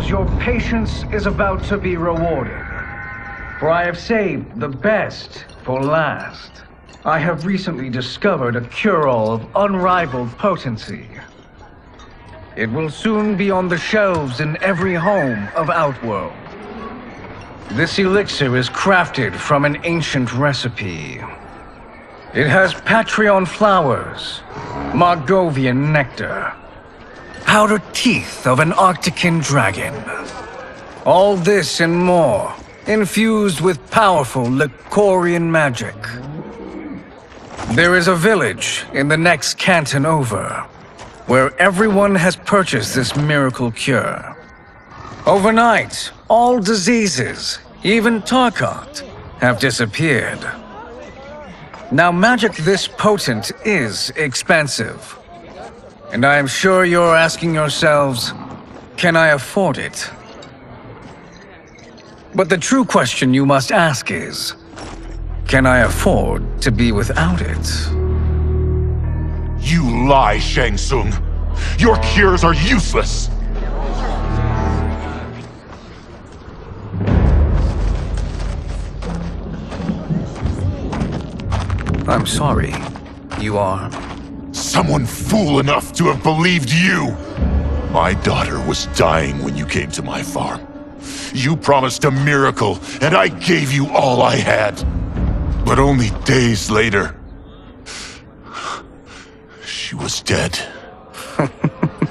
because your patience is about to be rewarded. For I have saved the best for last. I have recently discovered a cure-all of unrivaled potency. It will soon be on the shelves in every home of Outworld. This elixir is crafted from an ancient recipe. It has Patreon flowers, Margovian nectar, powdered teeth of an Arctican dragon. All this and more, infused with powerful Lycorian magic. There is a village in the next canton over, where everyone has purchased this miracle cure. Overnight, all diseases, even Tarkat, have disappeared. Now, magic this potent is expensive. And I am sure you're asking yourselves, can I afford it? But the true question you must ask is, can I afford to be without it? You lie, Shang Tsung. Your cures are useless. I'm sorry. You are? Someone fool enough to have believed you. My daughter was dying when you came to my farm. You promised a miracle, and I gave you all I had. But only days later, she was dead.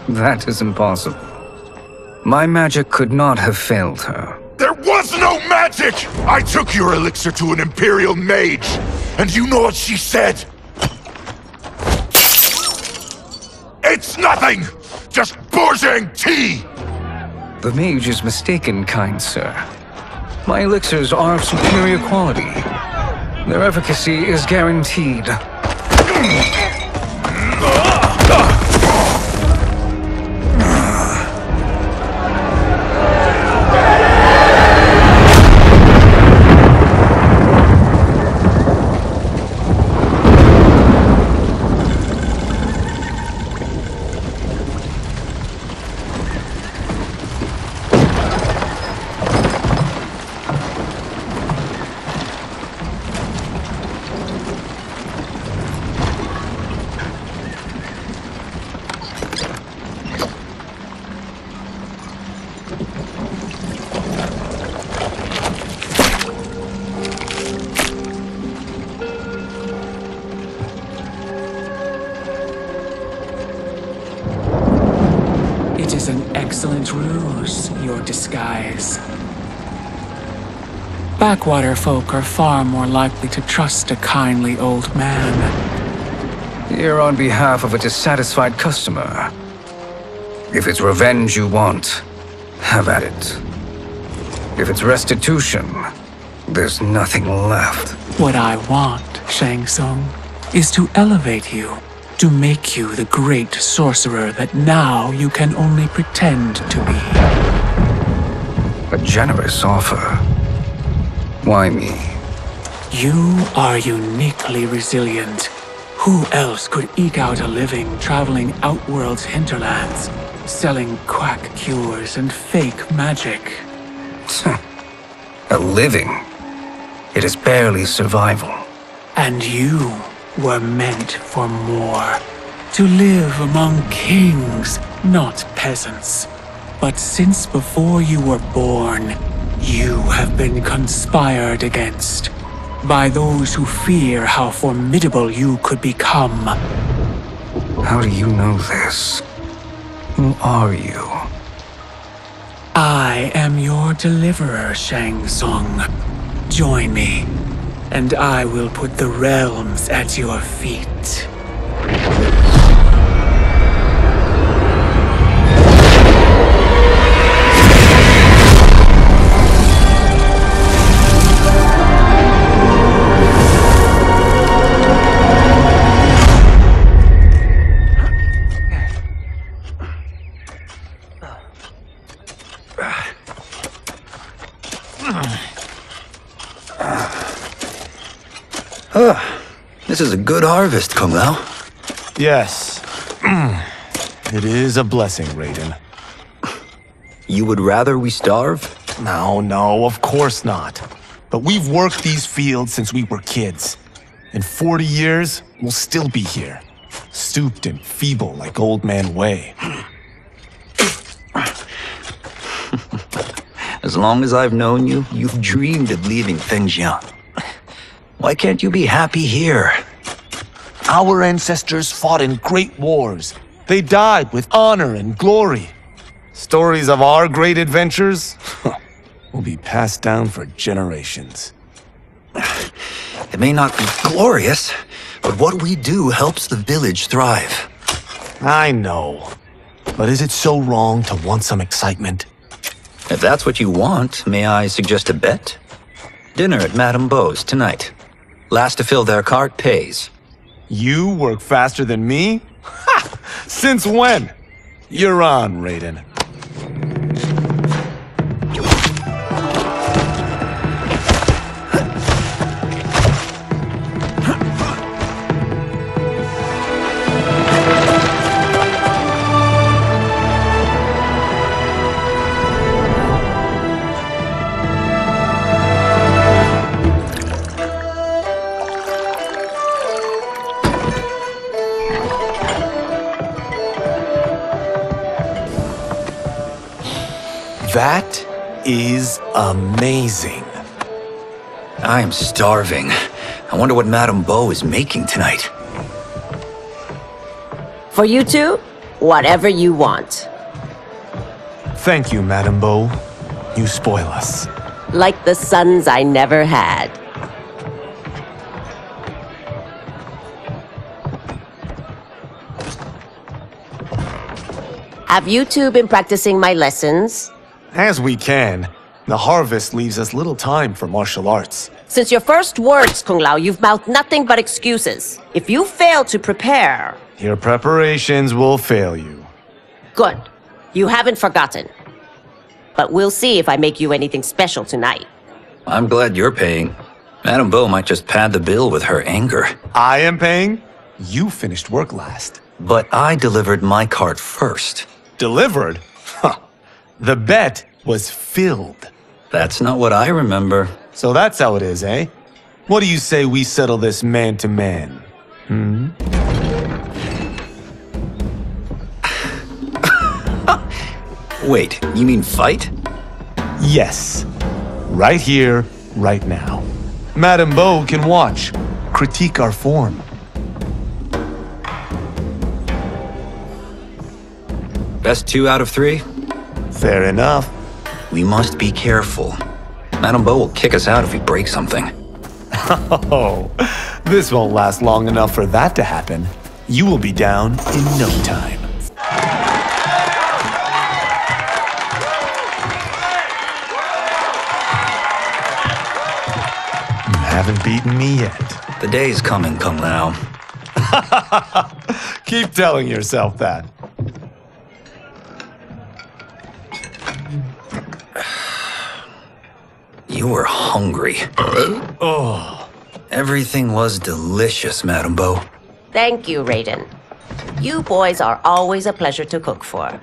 That is impossible. My magic could not have failed her. There was no magic! I took your elixir to an Imperial mage, and you know what she said? It's nothing! Just bourgeois tea! The mage is mistaken, kind sir. My elixirs are of superior quality. Their efficacy is guaranteed. Excellent ruse, your disguise. Backwater folk are far more likely to trust a kindly old man. Here on behalf of a dissatisfied customer. If it's revenge you want, have at it. If it's restitution, there's nothing left. What I want, Shang Tsung, is to elevate you. To make you the great sorcerer that now you can only pretend to be. A generous offer. Why me? You are uniquely resilient. Who else could eke out a living traveling Outworld's hinterlands, selling quack cures and fake magic? A living? It is barely survival. And you were meant for more. To live among kings, not peasants. But since before you were born, you have been conspired against by those who fear how formidable you could become. How do you know this? Who are you? I am your deliverer, Shang Tsung. Join me, and I will put the realms at your feet. This is a good harvest, Kombat. Yes. It is a blessing, Raiden. You would rather we starve? No, of course not. But we've worked these fields since we were kids. In 40 years, we'll still be here. Stooped and feeble like Old Man Way. As long as I've known you, you've dreamed of leaving things young. Why can't you be happy here? Our ancestors fought in great wars. They died with honor and glory. Stories of our great adventures will be passed down for generations. It may not be glorious, but what we do helps the village thrive. I know. But is it so wrong to want some excitement? If that's what you want, may I suggest a bet? Dinner at Madame Beau's tonight. Last to fill their cart pays. You work faster than me? Ha! Since when? You're on, Raiden. That is amazing. I am starving. I wonder what Madame Beau is making tonight. For you two, whatever you want. Thank you, Madame Beau. You spoil us. Like the sons I never had. Have you two been practicing my lessons? As we can. The harvest leaves us little time for martial arts. Since your first words, Kung Lao, you've mouthed nothing but excuses. If you fail to prepare... Your preparations will fail you. Good. You haven't forgotten. But we'll see if I make you anything special tonight. I'm glad you're paying. Madame Beau might just pad the bill with her anger. I am paying? You finished work last. But I delivered my cart first. Delivered? Huh. The bet was filled. That's not what I remember. So that's how it is, eh? What do you say we settle this man to man? Wait, you mean fight? Yes. Right here, right now. Madame Beau can watch, critique our form. Best 2 out of 3? Fair enough. We must be careful. Madame Beau will kick us out if we break something. Oh, this won't last long enough for that to happen. You will be down in no time. You haven't beaten me yet. The day's coming, Kung Lao. Keep telling yourself that. You were hungry. Oh. Everything was delicious, Madame Beau. Thank you, Raiden. You boys are always a pleasure to cook for.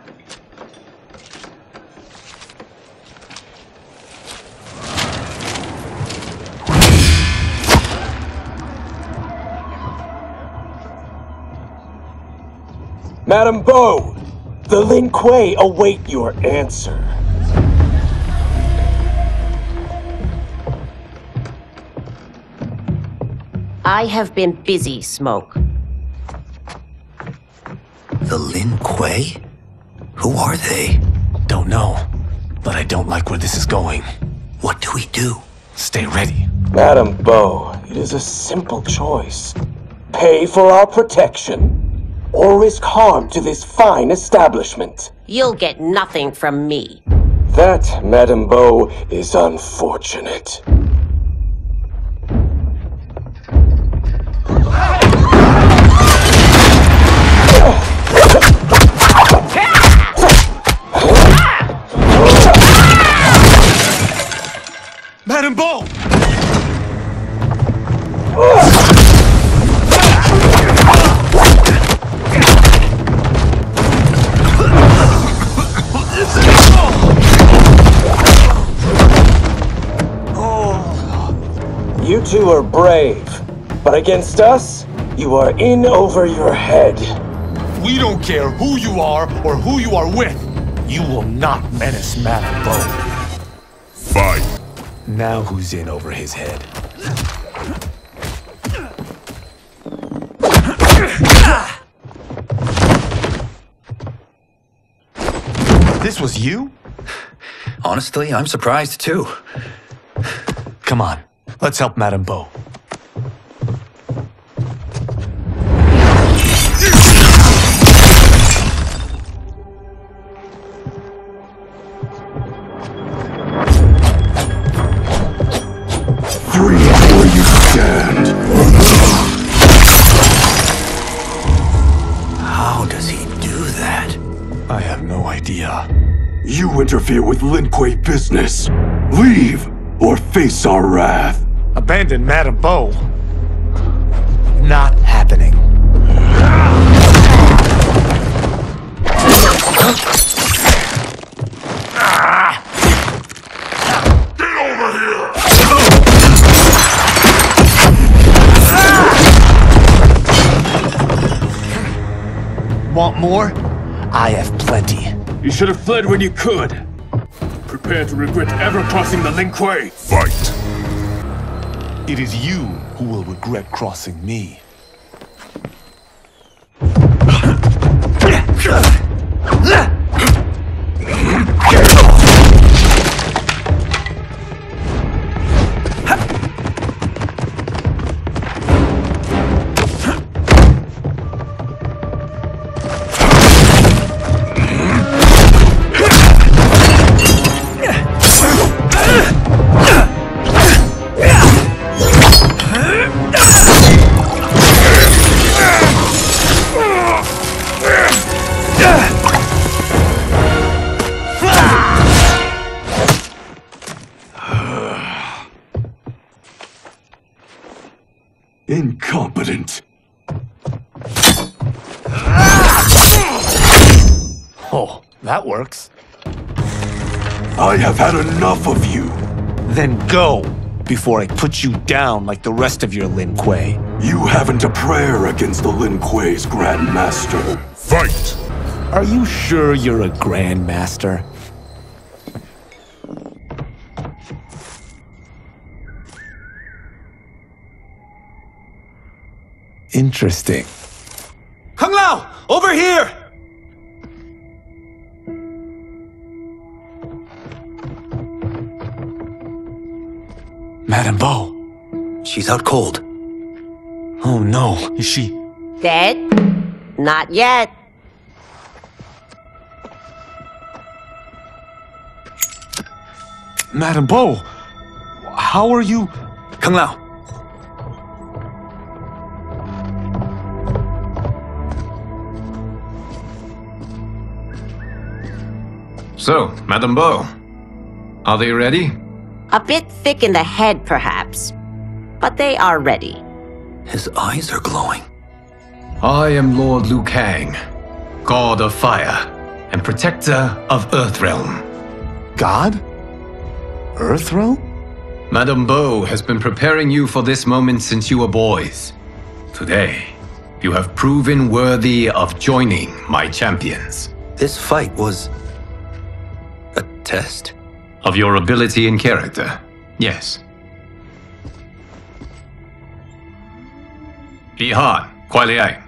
Madame Beau, the Lin Kuei await your answer. I have been busy, Smoke. The Lin Kuei? Who are they? Don't know, but I don't like where this is going. What do we do? Stay ready. Madame Beau, it is a simple choice. Pay for our protection, or risk harm to this fine establishment. You'll get nothing from me. That, Madame Beau, is unfortunate. Madame Beau! two are brave, but against us, you are in over your head. We don't care who you are or who you are with. You will not menace Madame Bo. Fight. Now who's in over his head? This was you? Honestly, I'm surprised too. Come on, let's help Madame Bo. Freeze where you stand. How does he do that? I have no idea. You interfere with Lin Kuei business. Leave or face our wrath. Abandon Madame Bo? Not happening. Get over here! Want more? I have plenty. You should have fled when you could. Prepare to regret ever crossing the Lin Kuei. Fight. It is you who will regret crossing me. Incompetent. Oh, that works. I have had enough of you. Then go, before I put you down like the rest of your Lin Kuei. You haven't a prayer against the Lin Kuei's Grand Master. Fight! Are you sure you're a Grand Master? Interesting. Kung Lao! Over here! Madame Bo. She's out cold. Oh no, is she? Dead? Not yet. Madame Bo, how are you? Kung Lao. So, Madame Bo, are they ready? A bit thick in the head, perhaps. But they are ready. His eyes are glowing. I am Lord Liu Kang, God of Fire and Protector of Earthrealm. God? Earthrealm? Madame Bo has been preparing you for this moment since you were boys. Today, you have proven worthy of joining my champions. This fight was a test? Of your ability and character, yes. 遗憾，快恋爱。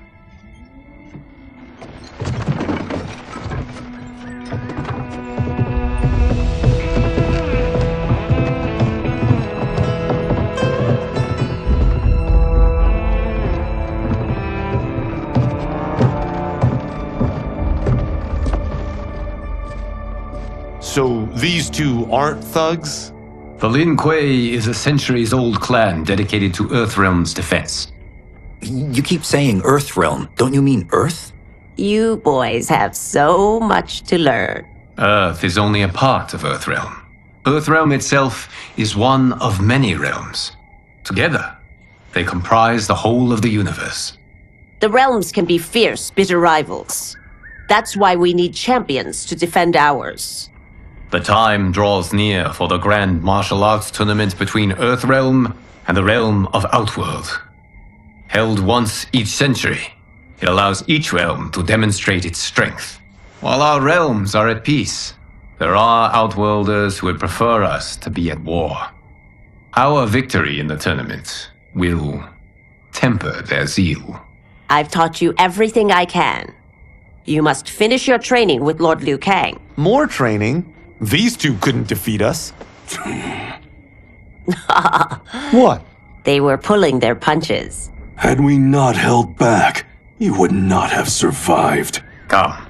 So these two aren't thugs? The Lin Kuei is a centuries-old clan dedicated to Earthrealm's defense. You keep saying Earthrealm. Don't you mean Earth? You boys have so much to learn. Earth is only a part of Earthrealm. Earthrealm itself is one of many realms. Together, they comprise the whole of the universe. The realms can be fierce, bitter rivals. That's why we need champions to defend ours. The time draws near for the grand martial arts tournament between Earthrealm and the realm of Outworld. Held once each century, it allows each realm to demonstrate its strength. While our realms are at peace, there are Outworlders who would prefer us to be at war. Our victory in the tournament will temper their zeal. I've taught you everything I can. You must finish your training with Lord Liu Kang. More training? These two couldn't defeat us. What? They were pulling their punches. Had we not held back, you would not have survived. Come.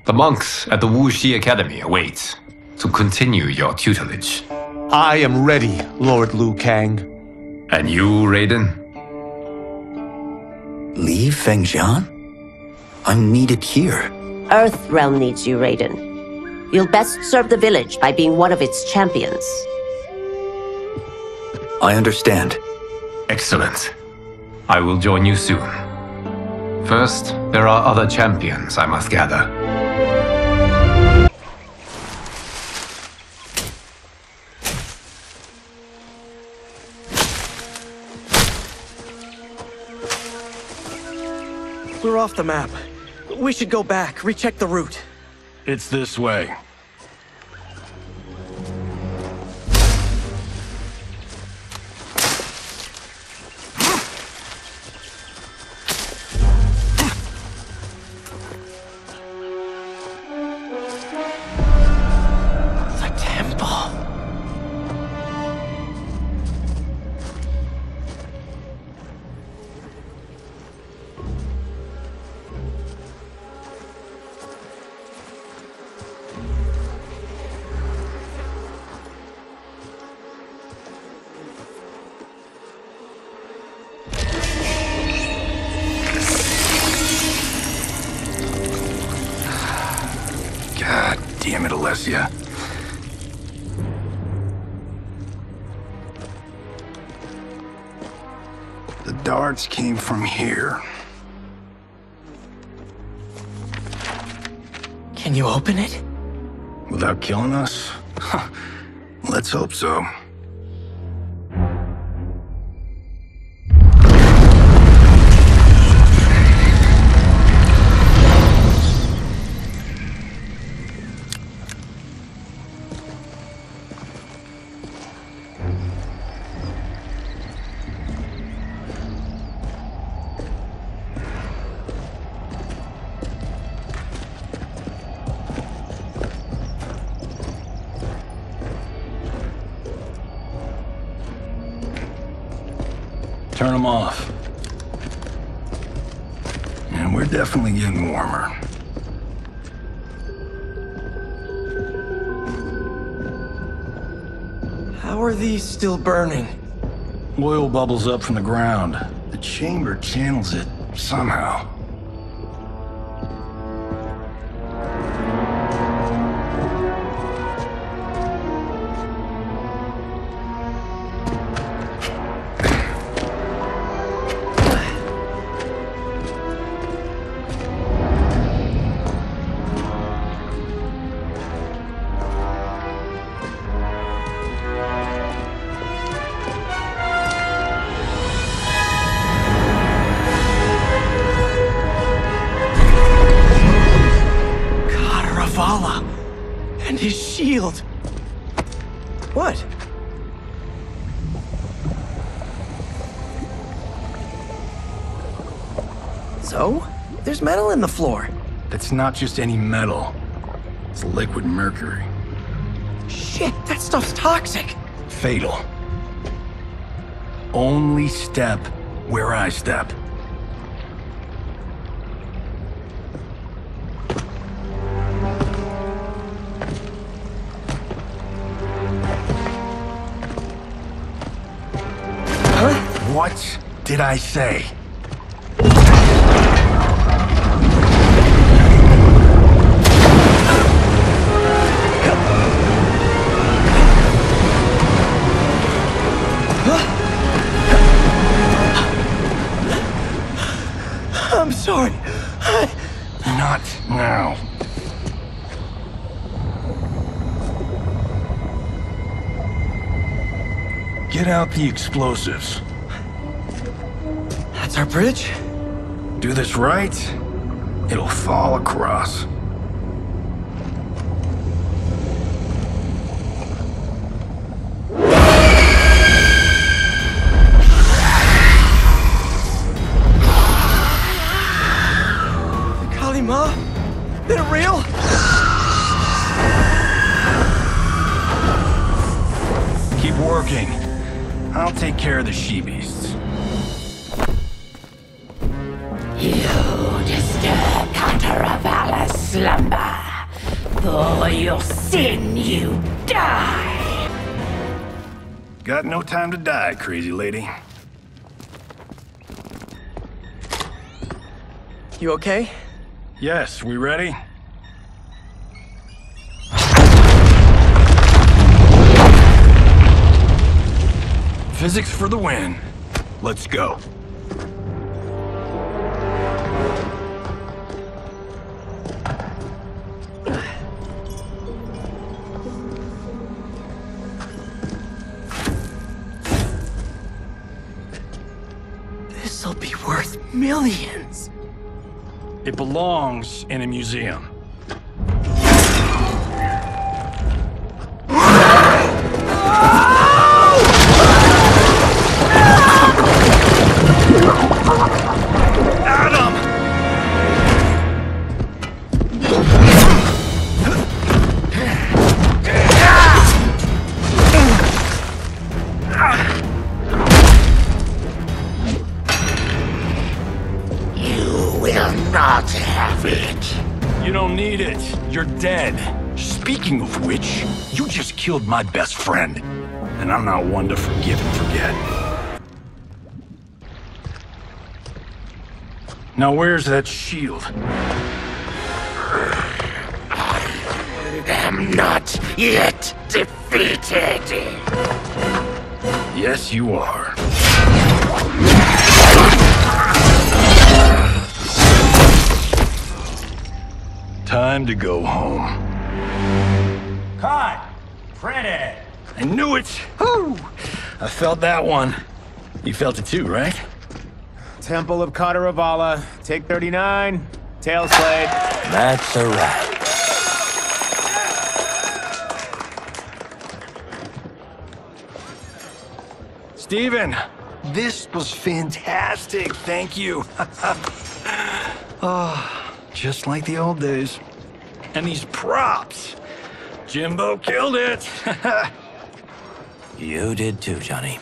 The monks at the Wuxi Academy await to continue your tutelage. I am ready, Lord Liu Kang. And you, Raiden? Leave Fengjian? I'm needed here. Earth Realm needs you, Raiden. You'll best serve the village by being one of its champions. I understand. Excellent. I will join you soon. First, there are other champions I must gather. We're off the map. We should go back, recheck the route. It's this way. The temple. God damn it, Alessia. The darts came from here. Can you open it? Without killing us? Let's hope so. Turn them off. And we're definitely getting warmer. How are these still burning? Oil bubbles up from the ground. The chamber channels it somehow. And his shield. What? So? There's metal in the floor. That's not just any metal. It's liquid mercury. Shit, that stuff's toxic. Fatal. Only step where I step. What did I say? I'm sorry. Not now. Get out the explosives. That's our bridge? Do this right, it'll fall across. Ma? Is it real? Keep working. I'll take care of the she-beasts. You disturb Contaravalla's slumber. For your sin, you die. Got no time to die, crazy lady. You okay? Yes, we ready? Physics for the win. Let's go. This'll be worth millions. It belongs in a museum. Not have it. You don't need it. You're dead. Speaking of which, you just killed my best friend. And I'm not one to forgive and forget. Now where's that shield? I'm not yet defeated. Yes, you are. Time to go home. Cut! Printed! I knew it! Woo! I felt that one. You felt it too, right? Temple of Kataravala, take 39, tail slate. That's a wrap. Steven, this was fantastic. Thank you. Oh, just like the old days. And these props. Jimbo killed it. You did too, Johnny.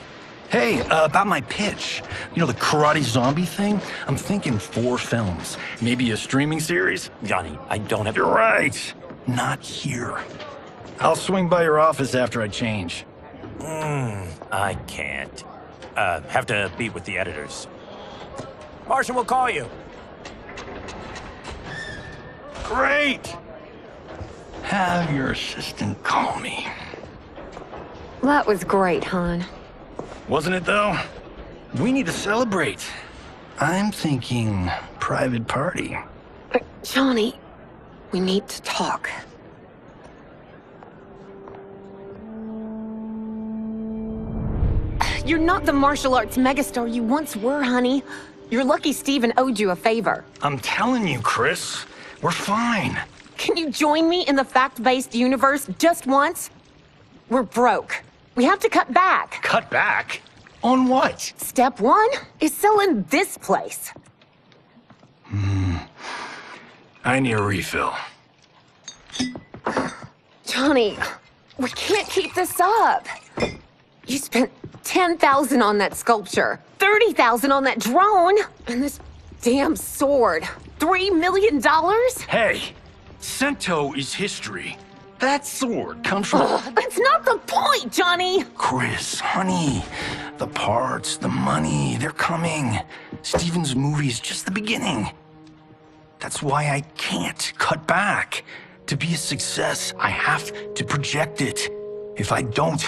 Hey, about my pitch. You know, the karate zombie thing? I'm thinking 4 films. Maybe a streaming series? Johnny, I don't have... You're right. Not here. I'll swing by your office after I change. I can't. Have to meet with the editors. Martian will call you. Great! Have your assistant call me. That was great, hon. Wasn't it, though? We need to celebrate. I'm thinking private party. Johnny, we need to talk. You're not the martial arts megastar you once were, honey. You're lucky Steven owed you a favor. I'm telling you, Chris. We're fine. Can you join me in the fact-based universe just once? We're broke. We have to cut back. Cut back? On what? Step 1 is selling this place. I need a refill. Johnny, we can't keep this up. You spent $10,000 on that sculpture, $30,000 on that drone, and this damn sword. $3 million? Hey, Cento is history. That sword comes from... That's not the point, Johnny! Chris, honey, the parts, the money, they're coming. Steven's movie is just the beginning. That's why I can't cut back. To be a success, I have to project it. If I don't,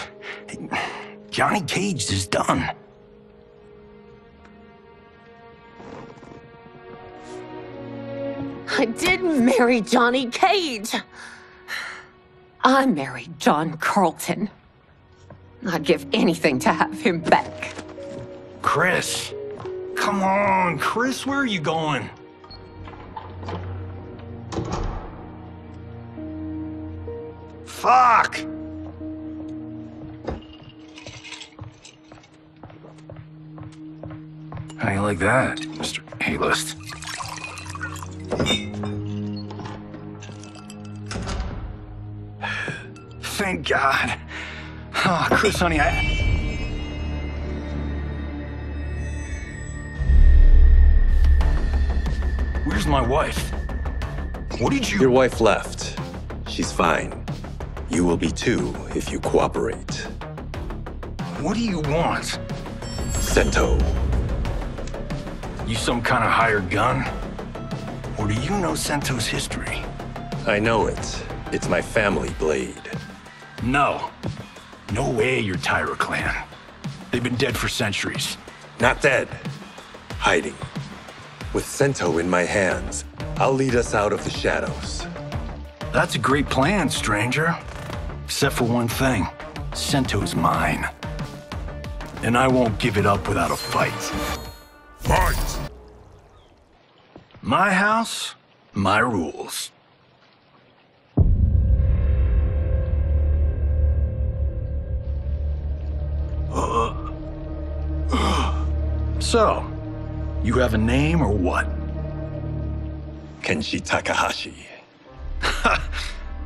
Johnny Cage is done. I didn't marry Johnny Cage. I married John Carlton. I'd give anything to have him back. Chris. Come on, Chris, where are you going? Fuck! How you like that, Mr. A-list? Thank God. Oh, Chris, honey, Where's my wife? What did you— Your wife left. She's fine. You will be too if you cooperate. What do you want? Sento. You some kind of hired gun? Or do you know Sento's history? I know it. It's my family blade. No. No way you're Tyra clan. They've been dead for centuries. Not dead. Hiding. With Sento in my hands, I'll lead us out of the shadows. That's a great plan, stranger. Except for one thing. Sento's mine. And I won't give it up without a fight. Fight! My house, my rules. So, you have a name or what? Kenshi Takahashi.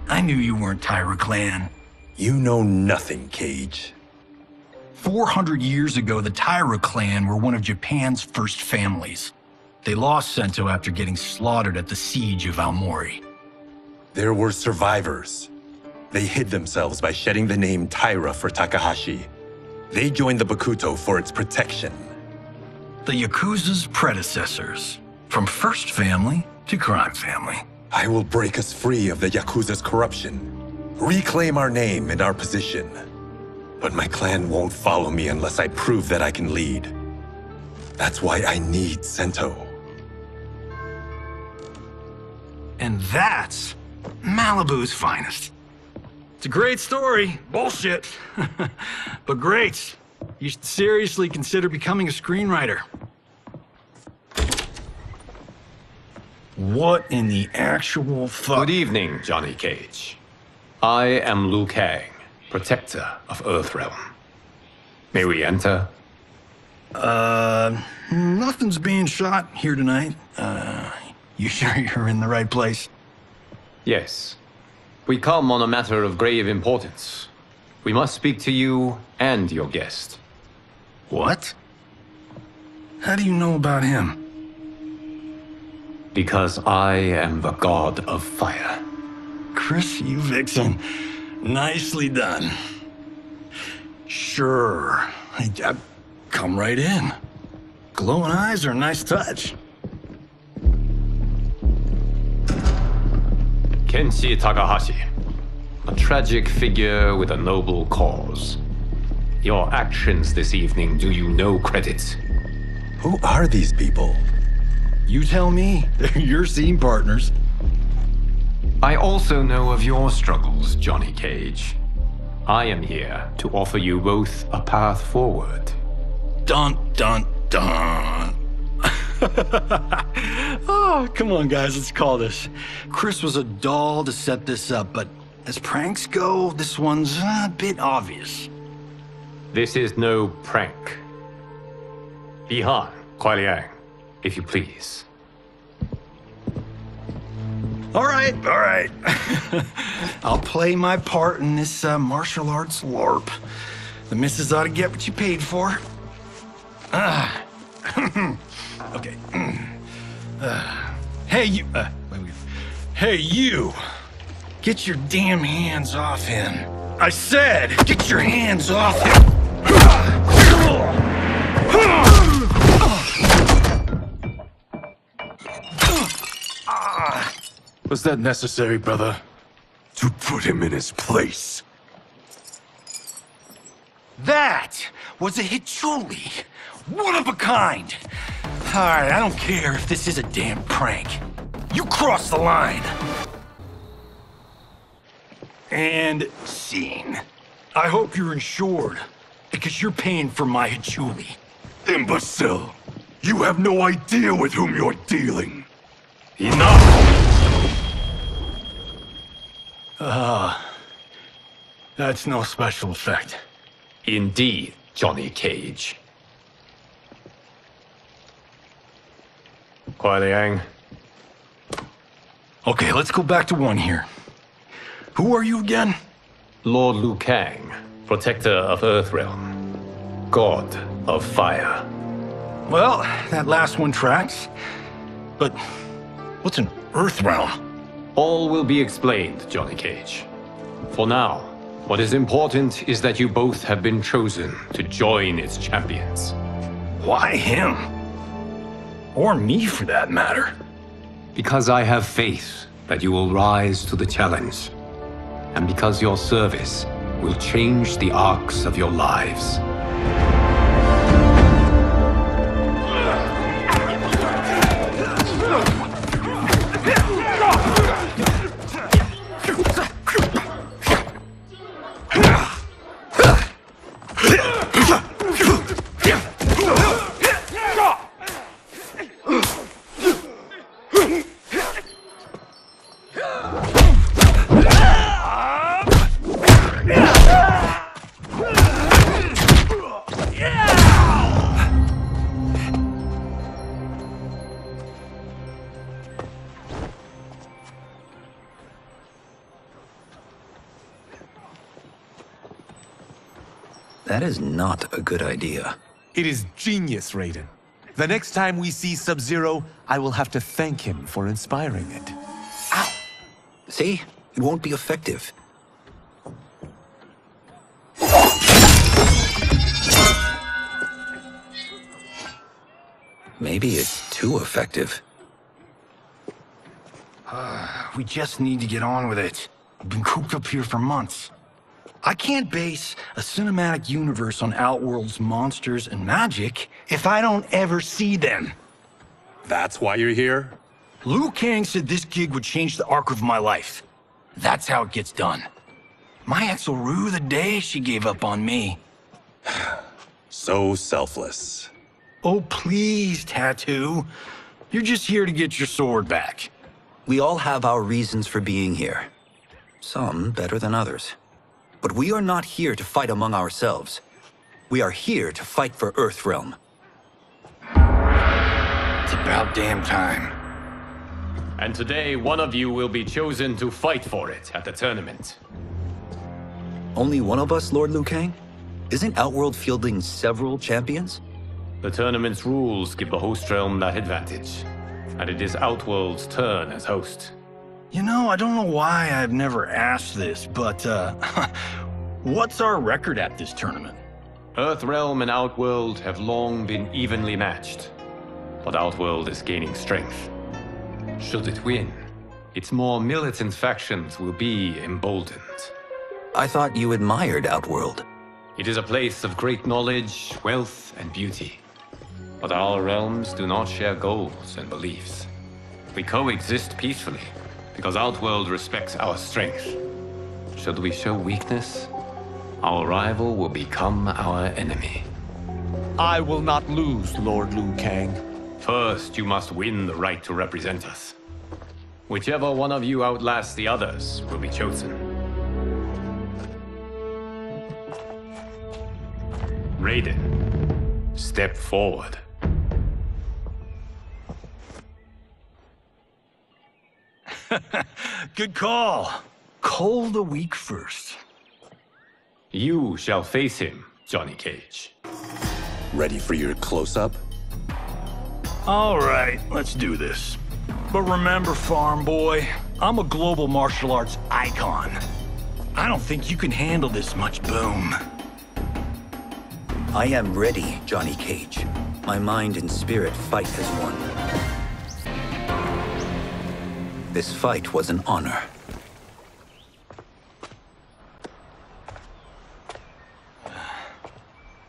I knew you weren't Tyra clan. You know nothing, Cage. 400 years ago, the Tyra clan were one of Japan's first families. They lost Sento after getting slaughtered at the siege of Aomori. There were survivors. They hid themselves by shedding the name Tyra for Takahashi. They joined the Bakuto for its protection. The Yakuza's predecessors. From first family to crime family. I will break us free of the Yakuza's corruption. Reclaim our name and our position. But my clan won't follow me unless I prove that I can lead. That's why I need Sento. And that's Malibu's finest. It's a great story. Bullshit. But great. You should seriously consider becoming a screenwriter. What in the actual fuck? Good evening, Johnny Cage. I am Liu Kang, protector of Earthrealm. May we enter? Nothing's being shot here tonight. You sure you're in the right place? Yes. We come on a matter of grave importance. We must speak to you and your guest. What? How do you know about him? Because I am the god of fire. Chris, you vixen. Nicely done. Sure. Come right in. Glowing eyes are a nice touch. Kenshi Takahashi. A tragic figure with a noble cause. Your actions this evening do you no credit. Who are these people? You tell me. They're your scene partners. I also know of your struggles, Johnny Cage. I am here to offer you both a path forward. Dun, dun, dun. Oh, come on, guys, let's call this. Chris was a doll to set this up, but as pranks go, this one's a bit obvious. This is no prank. Bihan, Kuai-Liang, if you please. All right. I'll play my part in this martial arts LARP. The missus ought to get what you paid for. Okay. Hey, you. Hey, you. Get your damn hands off him. I said, get your hands off him. Was that necessary, brother? To put him in his place. That was a Hichuli. One of a kind. All right, I don't care if this is a damn prank. You crossed the line. And scene. I hope you're insured, because you're paying for my hachuli. Imbecile! You have no idea with whom you're dealing! Enough! That's no special effect. Indeed, Johnny Cage. Kuai Liang. Okay, let's go back to one here. Who are you again? Lord Liu Kang, protector of Earthrealm, god of fire. Well, that last one tracks. But what's an Earthrealm? All will be explained, Johnny Cage. For now, what is important is that you both have been chosen to join its champions. Why him? Or me, for that matter. Because I have faith that you will rise to the challenge. And because your service will change the arcs of your lives. That is not a good idea. It is genius, Raiden. The next time we see Sub-Zero, I will have to thank him for inspiring it. Ow! See? It won't be effective. Maybe it's too effective. We just need to get on with it. We've been cooped up here for months. I can't base a cinematic universe on Outworld's monsters and magic if I don't ever see them. That's why you're here? Liu Kang said this gig would change the arc of my life. That's how it gets done. My ex will rue the day she gave up on me. So selfless. Oh, please, Tattoo. You're just here to get your sword back. We all have our reasons for being here. Some better than others. But we are not here to fight among ourselves. We are here to fight for Earthrealm. It's about damn time. And today, one of you will be chosen to fight for it at the tournament. Only one of us, Lord Liu Kang? Isn't Outworld fielding several champions? The tournament's rules give the host realm that advantage. And it is Outworld's turn as host. You know, I don't know why I've never asked this, but, what's our record at this tournament? Earthrealm and Outworld have long been evenly matched. But Outworld is gaining strength. Should it win, its more militant factions will be emboldened. I thought you admired Outworld. It is a place of great knowledge, wealth, and beauty. But our realms do not share goals and beliefs. We coexist peacefully, because Outworld respects our strength. Should we show weakness, our rival will become our enemy. I will not lose, Lord Liu Kang. First, you must win the right to represent us. Whichever one of you outlasts the others will be chosen. Raiden, step forward. Good call. Cole the weak first. You shall face him, Johnny Cage. Ready for your close-up? All right, let's do this. But remember, farm boy, I'm a global martial arts icon. I don't think you can handle this much boom. I am ready, Johnny Cage. My mind and spirit fight as one. This fight was an honor.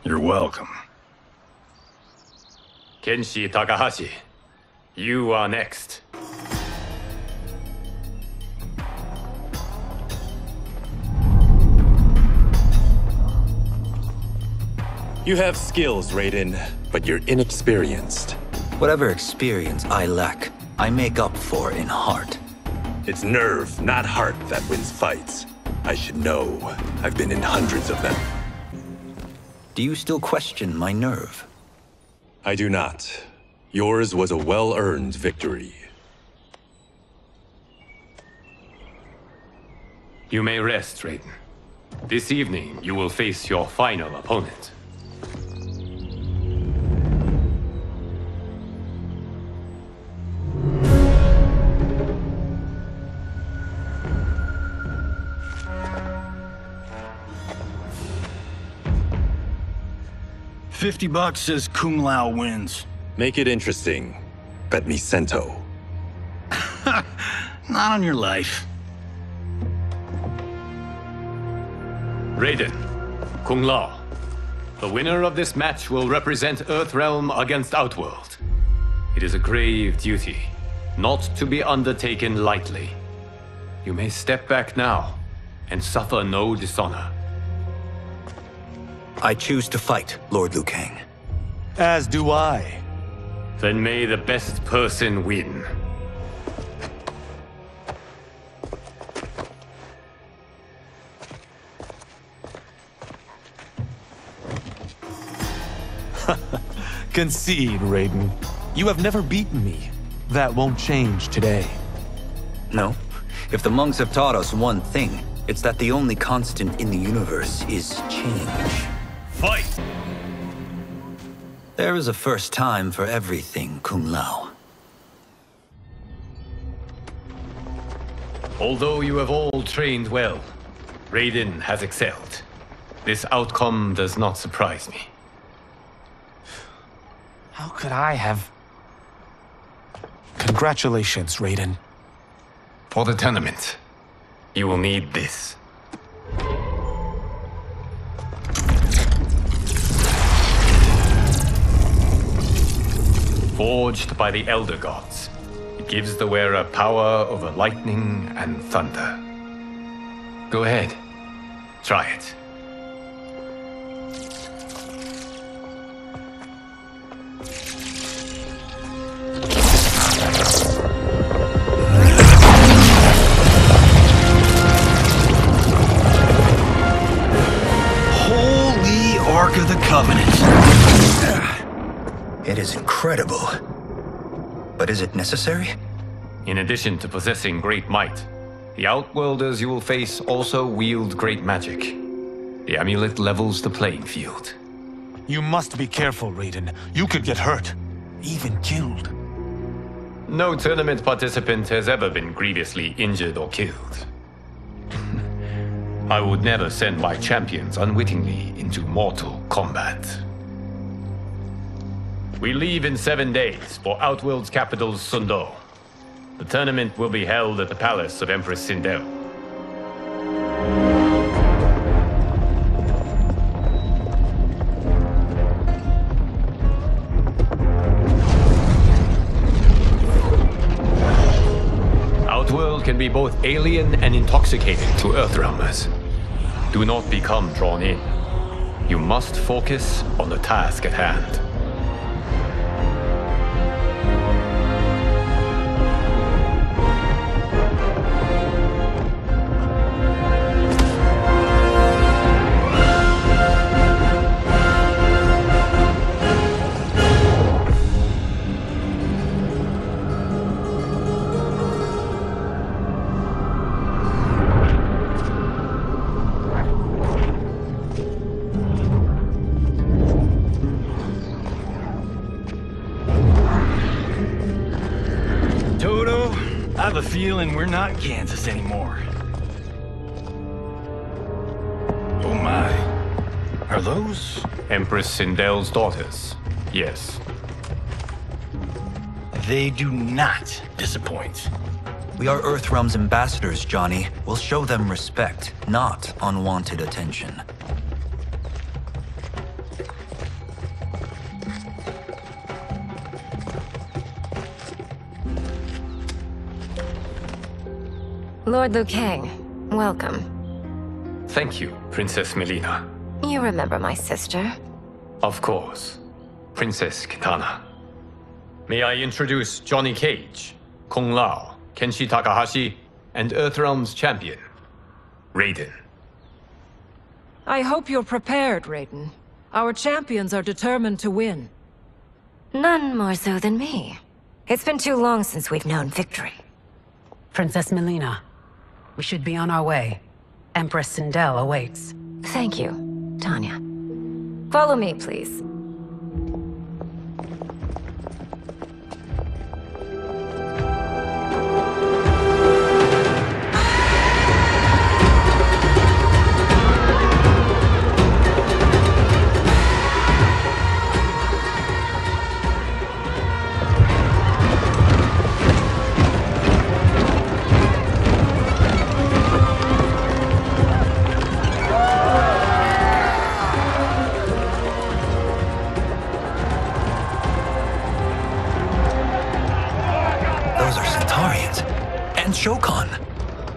You're welcome. Kenshi Takahashi, you are next. You have skills, Raiden, but you're inexperienced. Whatever experience I lack, I make up for in heart. It's nerve, not heart, that wins fights. I should know. I've been in hundreds of them. Do you still question my nerve? I do not. Yours was a well-earned victory. You may rest, Raiden. This evening, you will face your final opponent. $50 says Kung Lao wins. Make it interesting. Bet me cento. Not on your life. Raiden, Kung Lao. The winner of this match will represent Earthrealm against Outworld. It is a grave duty, not to be undertaken lightly. You may step back now and suffer no dishonor. I choose to fight, Lord Liu Kang. As do I. Then may the best person win. Concede, Raiden. You have never beaten me. That won't change today. No. If the monks have taught us one thing, it's that the only constant in the universe is change. Fight! There is a first time for everything, Kung Lao. Although you have all trained well, Raiden has excelled. This outcome does not surprise me. How could I have... Congratulations, Raiden. For the tournament, you will need this. Forged by the Elder Gods, it gives the wearer power over lightning and thunder. Go ahead, try it. Holy Ark of the Covenant. It is incredible. But is it necessary? In addition to possessing great might, the Outworlders you will face also wield great magic. The amulet levels the playing field. You must be careful, Raiden. You could get hurt. Even killed. No tournament participant has ever been grievously injured or killed. I would never send my champions unwittingly into mortal combat. We leave in 7 days for Outworld's capital, Sundo. The tournament will be held at the palace of Empress Sindel. Outworld can be both alien and intoxicating to Earthrealmers. Do not become drawn in. You must focus on the task at hand. I have a feeling we're not Kansas anymore. Oh my. Are those? Empress Sindel's daughters, yes. They do not disappoint. We are Earthrealm's ambassadors, Johnny. We'll show them respect, not unwanted attention. Lord Liu Kang, welcome. Thank you, Princess Melina. You remember my sister? Of course. Princess Kitana. May I introduce Johnny Cage, Kung Lao, Kenshi Takahashi, and Earthrealm's champion, Raiden. I hope you're prepared, Raiden. Our champions are determined to win. None more so than me. It's been too long since we've known victory. Princess Melina, we should be on our way. Empress Sindel awaits. Thank you, Tanya. Follow me, please.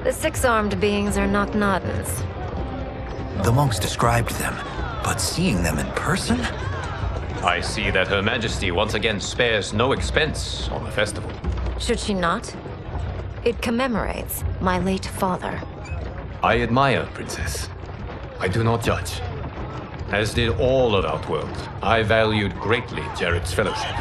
The six-armed beings are not Nodens. The monks described them, but seeing them in person? I see that Her Majesty once again spares no expense on the festival. Should she not? It commemorates my late father. I admire, Princess. I do not judge. As did all of Outworld, I valued greatly Jared's fellowship.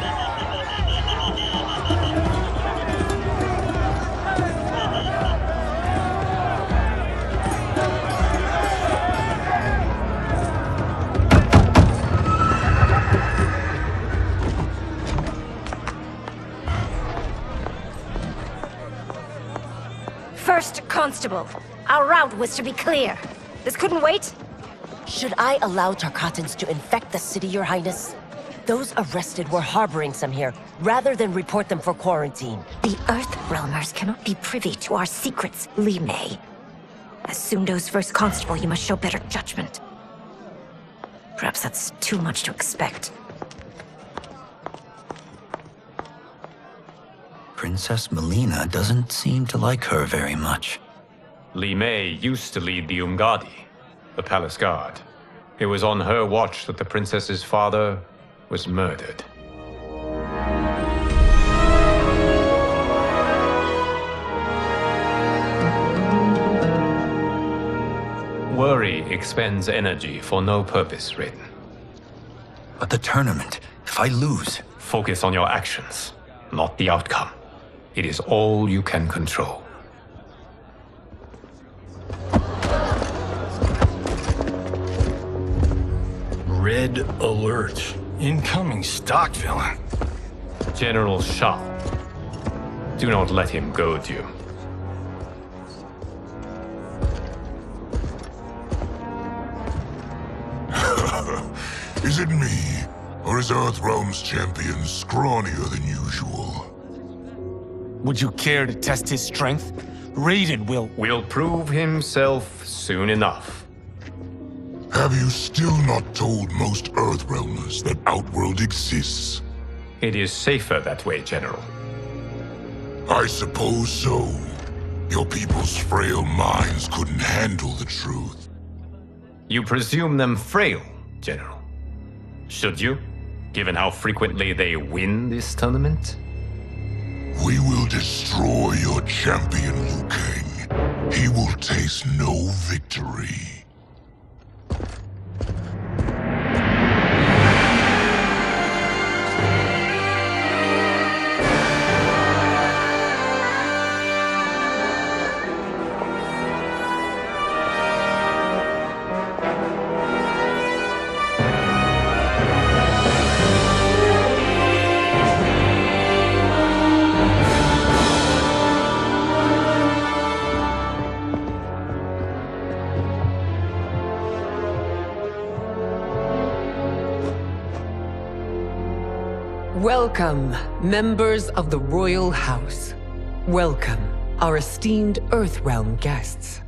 First Constable, our route was to be clear. This couldn't wait? Should I allow Tarkatans to infect the city, Your Highness? Those arrested were harboring some here, rather than report them for quarantine. The Earthrealmers cannot be privy to our secrets, Li Mei. As Sundo's first constable, you must show better judgment. Perhaps that's too much to expect. Princess Melina doesn't seem to like her very much. Li Mei used to lead the Umgadi, the palace guard. It was on her watch that the princess's father was murdered. Worry expends energy for no purpose, Raiden. But the tournament, if I lose... Focus on your actions, not the outcome. It is all you can control. Red alert. Incoming stock villain. General Shah. Do not let him goad you. Is it me? Or is Earthrealm's champion scrawnier than usual? Would you care to test his strength? Raiden will prove himself soon enough. Have you still not told most Earthrealmers that Outworld exists? It is safer that way, General. I suppose so. Your people's frail minds couldn't handle the truth. You presume them frail, General. Should you, given how frequently they win this tournament? We will destroy your champion, Liu Kang. He will taste no victory. Welcome, members of the Royal House. Welcome, our esteemed Earthrealm guests.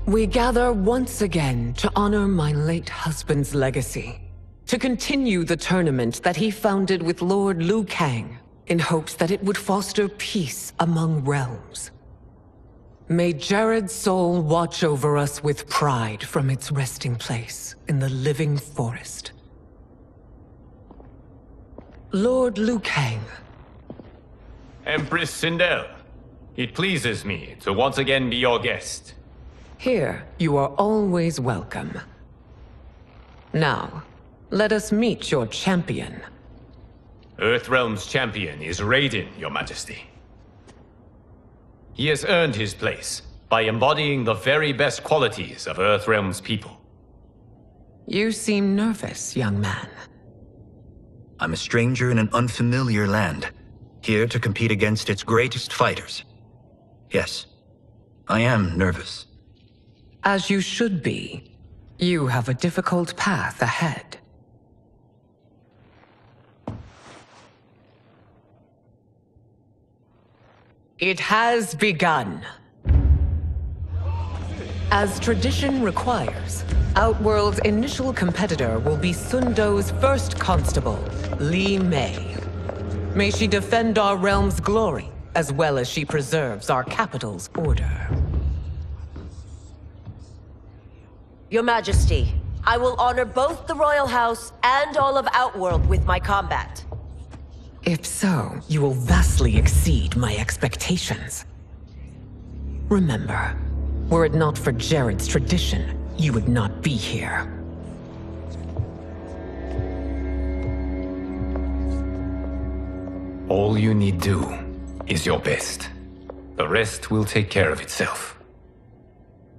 We gather once again to honor my late husband's legacy, to continue the tournament that he founded with Lord Liu Kang, in hopes that it would foster peace among realms. May Jared's soul watch over us with pride from its resting place in the living forest. Lord Liu Kang. Empress Sindel, it pleases me to once again be your guest. Here, you are always welcome. Now, let us meet your champion. Earthrealm's champion is Raiden, Your Majesty. He has earned his place by embodying the very best qualities of Earthrealm's people. You seem nervous, young man. I'm a stranger in an unfamiliar land, here to compete against its greatest fighters. Yes, I am nervous. As you should be. You have a difficult path ahead. It has begun. As tradition requires, Outworld's initial competitor will be Sundo's first constable, Li Mei. May she defend our realm's glory, as well as she preserves our capital's order. Your Majesty, I will honor both the Royal House and all of Outworld with my combat. If so, you will vastly exceed my expectations. Remember, were it not for Jared's tradition, you would not be here. All you need do is your best. The rest will take care of itself.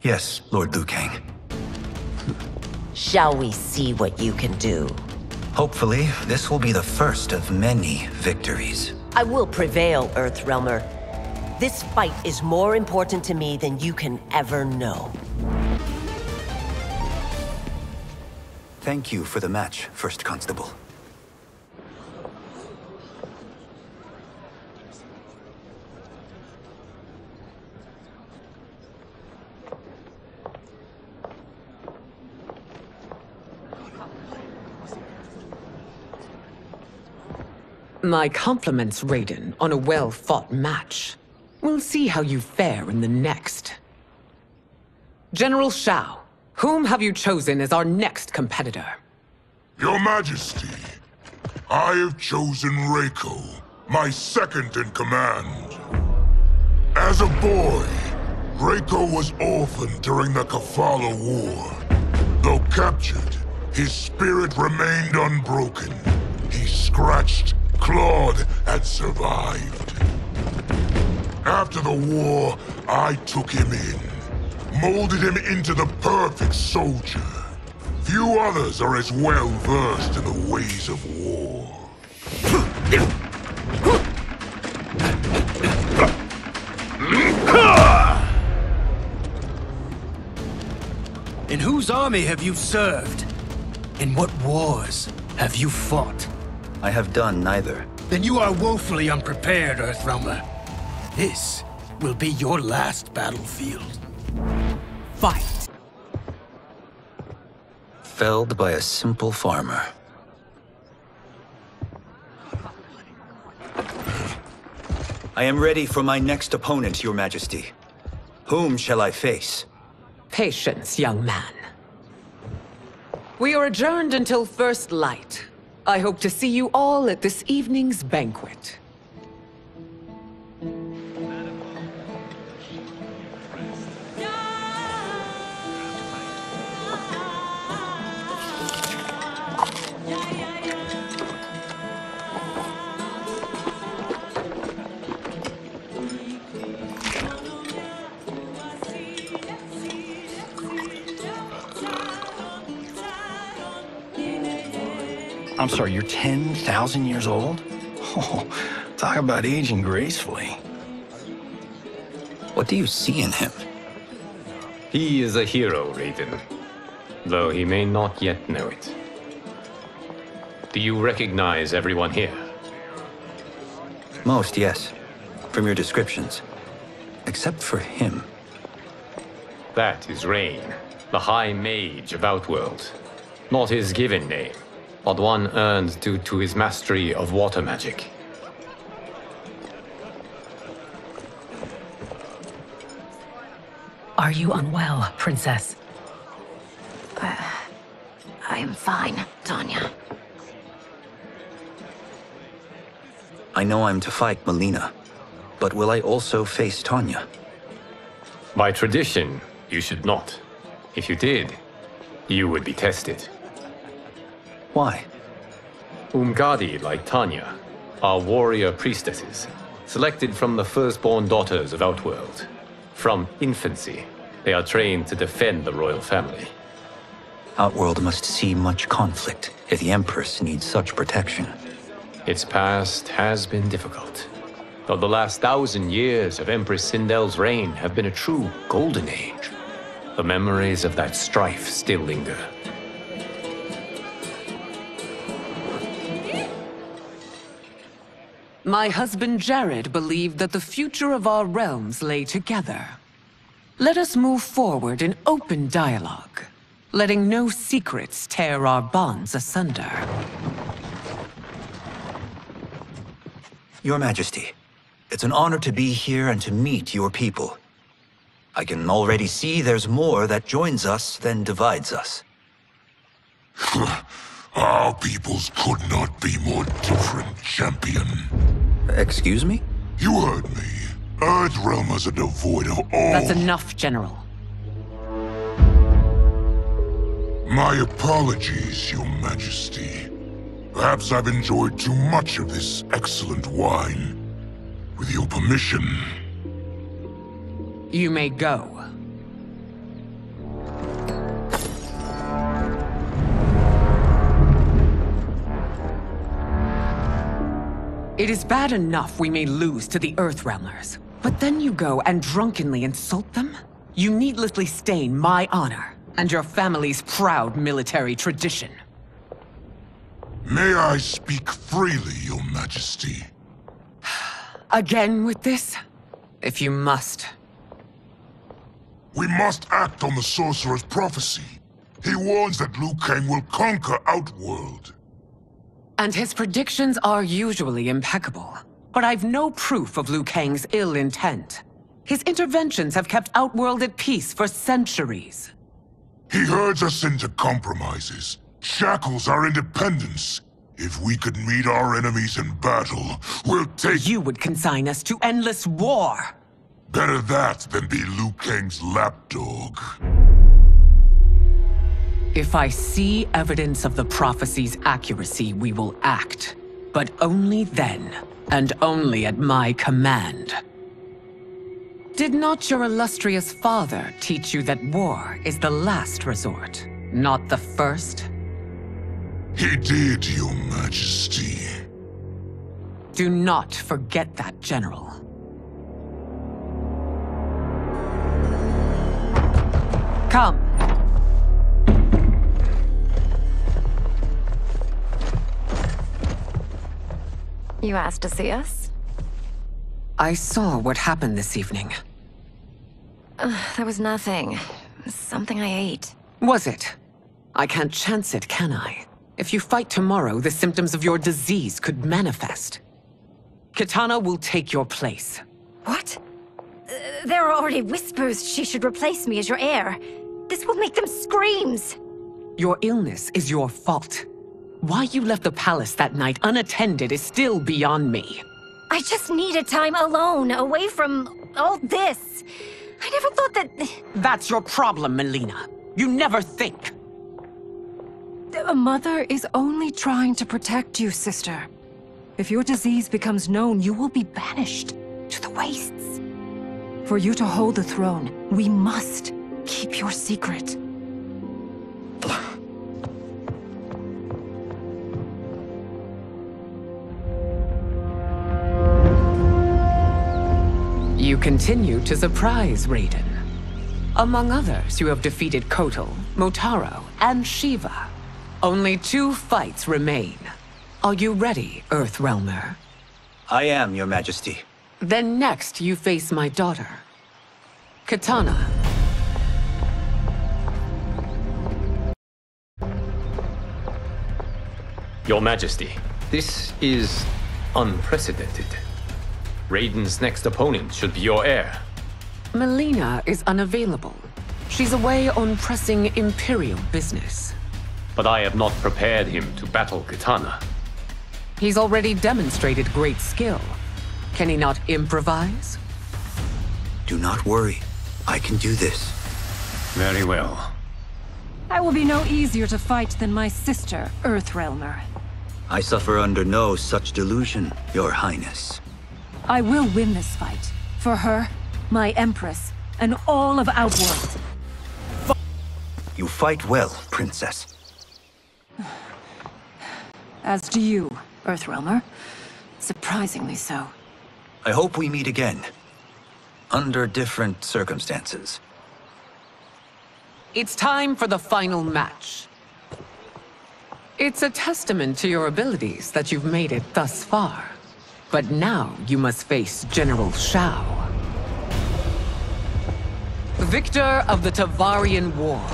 Yes, Lord Liu Kang. Shall we see what you can do? Hopefully, this will be the first of many victories. I will prevail, Earthrealmer. This fight is more important to me than you can ever know. Thank you for the match, First Constable. My compliments, Raiden, on a well-fought match. We'll see how you fare in the next. General Shao, whom have you chosen as our next competitor? Your Majesty, I have chosen Reiko, my second in command. As a boy, Reiko was orphaned during the Kafala War. Though captured, his spirit remained unbroken. He scratched, clawed, and survived. After the war, I took him in, molded him into the perfect soldier. Few others are as well versed in the ways of war. In whose army have you served? In what wars have you fought? I have done neither. Then you are woefully unprepared, Earthrealmer. This will be your last battlefield. Fight! Felled by a simple farmer. I am ready for my next opponent, Your Majesty. Whom shall I face? Patience, young man. We are adjourned until first light. I hope to see you all at this evening's banquet. I'm sorry, you're 10,000 years old? Oh, talk about aging gracefully. What do you see in him? He is a hero, Raiden, though he may not yet know it. Do you recognize everyone here? Most, yes. From your descriptions. Except for him. That is Rain, the High Mage of Outworld. Not his given name, but one earned due to his mastery of water magic. Are you unwell, Princess? I am fine, Tanya. I know I'm to fight Melina, but will I also face Tanya? By tradition, you should not. If you did, you would be tested. Why? Umgadi, like Tanya, are warrior priestesses, selected from the firstborn daughters of Outworld. From infancy, they are trained to defend the royal family. Outworld must see much conflict if the Empress needs such protection. Its past has been difficult, though the last 1,000 years of Empress Sindel's reign have been a true golden age. The memories of that strife still linger. My husband Jared believed that the future of our realms lay together. Let us move forward in open dialogue, letting no secrets tear our bonds asunder. Your Majesty, it's an honor to be here and to meet your people. I can already see there's more that joins us than divides us. Our peoples could not be more different, champion. Excuse me? You heard me. Earthrealmers are devoid of all... That's enough, General. My apologies, Your Majesty. Perhaps I've enjoyed too much of this excellent wine. With your permission... You may go. It is bad enough we may lose to the Earthrealmers, but then you go and drunkenly insult them? You needlessly stain my honor and your family's proud military tradition. May I speak freely, Your Majesty? Again with this? If you must. We must act on the Sorcerer's prophecy. He warns that Liu Kang will conquer Outworld. And his predictions are usually impeccable. But I've no proof of Liu Kang's ill intent. His interventions have kept Outworld at peace for centuries. He herds us into compromises, shackles our independence. If we could meet our enemies in battle, we'll take— You would consign us to endless war! Better that than be Liu Kang's lapdog. If I see evidence of the prophecy's accuracy, we will act. But only then, and only at my command. Did not your illustrious father teach you that war is the last resort, not the first? He did, Your Majesty. Do not forget that, General. Come. You asked to see us? I saw what happened this evening. There was nothing. Something I ate. Was it? I can't chance it, can I? If you fight tomorrow, the symptoms of your disease could manifest. Kitana will take your place. What? There are already whispers she should replace me as your heir. This will make them screams! Your illness is your fault. Why you left the palace that night unattended is still beyond me. I just needed time alone, away from all this. I never thought that... That's your problem, Melina. You never think. A mother is only trying to protect you, sister. If your disease becomes known, you will be banished to the wastes. For you to hold the throne, we must keep your secret. You continue to surprise Raiden. Among others, you have defeated Kotal, Motaro, and Shiva. Only 2 fights remain. Are you ready, Earthrealmer? I am, Your Majesty. Then next, you face my daughter, Kitana. Your Majesty, this is unprecedented. Raiden's next opponent should be your heir. Melina is unavailable. She's away on pressing Imperial business. But I have not prepared him to battle Kitana. He's already demonstrated great skill. Can he not improvise? Do not worry. I can do this. Very well. I will be no easier to fight than my sister, Earthrealmer. I suffer under no such delusion, Your Highness. I will win this fight. For her, my Empress, and all of Outworld. You fight well, Princess. As do you, Earthrealmer. Surprisingly so. I hope we meet again. Under different circumstances. It's time for the final match. It's a testament to your abilities that you've made it thus far. But now you must face General Shao. Victor of the Tavarian War.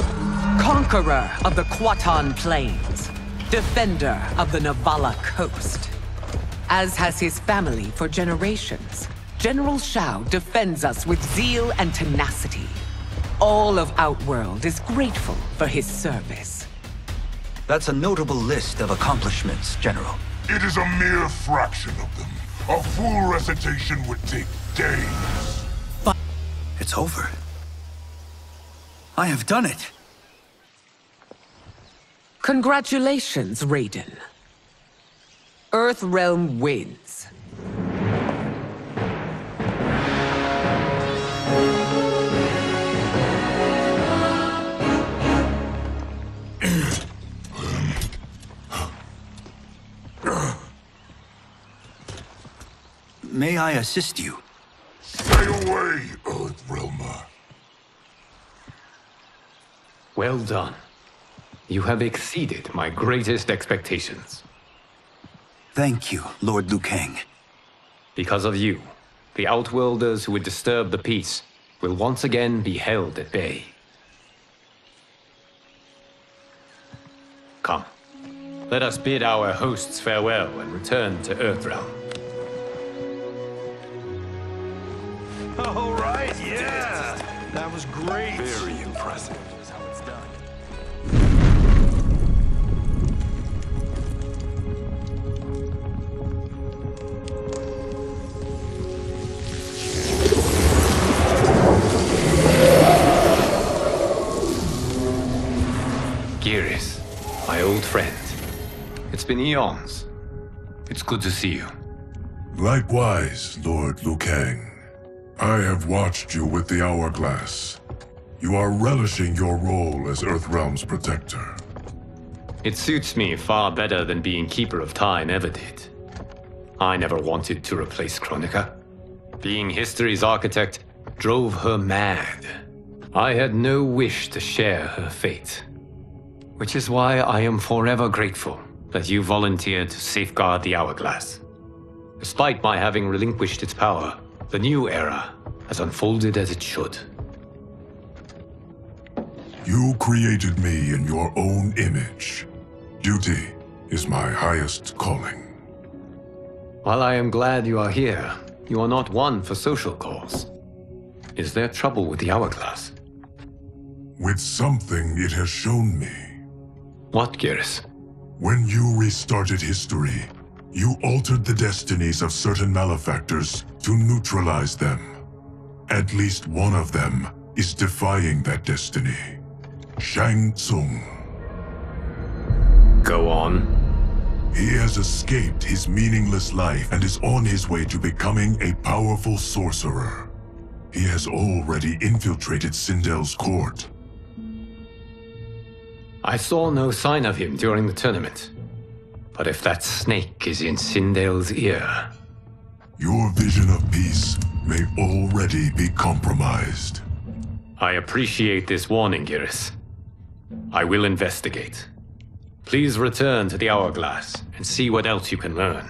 Conqueror of the Quatan Plains. Defender of the Navala Coast. As has his family for generations, General Shao defends us with zeal and tenacity. All of Outworld is grateful for his service. That's a notable list of accomplishments, General. It is a mere fraction of them. A full recitation would take days. It's over. I have done it. Congratulations, Raiden. Earthrealm wins. May I assist you? Stay away, Earthrealmer. Well done. You have exceeded my greatest expectations. Thank you, Lord Liu Kang. Because of you, the Outworlders who would disturb the peace will once again be held at bay. Come, let us bid our hosts farewell and return to Earthrealm. All right, yeah! That was great. Very impressive. Here's how it's done. Geras, my old friend. It's been eons. It's good to see you. Likewise, Lord Liu Kang. I have watched you with the hourglass. You are relishing your role as Earthrealm's protector. It suits me far better than being Keeper of Time ever did. I never wanted to replace Kronika. Being history's architect drove her mad. I had no wish to share her fate. Which is why I am forever grateful that you volunteered to safeguard the hourglass. Despite my having relinquished its power, the new era has unfolded as it should. You created me in your own image. Duty is my highest calling. While I am glad you are here, you are not one for social calls. Is there trouble with the hourglass? With something it has shown me. What, Geras? When you restarted history, you altered the destinies of certain malefactors to neutralize them. At least one of them is defying that destiny. Shang Tsung. Go on. He has escaped his meaningless life and is on his way to becoming a powerful sorcerer. He has already infiltrated Sindel's court. I saw no sign of him during the tournament. But if that snake is in Sindel's ear... Your vision of peace may already be compromised. I appreciate this warning, Geras. I will investigate. Please return to the hourglass and see what else you can learn.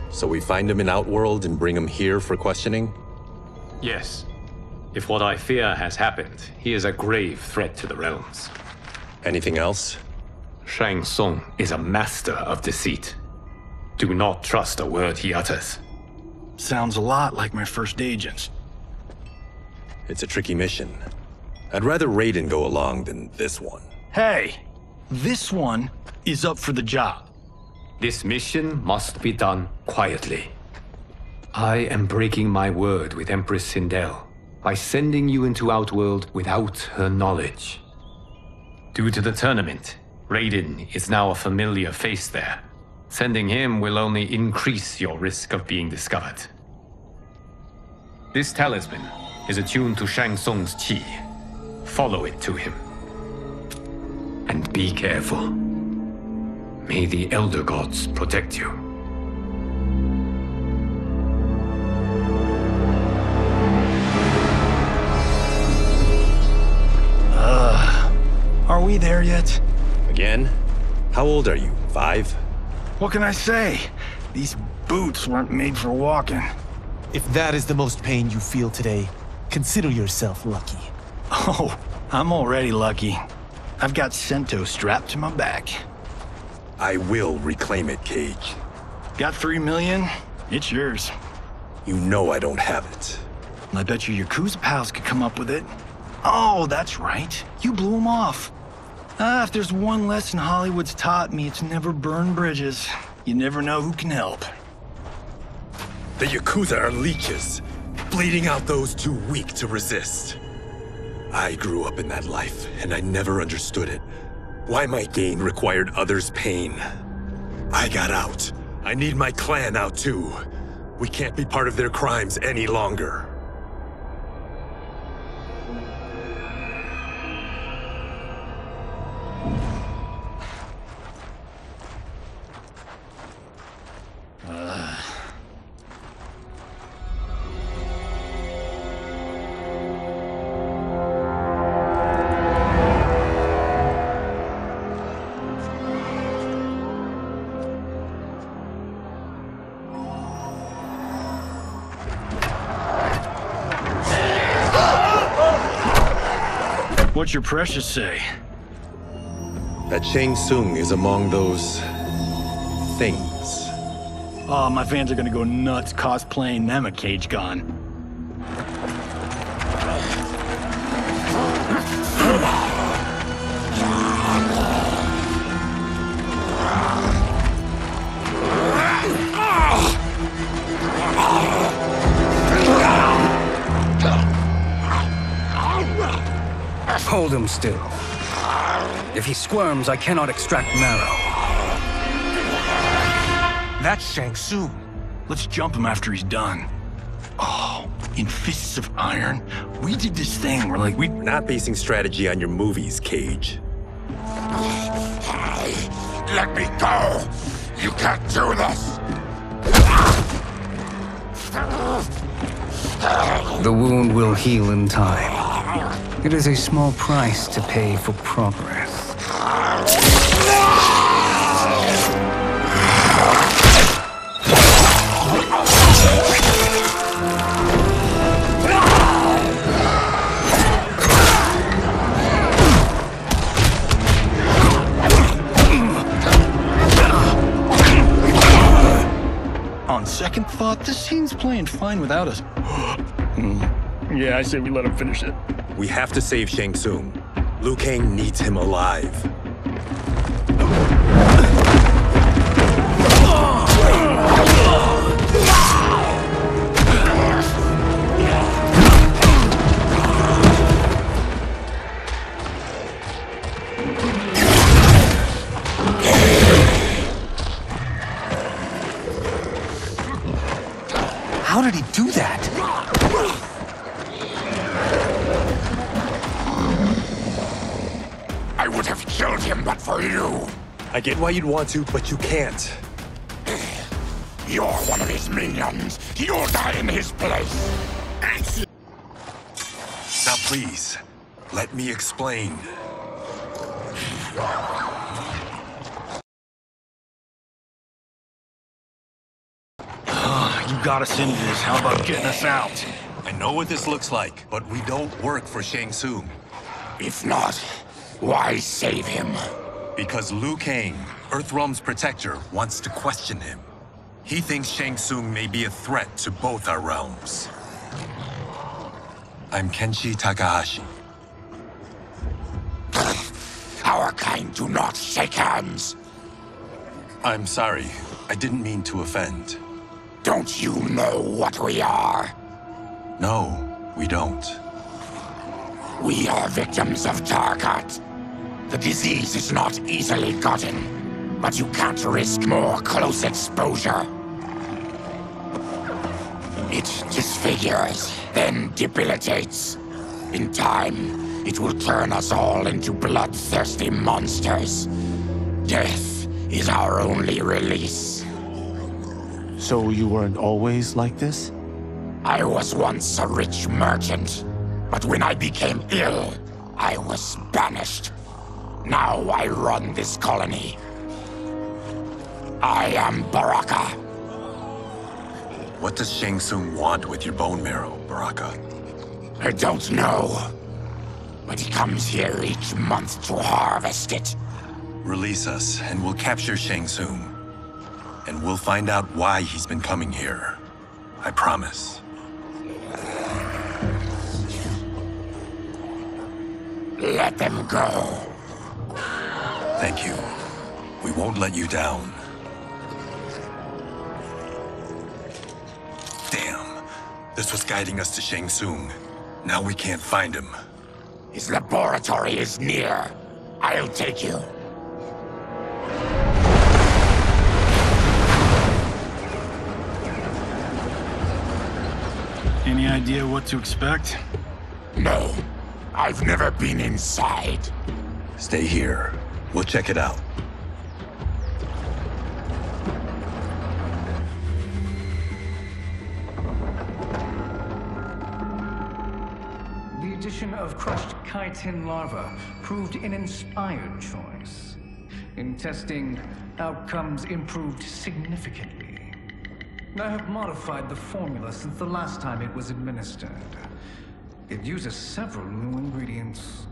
So we find him in Outworld and bring him here for questioning? Yes. If what I fear has happened, he is a grave threat to the realms. Anything else? Shang Tsung is a master of deceit. Do not trust a word he utters. Sounds a lot like my first agents. It's a tricky mission. I'd rather Raiden go along than this one. Hey, this one is up for the job. This mission must be done quietly. I am breaking my word with Empress Sindel by sending you into Outworld without her knowledge. Due to the tournament, Raiden is now a familiar face there. Sending him will only increase your risk of being discovered. This talisman is attuned to Shang Tsung's chi. Follow it to him. And be careful. May the Elder Gods protect you. Are we there yet? Again? How old are you? 5? What can I say? These boots weren't made for walking. If that is the most pain you feel today, consider yourself lucky. Oh, I'm already lucky. I've got Sento strapped to my back. I will reclaim it, Cage. Got 3 million? It's yours. You know I don't have it. I bet your Yakuza pals could come up with it. Oh, that's right. You blew them off. If there's one lesson Hollywood's taught me, it's never burn bridges. You never know who can help. The Yakuza are leeches, bleeding out those too weak to resist. I grew up in that life, and I never understood it. Why my gain required others' pain. I got out. I need my clan out too. We can't be part of their crimes any longer. What's your precious say? That Shang Tsung is among those... things. Oh, my fans are gonna go nuts cosplaying them a Cage Gon. Hold him still. If he squirms, I cannot extract marrow. That's Shang Tsung. Let's jump him after he's done. Oh, in Fists of Iron, we did this thing where we're not basing strategy on your movies, Cage. Let me go! You can't do this! The wound will heal in time. It is a small price to pay for progress. On second thought, this scene's playing fine without us. Yeah, I say we let him finish it. We have to save Shang Tsung. Liu Kang needs him alive. How did he do that? I would have killed him but for you. I get why you'd want to, but you can't. You're one of his minions. You'll die in his place. Now please, let me explain. You got us into this. How about getting us out? I know what this looks like, but we don't work for Shang Tsung. If not, why save him? Because Liu Kang, Earthrealm's protector, wants to question him. He thinks Shang Tsung may be a threat to both our realms. I'm Kenshi Takahashi. Our kind do not shake hands. I'm sorry. I didn't mean to offend. Don't you know what we are? No, we don't. We are victims of Tarkat. The disease is not easily gotten, but you can't risk more close exposure. It disfigures, then debilitates. In time, it will turn us all into bloodthirsty monsters. Death is our only release. So you weren't always like this? I was once a rich merchant, but when I became ill, I was banished. Now I run this colony. I am Baraka. What does Shang Tsung want with your bone marrow, Baraka? I don't know, but he comes here each month to harvest it. Release us, and we'll capture Shang Tsung. And we'll find out why he's been coming here. I promise. Let them go. Thank you. We won't let you down. Damn. This was guiding us to Shang Tsung. Now we can't find him. His laboratory is near. I'll take you. Any idea what to expect? No. I've never been inside. Stay here. We'll check it out. The addition of crushed chitin larva proved an inspired choice. In testing, outcomes improved significantly. I have modified the formula since the last time it was administered. It uses several new ingredients.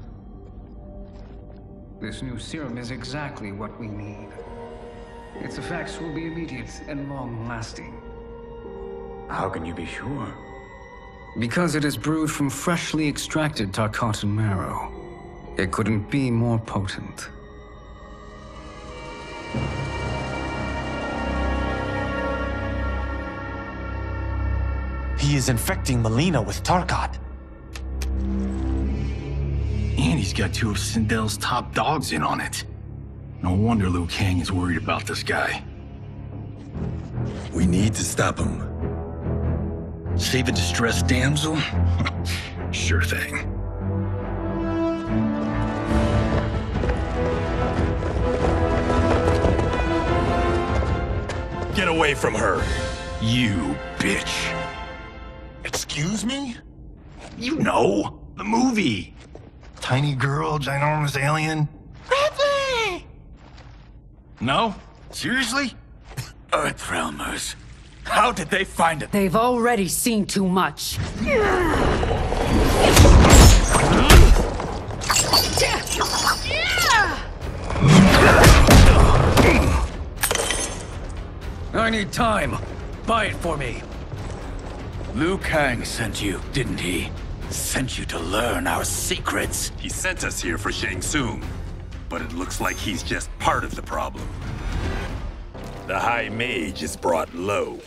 This new serum is exactly what we need. Its effects will be immediate and long-lasting. How can you be sure? Because it is brewed from freshly extracted Tarkatan marrow. It couldn't be more potent. He is infecting Melina with Tarkat. And he's got two of Sindel's top dogs in on it. No wonder Liu Kang is worried about this guy. We need to stop him. Save a distressed damsel? Sure thing. Get away from her! You bitch. Excuse me? You know, the movie. Tiny girl, ginormous alien? Bradley! No? Seriously? Earthrealmers. How did they find it? They've already seen too much. I need time. Buy it for me. Liu Kang sent you, didn't he? Sent you to learn our secrets. He sent us here for Shang Tsung, but it looks like he's just part of the problem. The High Mage is brought low.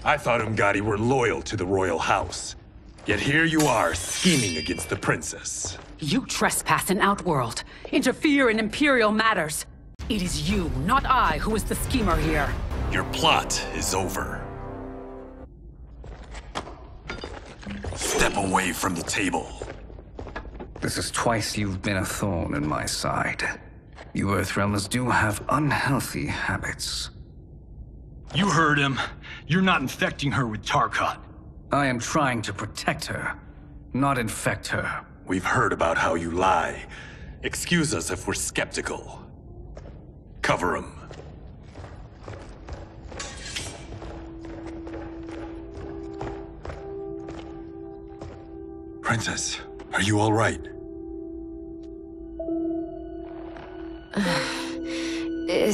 I thought Umgadi were loyal to the royal house. Yet here you are, scheming against the princess. You trespass in Outworld, interfere in Imperial matters. It is you, not I, who is the schemer here. Your plot is over. Step away from the table. This is twice you've been a thorn in my side. You Earthrealmers do have unhealthy habits. You heard him. You're not infecting her with Tarkat. I am trying to protect her, not infect her. We've heard about how you lie. Excuse us if we're skeptical. Cover him. Princess, are you all right?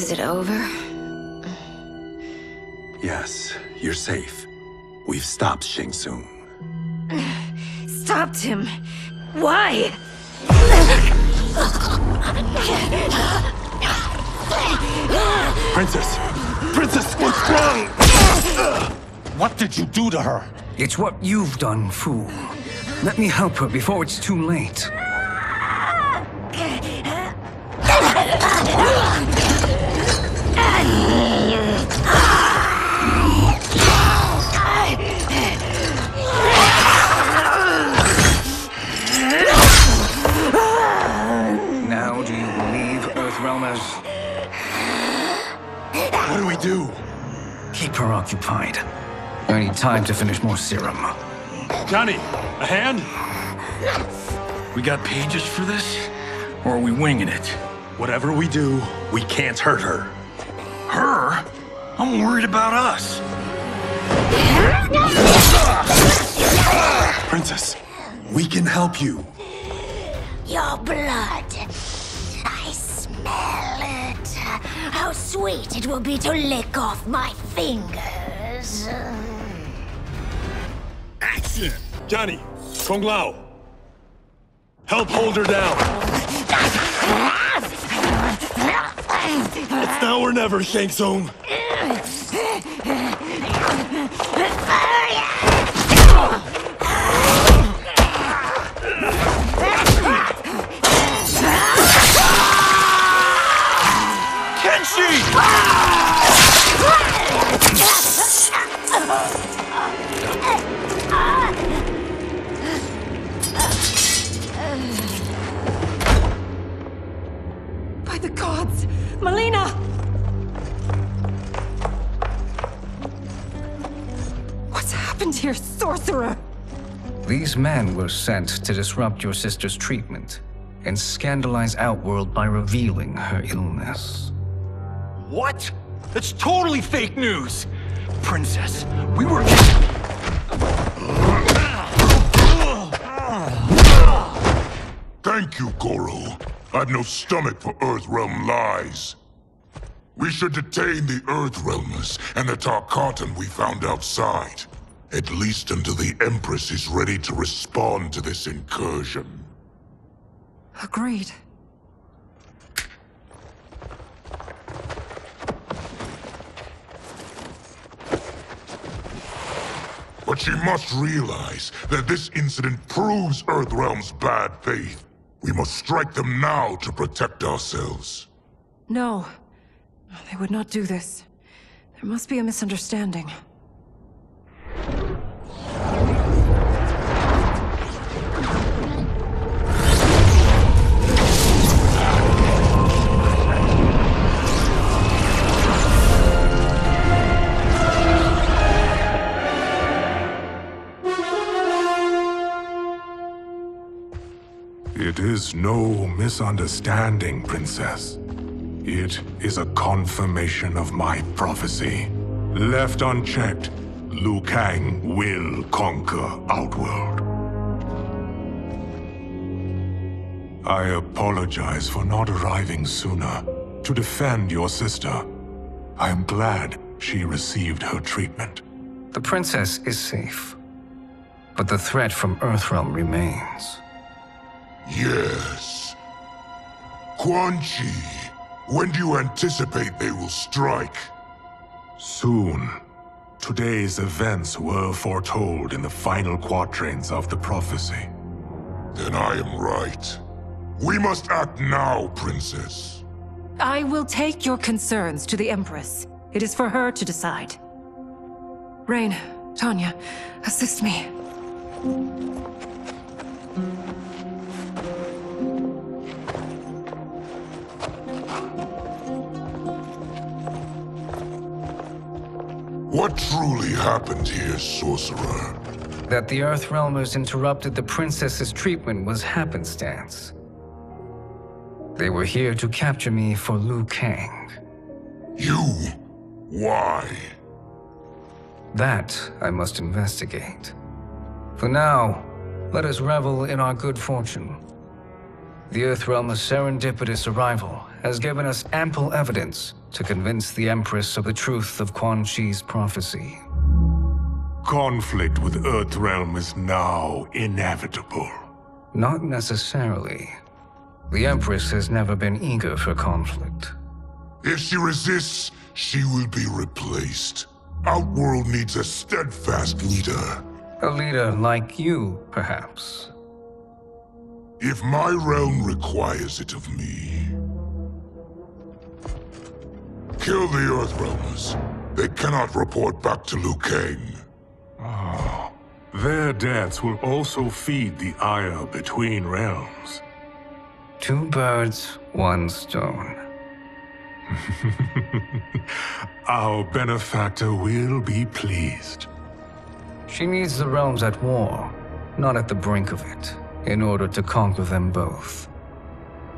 Is it over? Yes, you're safe. We've stopped Shang Tsung. Stopped him? Why? Princess! Princess, what's wrong? What did you do to her? It's what you've done, fool. Let me help her before it's too late. Now do you believe, Earthrealmers? What do we do? Keep her occupied. I need time to finish more serum. Johnny, a hand? We got pages for this? Or are we winging it? Whatever we do, we can't hurt her. Her? I'm worried about us. Princess, we can help you. Your blood. I smell it. How sweet it will be to lick off my fingers. Action! Johnny, Kung Lao. Help hold her down. It's now or never, Shang Tsung. By the gods! Melina! What's happened here, sorcerer? These men were sent to disrupt your sister's treatment and scandalize Outworld by revealing her illness. What? That's totally fake news! Princess, we were... Thank you, Goro. I've no stomach for Earthrealm lies. We should detain the Earthrealmers and the Tarkatan we found outside. At least until the Empress is ready to respond to this incursion. Agreed. But she must realize that this incident proves Earthrealm's bad faith. We must strike them now to protect ourselves. No. They would not do this. There must be a misunderstanding. It is no misunderstanding, Princess. It is a confirmation of my prophecy. Left unchecked, Liu Kang will conquer Outworld. I apologize for not arriving sooner to defend your sister. I am glad she received her treatment. The princess is safe, but the threat from Earthrealm remains. Yes. Quan Chi, when do you anticipate they will strike? Soon. Today's events were foretold in the final quatrains of the prophecy. Then I am right. We must act now, Princess. I will take your concerns to the Empress. It is for her to decide. Rain, Tanya, assist me. What truly happened here, sorcerer? That the Earthrealmers interrupted the princess's treatment was happenstance. They were here to capture me for Liu Kang. You? Why? That I must investigate. For now, let us revel in our good fortune. The Earthrealm's serendipitous arrival has given us ample evidence to convince the Empress of the truth of Quan Chi's prophecy. Conflict with Earthrealm is now inevitable. Not necessarily. The Empress has never been eager for conflict. If she resists, she will be replaced. Outworld needs a steadfast leader. A leader like you, perhaps. If my realm requires it of me. Kill the Earthrealmers. They cannot report back to Liu Kang. Their deaths will also feed the ire between realms. 2 birds, 1 stone. Our benefactor will be pleased. She needs the realms at war, not at the brink of it, in order to conquer them both.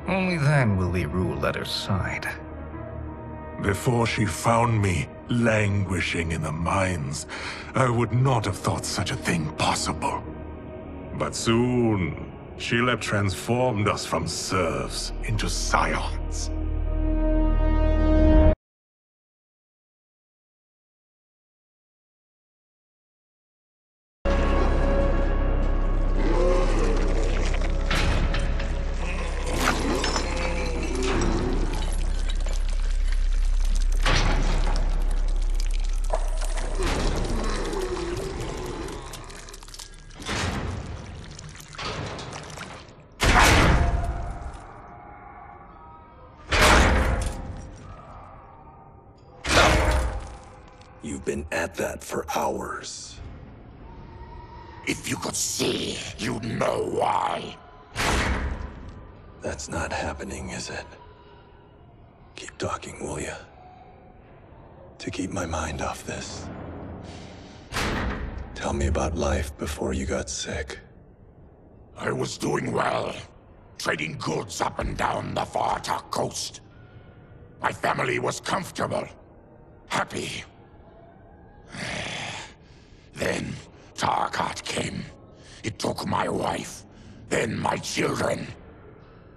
Only then will we rule at her side. Before she found me languishing in the mines, I would not have thought such a thing possible. But soon, she'll have transformed us from serfs into scions. You've been at that for hours. If you could see, you'd know why. That's not happening, is it? Keep talking, will ya? To keep my mind off this. Tell me about life before you got sick. I was doing well, trading goods up and down the Varta coast. My family was comfortable, happy. Then Tarkat came. It took my wife, then my children.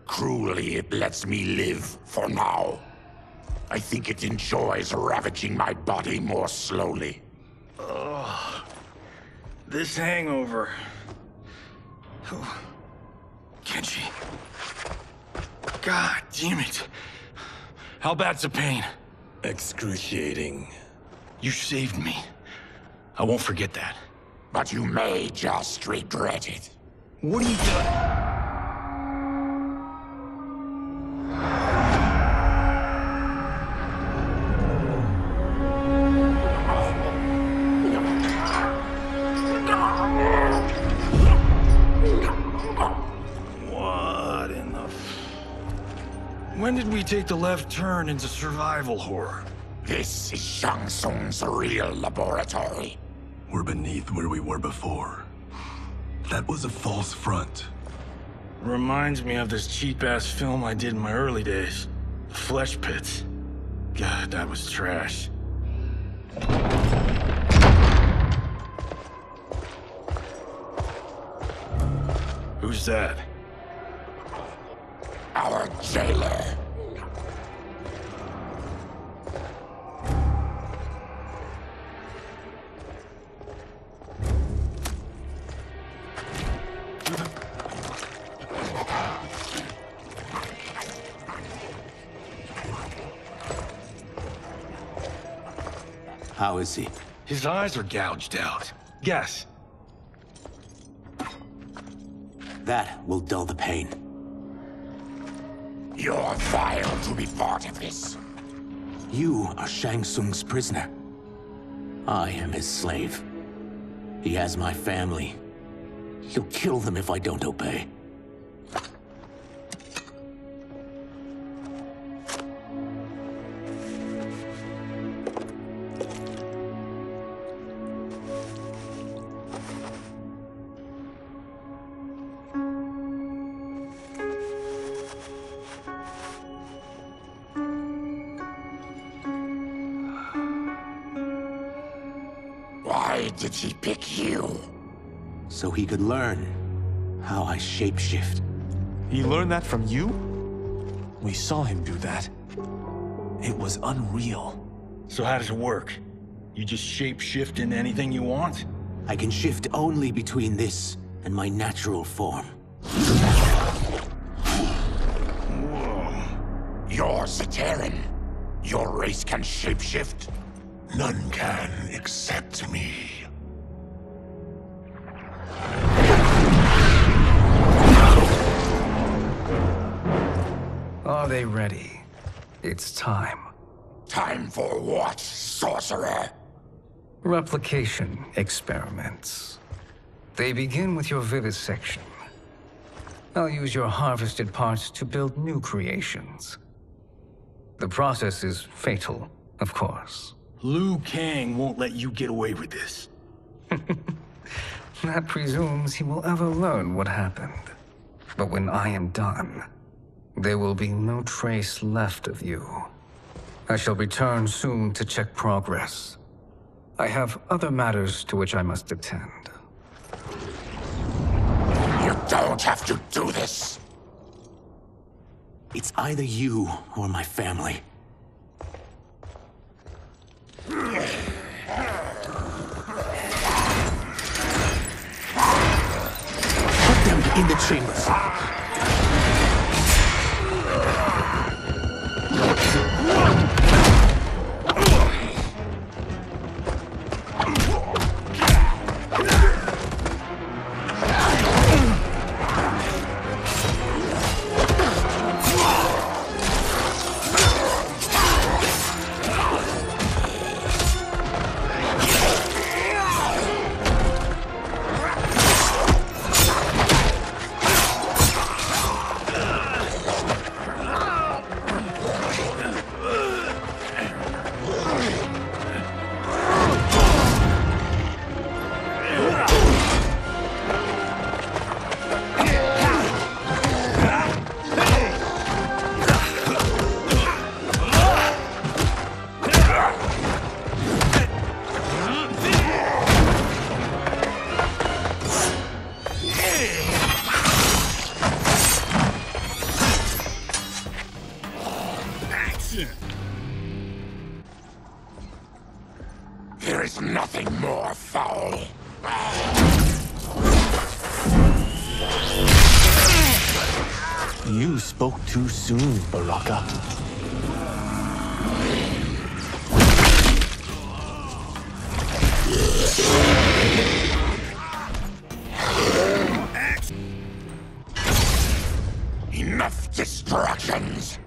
Cruelly, it lets me live for now. I think it enjoys ravaging my body more slowly. Ugh. This hangover. Kenji. God damn it. How bad's the pain? Excruciating. You saved me. I won't forget that. But you may just regret it. What are you doing? What in the... When did we take the left turn into survival horror? This is Shang Tsung's real laboratory. We're beneath where we were before. That was a false front. Reminds me of this cheap-ass film I did in my early days. The Flesh Pits. God, that was trash. Who's that? Our jailer. How is he? His eyes are gouged out. Guess. That will dull the pain. You're vile to be part of this. You are Shang Tsung's prisoner. I am his slave. He has my family. He'll kill them if I don't obey. Why did he pick you? So he could learn how I shapeshift. He learned that from you? We saw him do that. It was unreal. So how does it work? You just shape-shift into anything you want? I can shift only between this and my natural form. Whoa. You're Zateran. Your race can shapeshift? None can except me. Are they ready? It's time. Time for what, sorcerer? Replication experiments. They begin with your vivisection. I'll use your harvested parts to build new creations. The process is fatal, of course. Liu Kang won't let you get away with this. That presumes he will ever learn what happened. But when I am done, there will be no trace left of you. I shall return soon to check progress. I have other matters to which I must attend. You don't have to do this. It's either you or my family. Put them in the chambers. There is nothing more foul. You spoke too soon, Baraka. Enough distractions.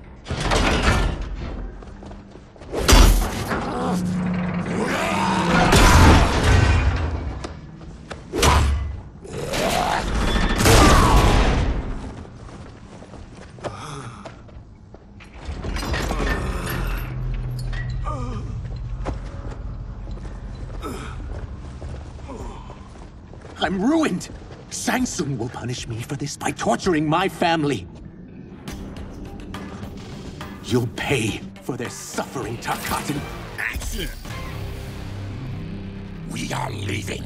I'm ruined! Shang Tsung will punish me for this by torturing my family. You'll pay for their suffering, Tarkatan. Action! We are leaving.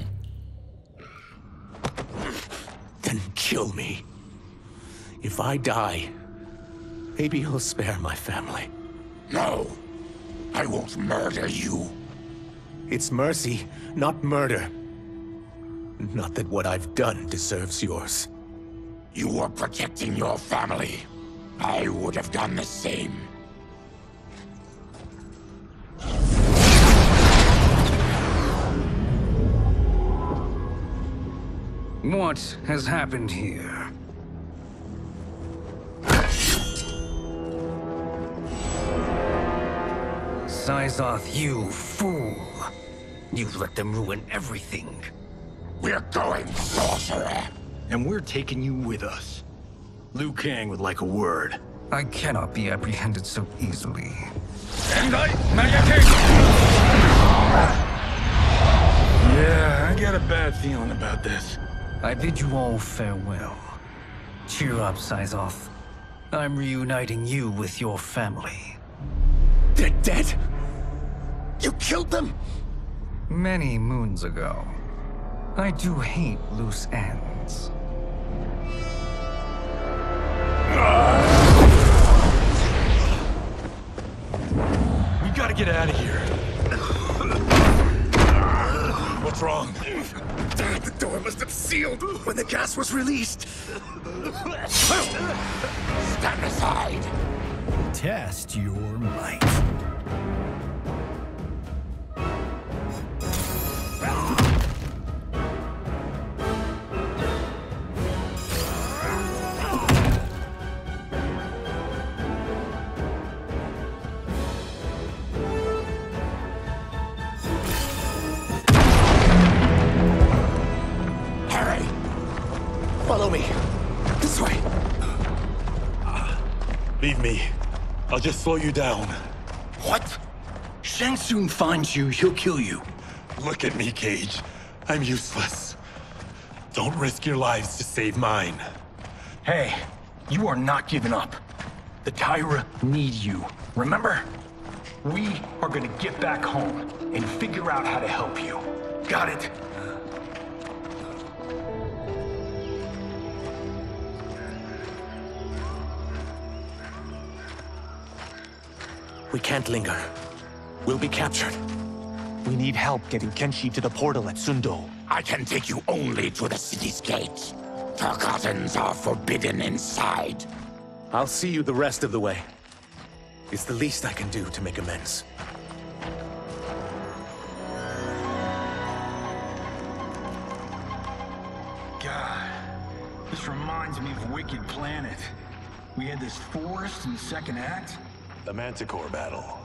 Then kill me. If I die, maybe you'll spare my family. No, I won't murder you. It's mercy, not murder. Not that what I've done deserves yours. You were protecting your family. I would have done the same. What has happened here? Sizoth, you fool! You let them ruin everything. We're going, sorcerer. And we're taking you with us. Liu Kang would like a word. I cannot be apprehended so easily. Yeah, I got a bad feeling about this. I bid you all farewell. Cheer up, Sizoth. I'm reuniting you with your family. They're dead? You killed them? Many moons ago. I do hate loose ends. We gotta get out of here. What's wrong? The door must have sealed when the gas was released. Stand aside. Test your might. Follow me. This way. Leave me. I'll just slow you down. What? Shang Tsung finds you, he'll kill you. Look at me, Cage. I'm useless. Don't risk your lives to save mine. Hey, you are not giving up. The Tyra need you. Remember? We are gonna get back home and figure out how to help you. Got it? We can't linger. We'll be captured. We need help getting Kenshi to the portal at Sundo. I can take you only to the city's gate. Tarkatans are forbidden inside. I'll see you the rest of the way. It's the least I can do to make amends. God, this reminds me of Wicked Planet. We had this forest in the second act. The Manticore battle.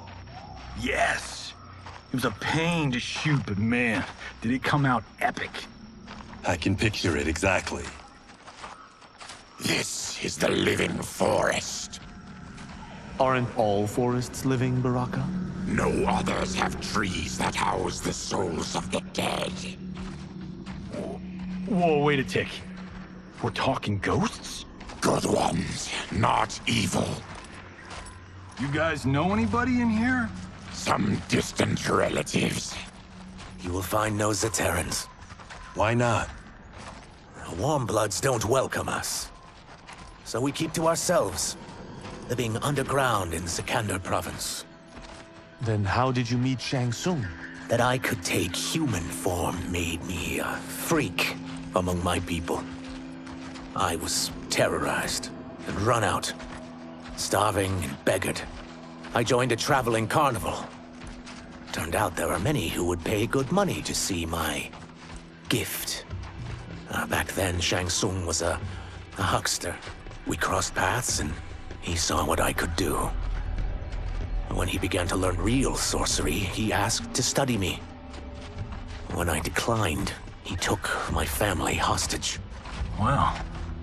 Yes! It was a pain to shoot, but man, did it come out epic. I can picture it exactly. This is the living forest. Aren't all forests living, Baraka? No others have trees that house the souls of the dead. Whoa, wait a tick. We're talking ghosts? Good ones, not evil. You guys know anybody in here? Some distant relatives. You will find no Zaterrans. Why not? Warmbloods don't welcome us. So we keep to ourselves, living underground in Sikander province. Then how did you meet Shang Tsung? That I could take human form made me a freak among my people. I was terrorized and run out. Starving and beggared. I joined a traveling carnival. Turned out there are many who would pay good money to see my gift. Back then, Shang Tsung was a huckster. We crossed paths and he saw what I could do. When he began to learn real sorcery, he asked to study me. When I declined, he took my family hostage. Well,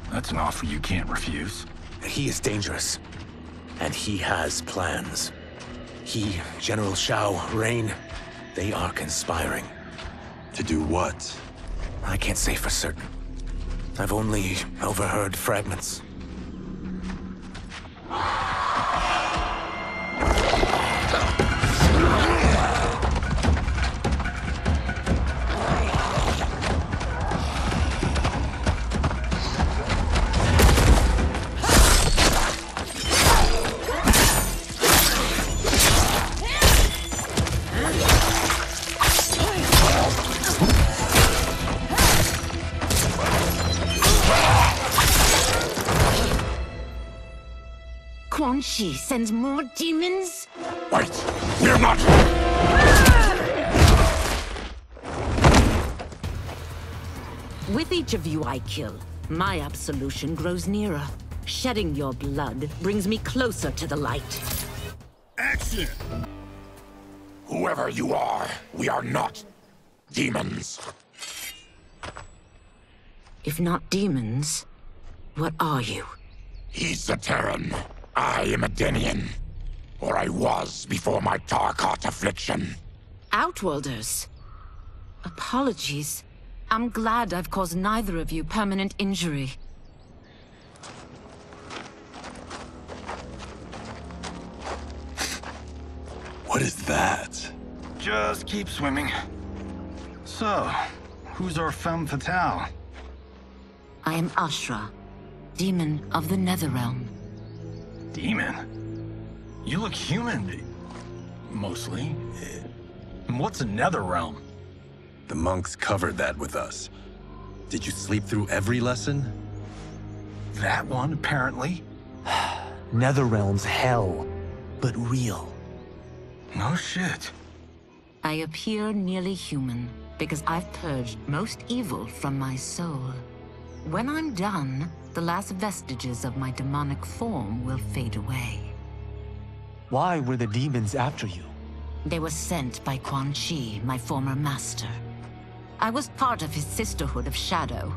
that's an offer you can't refuse. He is dangerous. And he has plans. He, General Shao, Rain, they are conspiring. To do what? I can't say for certain. I've only overheard fragments. Quan Chi sends more demons? Wait, we're not... With each of you I kill, my absolution grows nearer. Shedding your blood brings me closer to the light. Action! Whoever you are, we are not demons. If not demons, what are you? He's a Terran. I am a Denian. Or I was before my Tarkat affliction. Outworlders. Apologies. I'm glad I've caused neither of you permanent injury. What is that? Just keep swimming. So, who's our femme fatale? I am Ashra, demon of the Netherrealm. Demon? You look human, mostly. And what's a nether realm? The monks covered that with us. Did you sleep through every lesson? That one, apparently. Netherrealm's hell, but real. No shit. I appear nearly human because I've purged most evil from my soul. When I'm done, the last vestiges of my demonic form will fade away. Why were the demons after you? They were sent by Quan Chi, my former master. I was part of his Sisterhood of Shadow.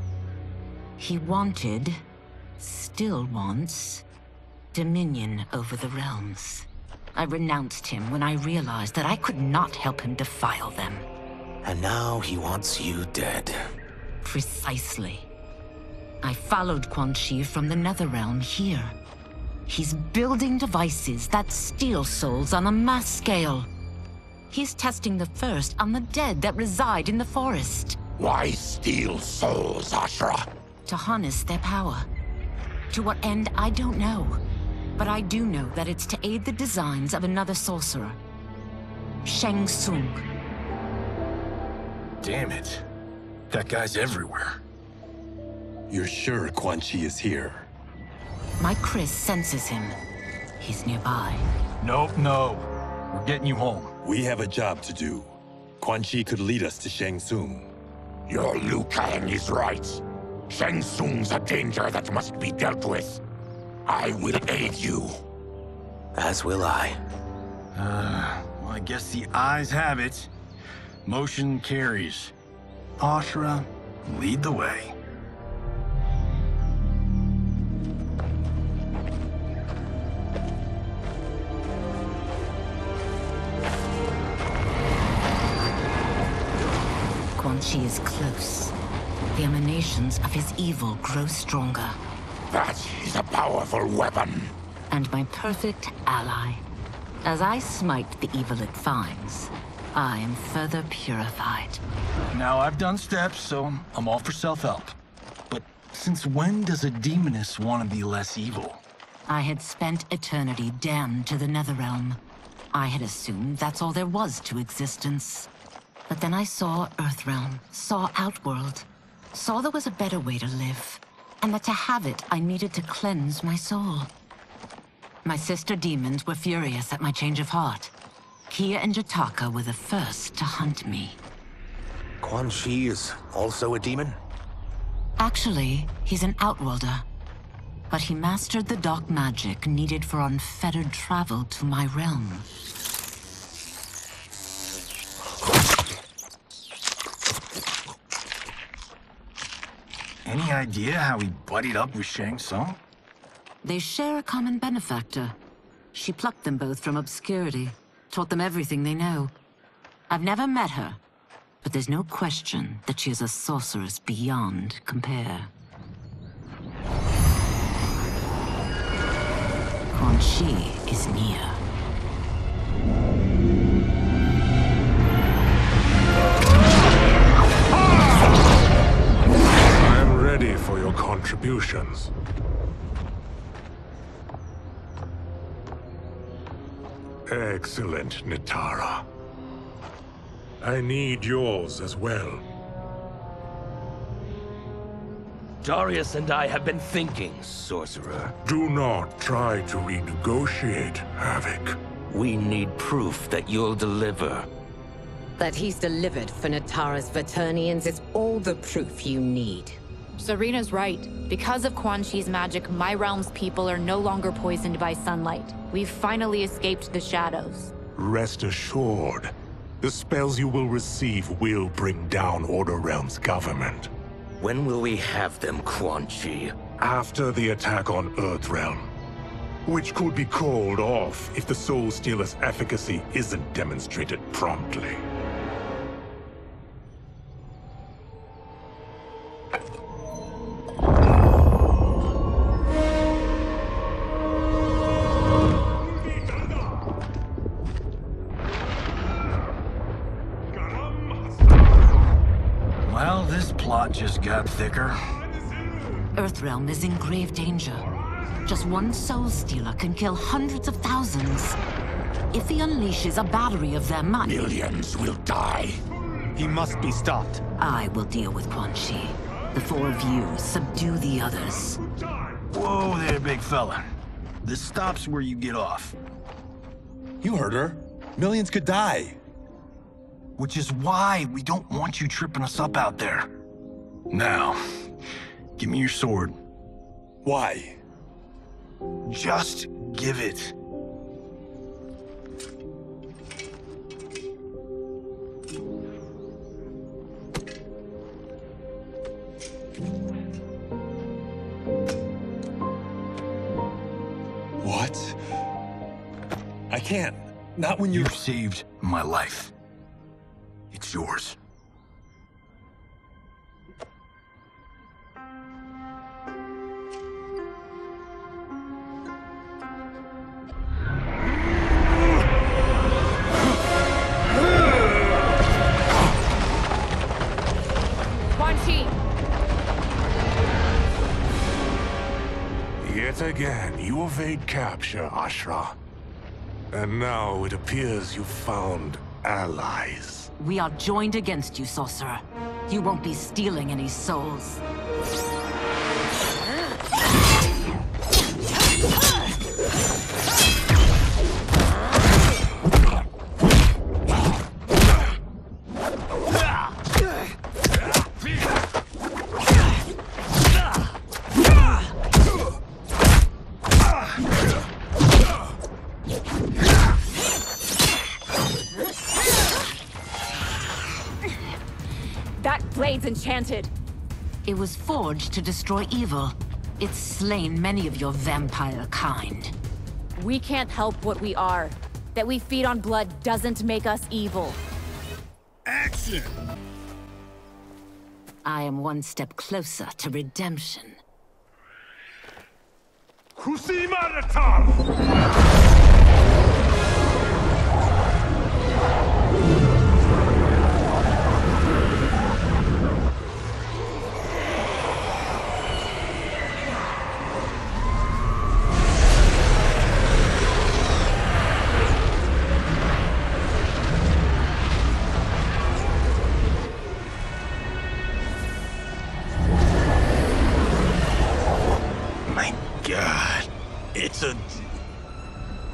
He wanted, still wants, dominion over the realms. I renounced him when I realized that I could not help him defile them. And now he wants you dead. Precisely. I followed Quan Chi from the Netherrealm here. He's building devices that steal souls on a mass scale. He's testing the first on the dead that reside in the forest. Why steal souls, Ashra? To harness their power. To what end, I don't know. But I do know that it's to aid the designs of another sorcerer. Shang Tsung. Damn it. That guy's everywhere. You're sure Quan Chi is here? My Chris senses him. He's nearby. Nope, no. We're getting you home. We have a job to do. Quan Chi could lead us to Shang Tsung. Your Liu Kang is right. Shang Tsung's a danger that must be dealt with. I will aid you. As will I. Well, I guess the eyes have it. Motion carries. Ashra, lead the way. Quan Chi is close. The emanations of his evil grow stronger. That is a powerful weapon. And my perfect ally. As I smite the evil it finds, I am further purified. Now I've done steps, so I'm all for self-help. But since when does a demoness want to be less evil? I had spent eternity damned to the Netherrealm. I had assumed that's all there was to existence. But then I saw Earthrealm, saw Outworld, saw there was a better way to live, and that to have it, I needed to cleanse my soul. My sister demons were furious at my change of heart. Kia and Jataka were the first to hunt me. Quan Chi is also a demon? Actually, he's an Outworlder. But he mastered the dark magic needed for unfettered travel to my realm. Any idea how he buddied up with Shang Tsung? They share a common benefactor. She plucked them both from obscurity, taught them everything they know. I've never met her, but there's no question that she is a sorceress beyond compare. Quan Chi is near. I'm ready for your contributions. Excellent, Nitara. I need yours as well. Darius and I have been thinking, Sorcerer. Do not try to renegotiate, Havoc. We need proof that you'll deliver. That he's delivered for Natara's Vaternians is all the proof you need. Serena's right. Because of Quan Chi's magic, my realm's people are no longer poisoned by sunlight. We've finally escaped the shadows. Rest assured, the spells you will receive will bring down Order Realm's government. When will we have them, Quan Chi? After the attack on Earthrealm, which could be called off if the Soul Stealer's efficacy isn't demonstrated promptly. Well, this plot just got thicker. Earthrealm is in grave danger. Just one soul stealer can kill hundreds of thousands. If he unleashes a battery of them, millions will die. He must be stopped. I will deal with Quan Chi. The four of you subdue the others. Whoa there, big fella. This stops where you get off. You heard her. Millions could die. Which is why we don't want you tripping us up out there. Now, give me your sword. Why? Just give it. What? I can't. Not when you've saved my life. It's yours. Yet again, you evade capture, Ashra. And now it appears you've found allies. We are joined against you, sorcerer. You won't be stealing any souls. Enchanted. It was forged to destroy evil. It's slain many of your vampire kind. We can't help what we are. That we feed on blood doesn't make us evil. Action! I am one step closer to redemption. It's a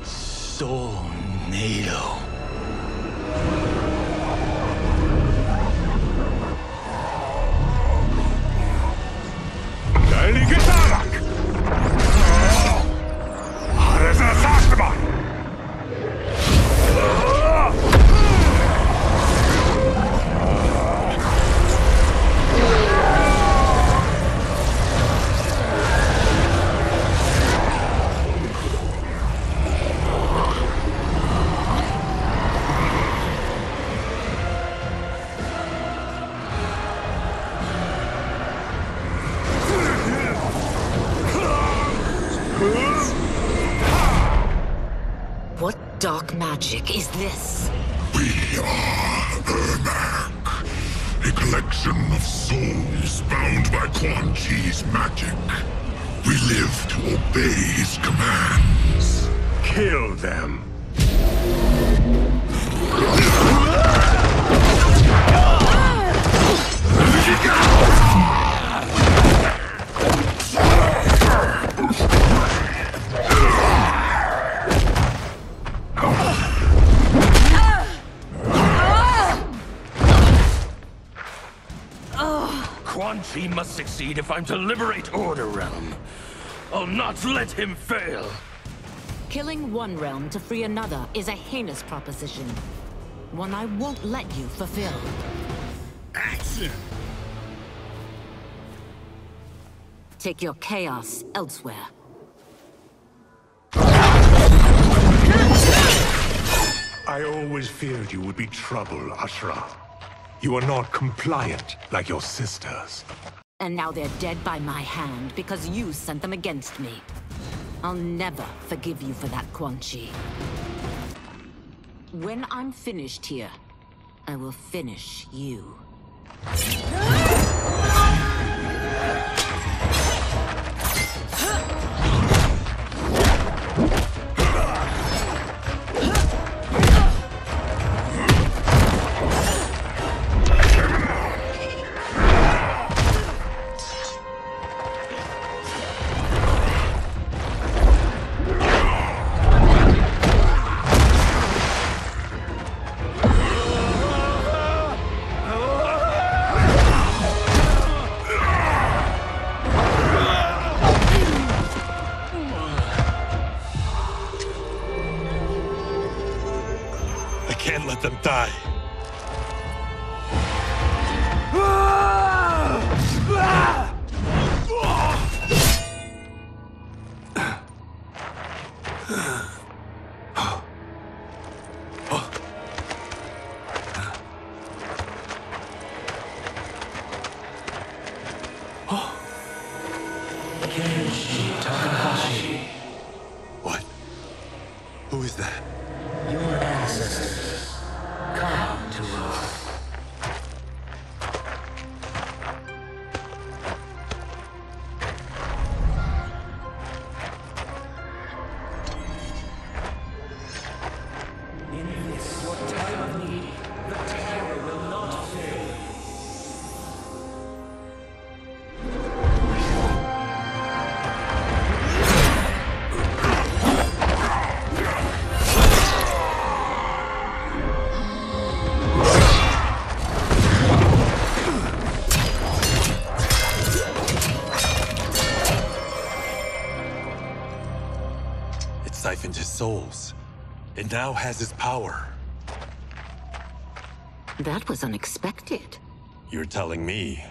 soul-nado. What dark magic is this? We are Ermac, a collection of souls bound by Quan Chi's magic. We live to obey his commands. Kill them. Quan Chi must succeed if I'm to liberate Order Realm. I'll not let him fail. Killing one realm to free another is a heinous proposition. One I won't let you fulfill. Action! Take your chaos elsewhere. I always feared you would be trouble, Ashra. You are not compliant like your sisters. And now they're dead by my hand because you sent them against me. I'll never forgive you for that, Quan Chi. When I'm finished here, I will finish you. them die. What? Who is that? Your ancestors. Come to us. In this, your time of need, the terror will not fail. It siphoned his souls. It now has his power. That was unexpected. You're telling me.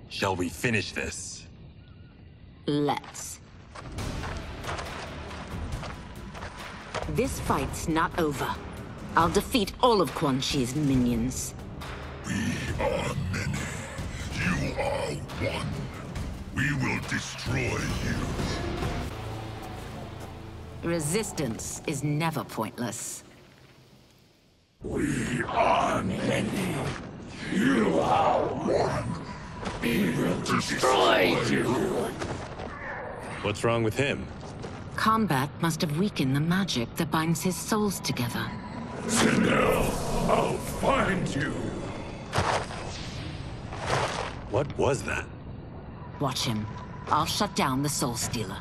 Shall we finish this? Let's. This fight's not over. I'll defeat all of Quan Chi's minions. We are many. You are one. We will destroy you. Resistance is never pointless. We are many. You are one. We will destroy you. What's wrong with him? Combat must have weakened the magic that binds his souls together. Now, I'll find you. What was that? Watch him. I'll shut down the Soul Stealer.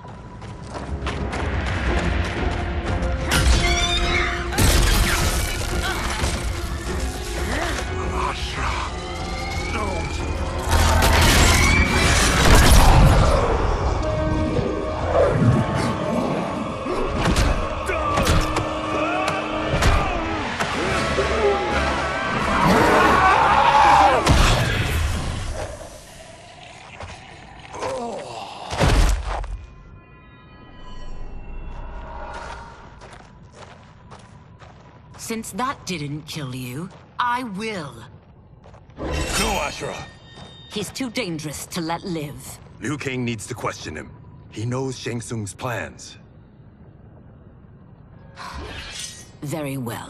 Since that didn't kill you, I will. No, Ashura! He's too dangerous to let live. Liu Kang needs to question him. He knows Shang Tsung's plans. Very well.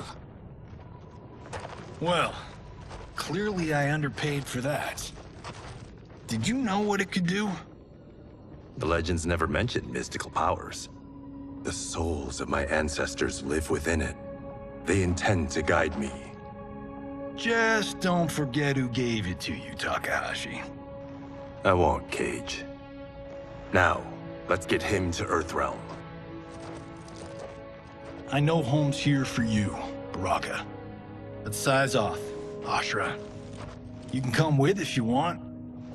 Well, clearly I underpaid for that. Did you know what it could do? The legends never mentioned mystical powers. The souls of my ancestors live within it. They intend to guide me. Just don't forget who gave it to you, Takahashi. I won't, Cage. Now, let's get him to Earthrealm. I know home's here for you, Baraka. Let's size off, Ashura. You can come with if you want.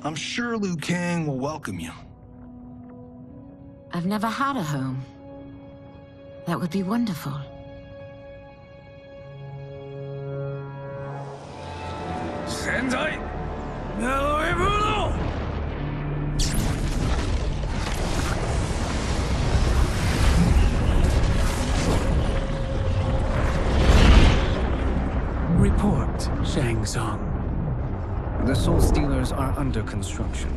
I'm sure Liu Kang will welcome you. I've never had a home. That would be wonderful. Sendai! Naruebuno! Report, Shang Tsung. The Soul Stealers are under construction.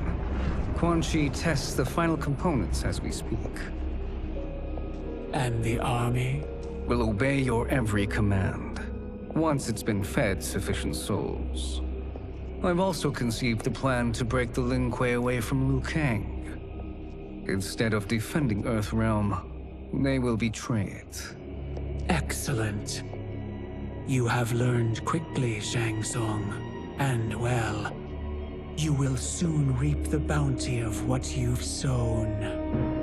Quan Chi tests the final components as we speak. And the army? Will obey your every command, once it's been fed sufficient souls. I've also conceived a plan to break the Lin Kuei away from Liu Kang. Instead of defending Earthrealm, they will betray it. Excellent. You have learned quickly, Shang Tsung. And well, you will soon reap the bounty of what you've sown.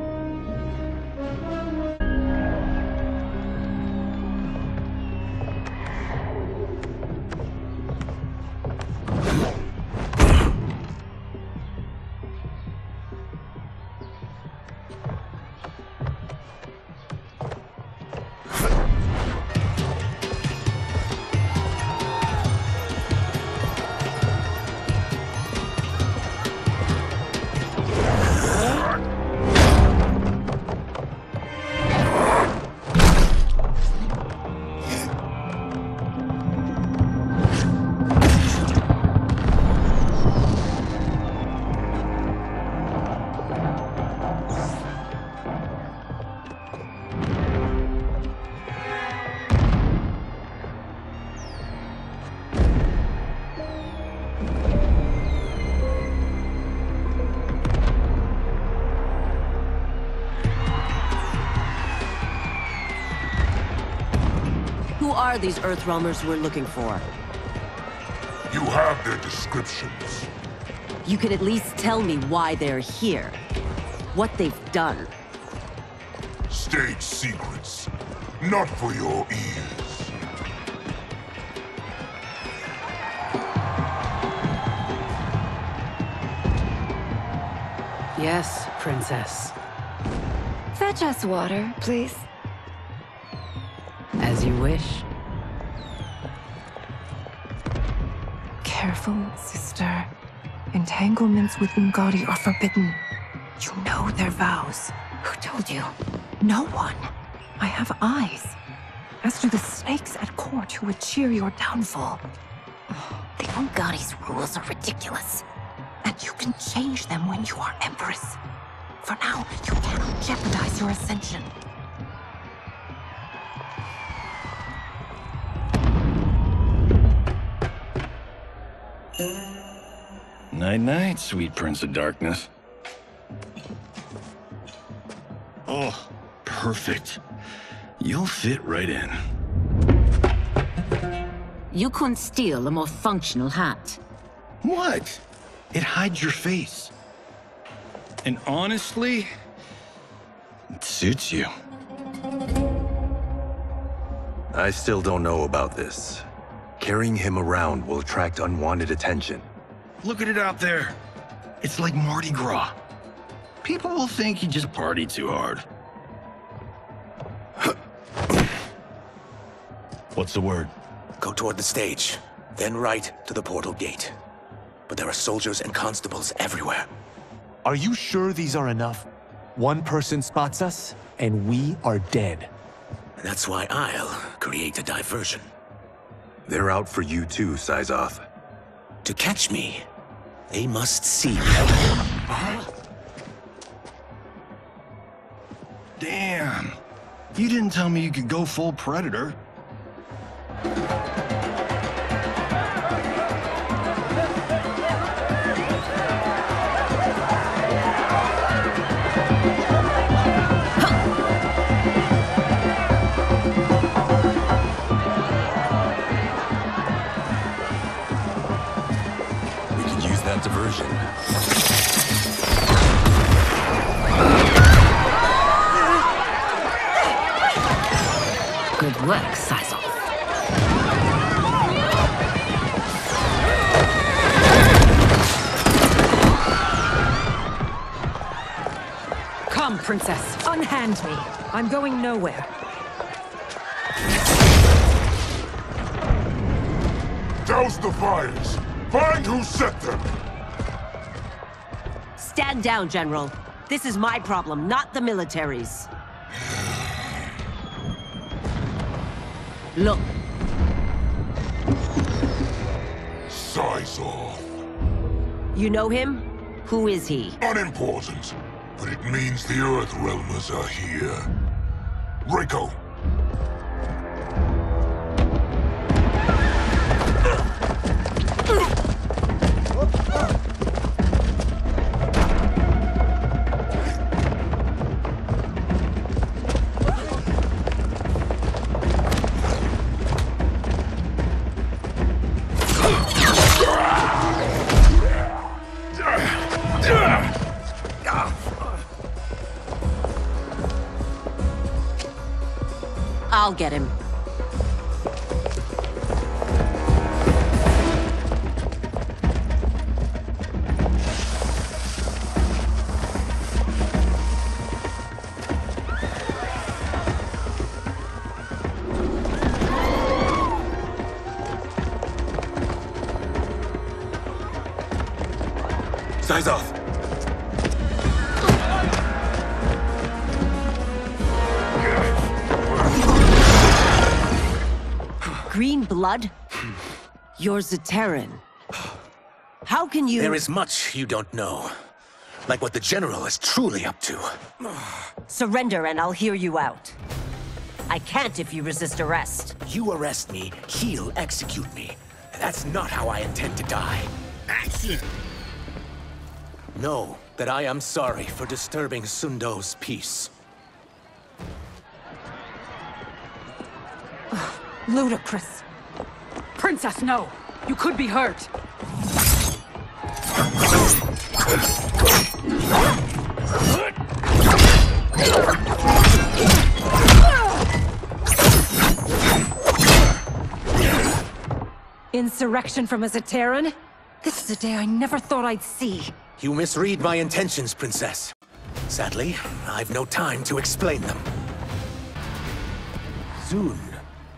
are these Earthrealmers we're looking for? You have their descriptions. You can at least tell me why they're here. What they've done. State secrets. Not for your ears. Yes, Princess. Fetch us water, please. As you wish. Careful, sister. Entanglements with Ungadi are forbidden. You know their vows. Who told you? No one. I have eyes. As do the snakes at court who would cheer your downfall. The Ungadi's rules are ridiculous. And you can change them when you are Empress. For now, you cannot jeopardize your ascension. Night-night, sweet Prince of Darkness. Oh, perfect. You'll fit right in. You couldn't steal a more functional hat. What? It hides your face. And honestly, it suits you. I still don't know about this. Carrying him around will attract unwanted attention. Look at it out there. It's like Mardi Gras. People will think you just party too hard. What's the word? Go toward the stage, then right to the portal gate. But there are soldiers and constables everywhere. Are you sure these are enough? One person spots us, and we are dead. That's why I'll create a diversion. They're out for you too, Syzoth. To catch me, they must see me. Damn. You didn't tell me you could go full Predator. Diversion. Good work, Syzoth. Come, Princess. Unhand me. I'm going nowhere. Douse the fires. Find who set them. Stand down, General. This is my problem, not the military's. Look. Syzoth. You know him? Who is he? Unimportant, but it means the Earthrealmers are here. Rico. I'll get him. Syzoth! Green blood? You're Zaterran. How can you— There is much you don't know. Like what the General is truly up to. Surrender and I'll hear you out. I can't if you resist arrest. You arrest me, he'll execute me. That's not how I intend to die. Action! Know that I am sorry for disturbing Sundo's peace. Ludicrous. Princess, no! You could be hurt! Insurrection from a Zaterran? This is a day I never thought I'd see. You misread my intentions, Princess. Sadly, I've no time to explain them. Soon,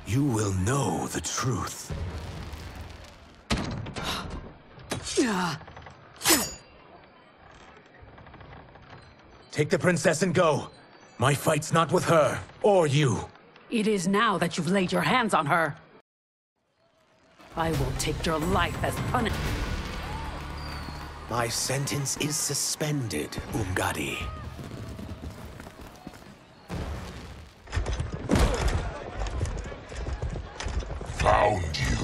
you will know the truth. Take the princess and go. My fight's not with her, or you. It is now that you've laid your hands on her. I will take your life as punishment. My sentence is suspended, Umgadi. Found you.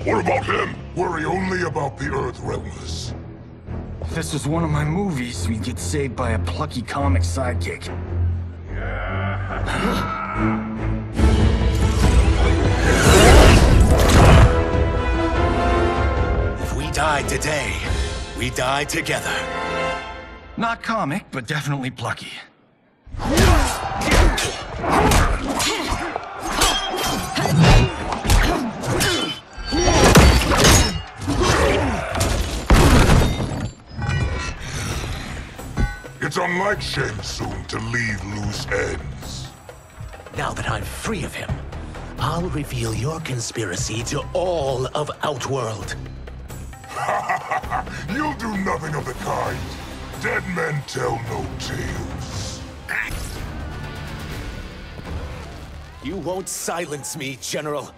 What about him? Worry only about the Earth Realmers. If this was one of my movies, we'd get saved by a plucky comic sidekick. If we die today, we die together. Not comic, but definitely plucky. It's unlike Shang Tsung to leave loose ends. Now that I'm free of him, I'll reveal your conspiracy to all of Outworld. You'll do nothing of the kind. Dead men tell no tales. You won't silence me, General.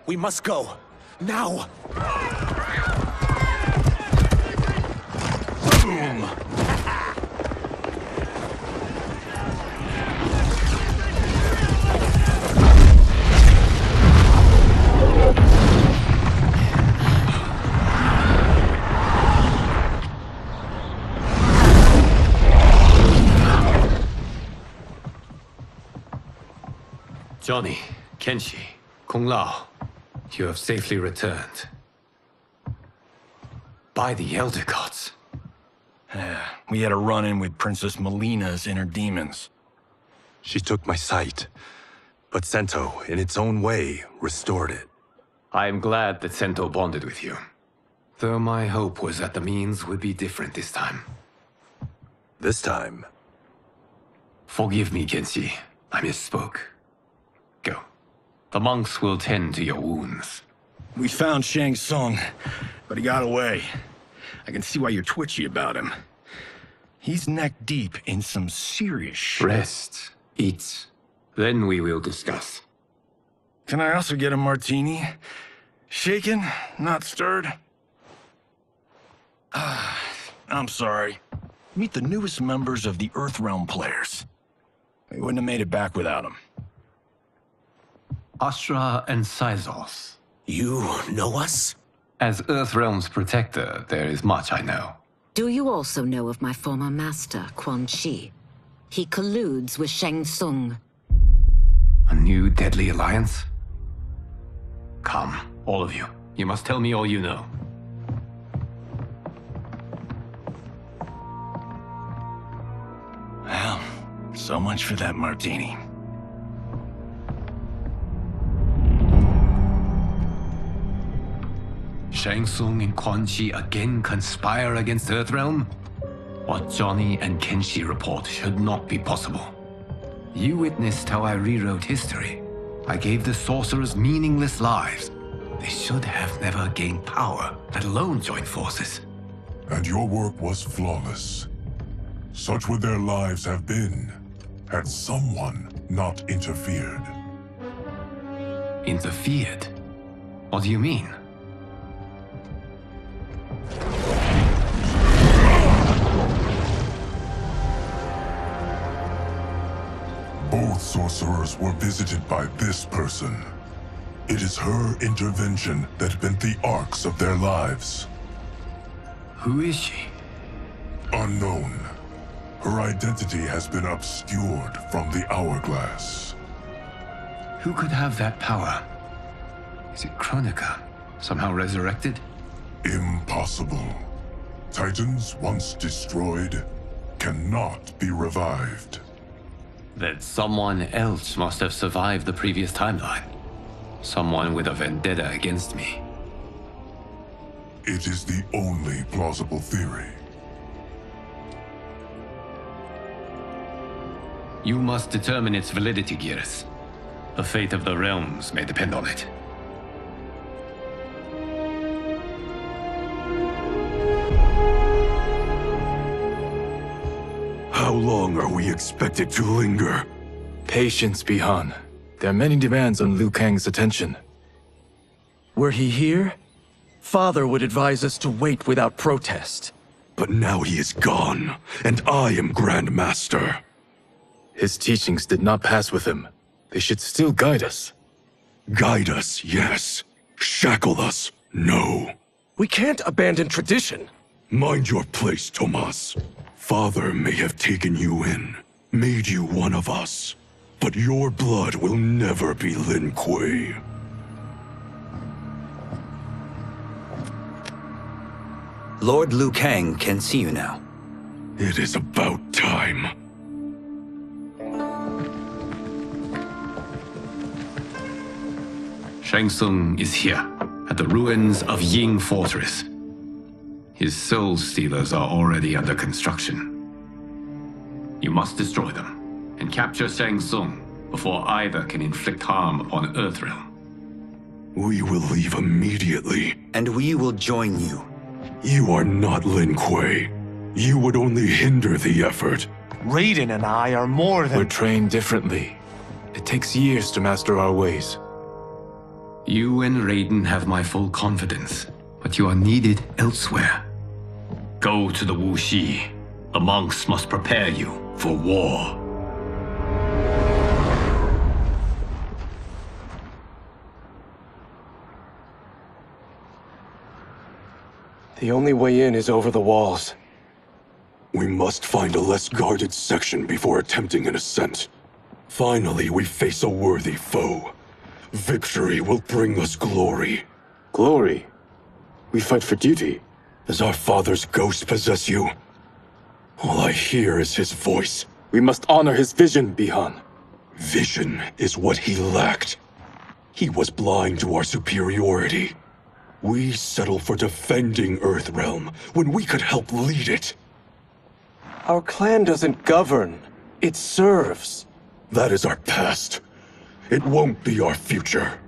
We must go. Now! Boom! Johnny, Kenshi, Kung Lao, you have safely returned. By the Elder Gods. We had a run-in with Princess Melina's inner demons. She took my sight, but Sento, in its own way, restored it. I am glad that Sento bonded with you. Though my hope was that the means would be different this time. This time? Forgive me, Kenshi. I misspoke. Go. The monks will tend to your wounds. We found Shang Tsung, but he got away. I can see why you're twitchy about him. He's neck-deep in some serious shit. Rest. Eat. Then we will discuss. Can I also get a martini? Shaken, not stirred? I'm sorry. Meet the newest members of the Earthrealm players. We wouldn't have made it back without them. Astra and Sizos. You know us? As Earthrealm's protector, there is much I know. Do you also know of my former master, Quan Chi? He colludes with Shang Tsung. A new deadly alliance? Come, all of you. You must tell me all you know. Well, so much for that martini. Shang Tsung and Quan Chi again conspire against Earthrealm? What Johnny and Kenshi report should not be possible. You witnessed how I rewrote history. I gave the sorcerers meaningless lives. They should have never gained power, let alone join forces. And your work was flawless. Such would their lives have been, had someone not interfered. Interfered? What do you mean? Both sorcerers were visited by this person. It is her intervention that bent the arcs of their lives. Who is she? Unknown. Her identity has been obscured from the hourglass. Who could have that power? Is it Kronika? Somehow resurrected? Impossible. Titans once destroyed cannot be revived. Then someone else must have survived the previous timeline. Someone with a vendetta against me. It is the only plausible theory. You must determine its validity, Geras. The fate of the realms may depend on it. How long are we expected to linger? Patience, Bihan. There are many demands on Liu Kang's attention. Were he here, Father would advise us to wait without protest. But now he is gone, and I am Grand Master. His teachings did not pass with him. They should still guide us. Guide us, yes. Shackle us, no. We can't abandon tradition. Mind your place, Tomas. Father may have taken you in, made you one of us. But your blood will never be Lin Kuei. Lord Liu Kang can see you now. It is about time. Shang Tsung is here, at the ruins of Ying Fortress. His Soul Stealers are already under construction. You must destroy them, and capture Shang Tsung before either can inflict harm upon Earthrealm. We will leave immediately. And we will join you. You are not Lin Kuei. You would only hinder the effort. Raiden and I are more than— We're trained differently. It takes years to master our ways. You and Raiden have my full confidence, but you are needed elsewhere. Go to the Wuxi. The monks must prepare you for war. The only way in is over the walls. We must find a less guarded section before attempting an ascent. Finally, we face a worthy foe. Victory will bring us glory. Glory? We fight for duty. Does our father's ghost possess you? All I hear is his voice. We must honor his vision, Bihan. Vision is what he lacked. He was blind to our superiority. We settle for defending Earthrealm when we could help lead it. Our clan doesn't govern. It serves. That is our past. It won't be our future.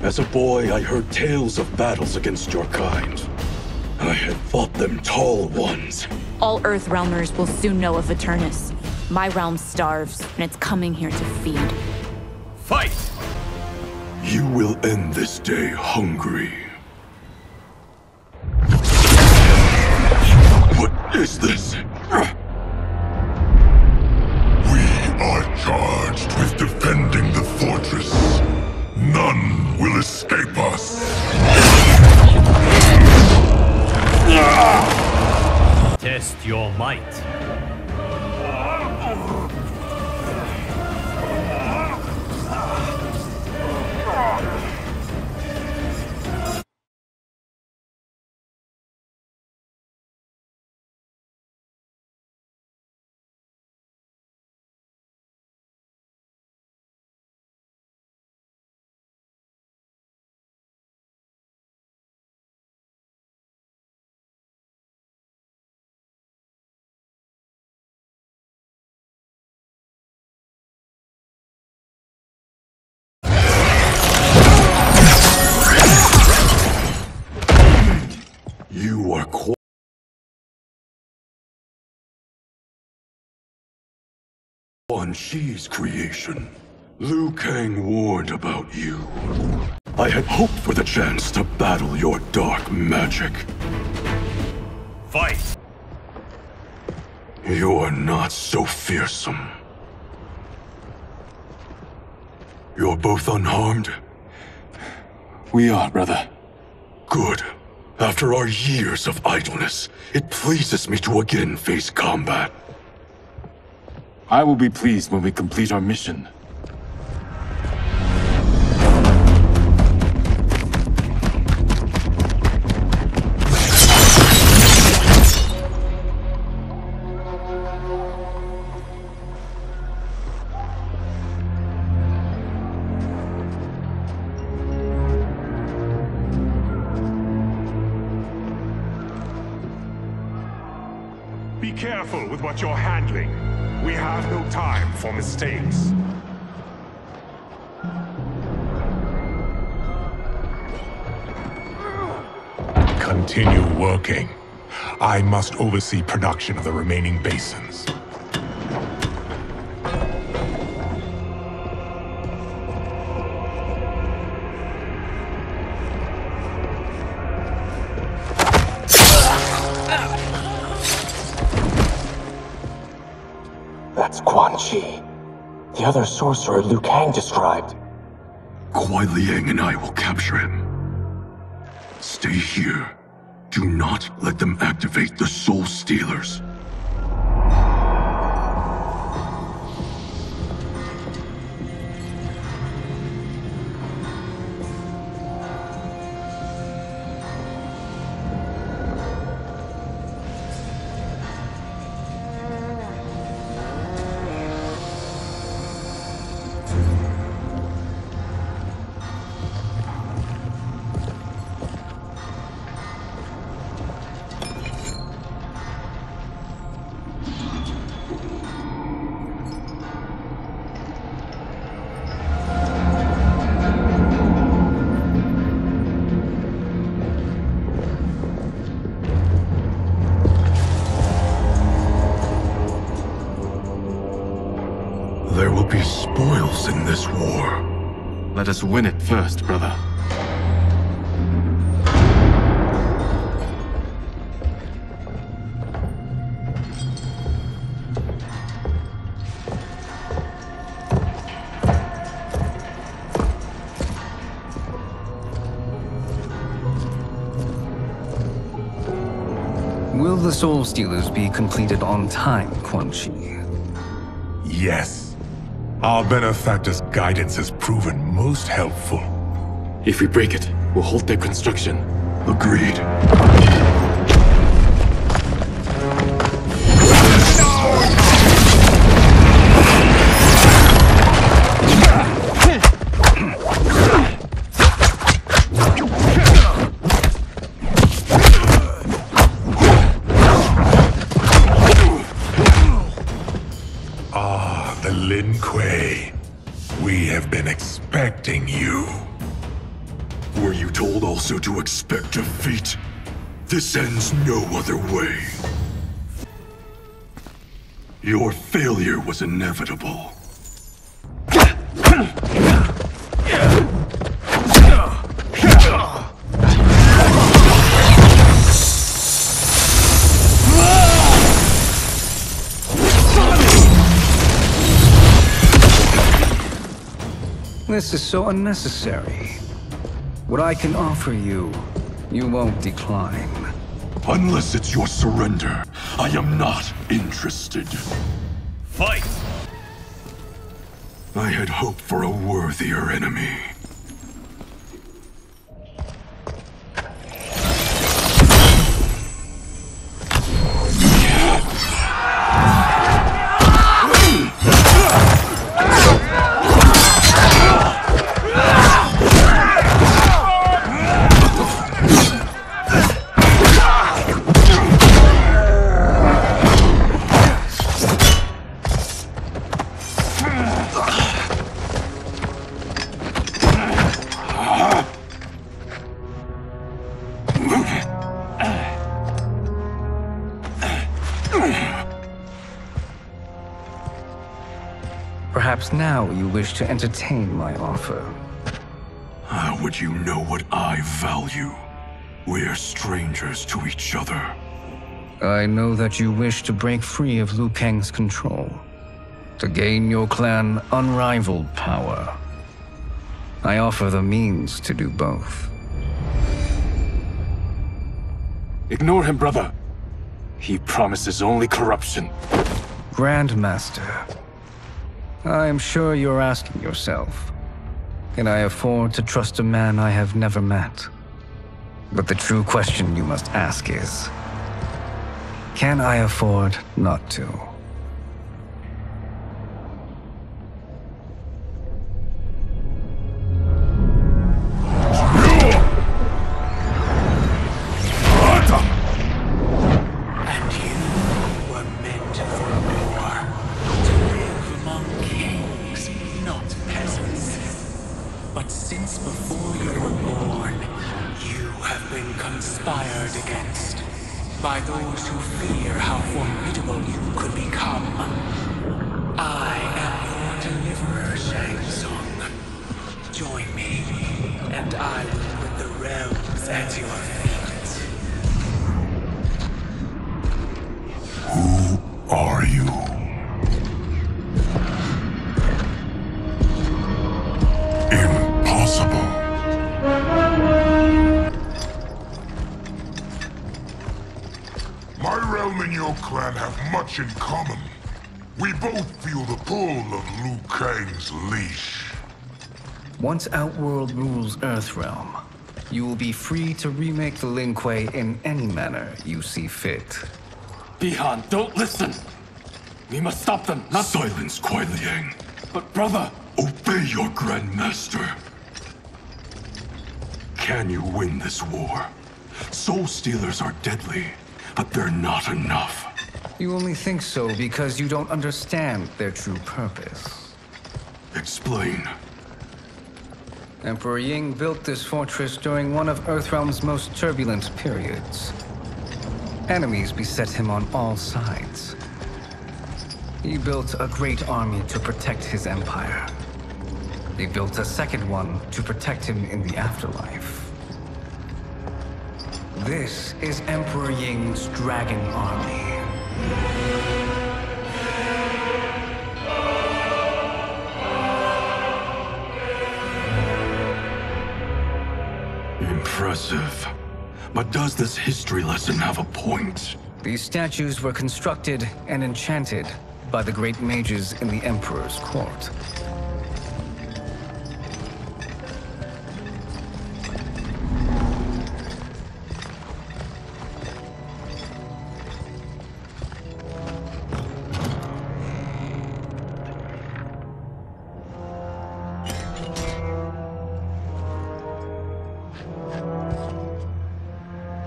As a boy, I heard tales of battles against your kind. I had fought them tall ones. All Earthrealmers will soon know of Eternus. My realm starves, and it's coming here to feed. Fight! You will end this day hungry. What is this? We are charged with defending the fortress. None will escape us. Test Test your might. You are Quan Chi's creation. Liu Kang warned about you. I had hoped for the chance to battle your dark magic. Fight! You are not so fearsome. You're both unharmed? We are, brother. Good. After our years of idleness, it pleases me to again face combat. I will be pleased when we complete our mission. Be careful with what you're handling. We have no time for mistakes. Continue working. I must oversee production of the remaining basins. That's Quan Chi. The other sorcerer Liu Kang described. Kuai Liang and I will capture him. Stay here. Do not let them activate the Soul Stealers. There will be spoils in this war. Let us win it first, brother. Will the Soul Stealers be completed on time, Quan Chi? Yes. Our benefactor's guidance has proven most helpful. If we break it, we'll halt their construction. Agreed. Lin Kuei, we have been expecting you. Were you told also to expect defeat? This ends no other way. Your failure was inevitable. This is so unnecessary. What I can offer you, you won't decline. Unless it's your surrender, I am not interested. Fight! I had hoped for a worthier enemy. Perhaps now you wish to entertain my offer. How would you know what I value? We're strangers to each other. I know that you wish to break free of Liu Kang's control, to gain your clan unrivaled power. I offer the means to do both. Ignore him, brother. He promises only corruption. Grandmaster, I am sure you're asking yourself, can I afford to trust a man I have never met? But the true question you must ask is, can I afford not to? By those who fear how formidable you could become. I am your deliverer, Shang Tsung. Join me, and I will put the realms at your feet. Who are you? Impossible. My realm and your clan have much in common. We both feel the pull of Liu Kang's leash. Once Outworld rules Earthrealm, you will be free to remake the Lin Kuei in any manner you see fit. Bihan, don't listen! We must stop them, not— Silence, Kuai Liang. But brother— Obey your Grandmaster. Can you win this war? Soul Stealers are deadly, but they're not enough. You only think so because you don't understand their true purpose. Explain. Emperor Ying built this fortress during one of Earthrealm's most turbulent periods. Enemies beset him on all sides. He built a great army to protect his empire. He built a second one to protect him in the afterlife. This is Emperor Ying's Dragon Army. Impressive. But does this history lesson have a point? These statues were constructed and enchanted by the great mages in the Emperor's court.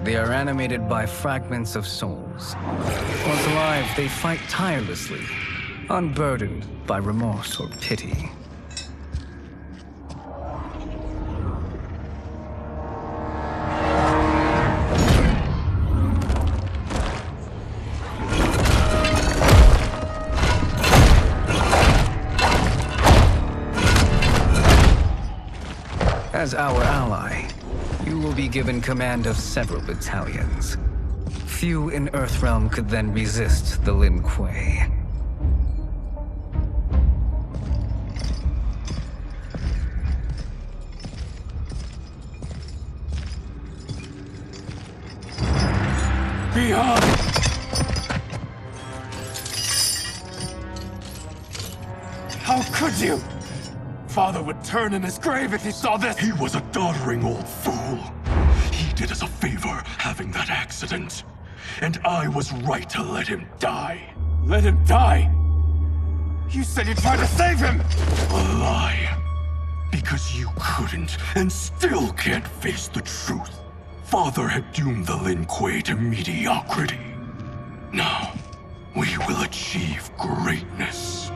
They are animated by fragments of souls. Once alive, they fight tirelessly, unburdened by remorse or pity. As our ally, you will be given command of several battalions. Few in Earthrealm could then resist the Lin Kuei. behind! How could you? Father would turn in his grave if he saw this! He was a doddering old fool. He did us a favor having that accident. And I was right to let him die. Let him die? You said you tried to save him! A lie. Because you couldn't, and still can't face the truth. Father had doomed the Lin Kuei to mediocrity. Now, we will achieve greatness.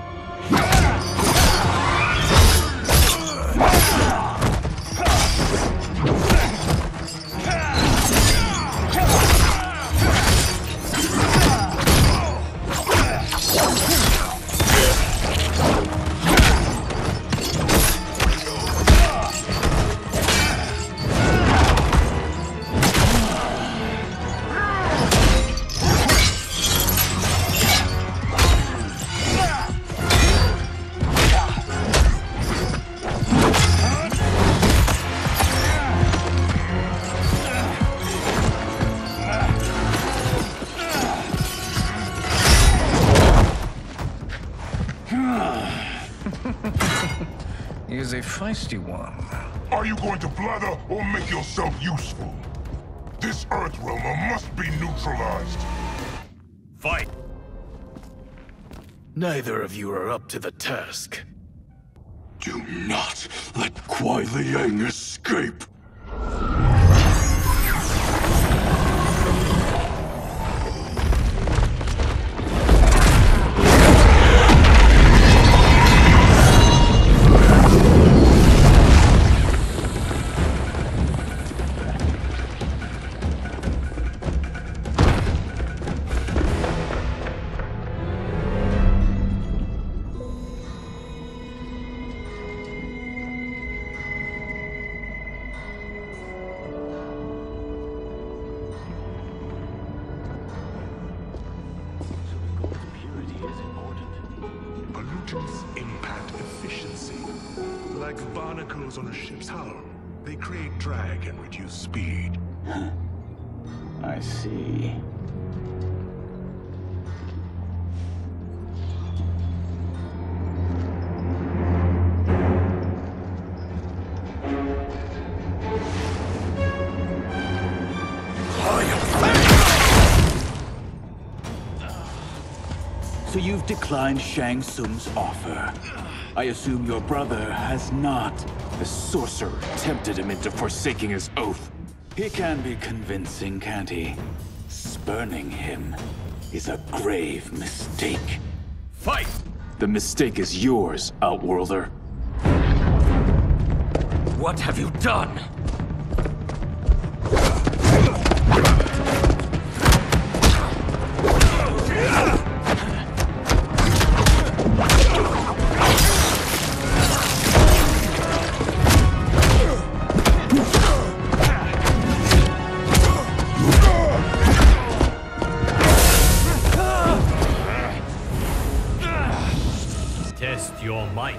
He's a feisty one. Are you going to blather or make yourself useful? This Earthrealmer must be neutralized. Fight! Neither of you are up to the task. Do not let Kuai Liang escape! Pollutants impact efficiency. Like barnacles on a ship's hull. They create drag and reduce speed. I see. So you've declined Shang Tsung's offer. I assume your brother has not. The sorcerer tempted him into forsaking his oath. He can be convincing, can't he? Spurning him is a grave mistake. Fight! The mistake is yours, Outworlder. What have you done? Test your might.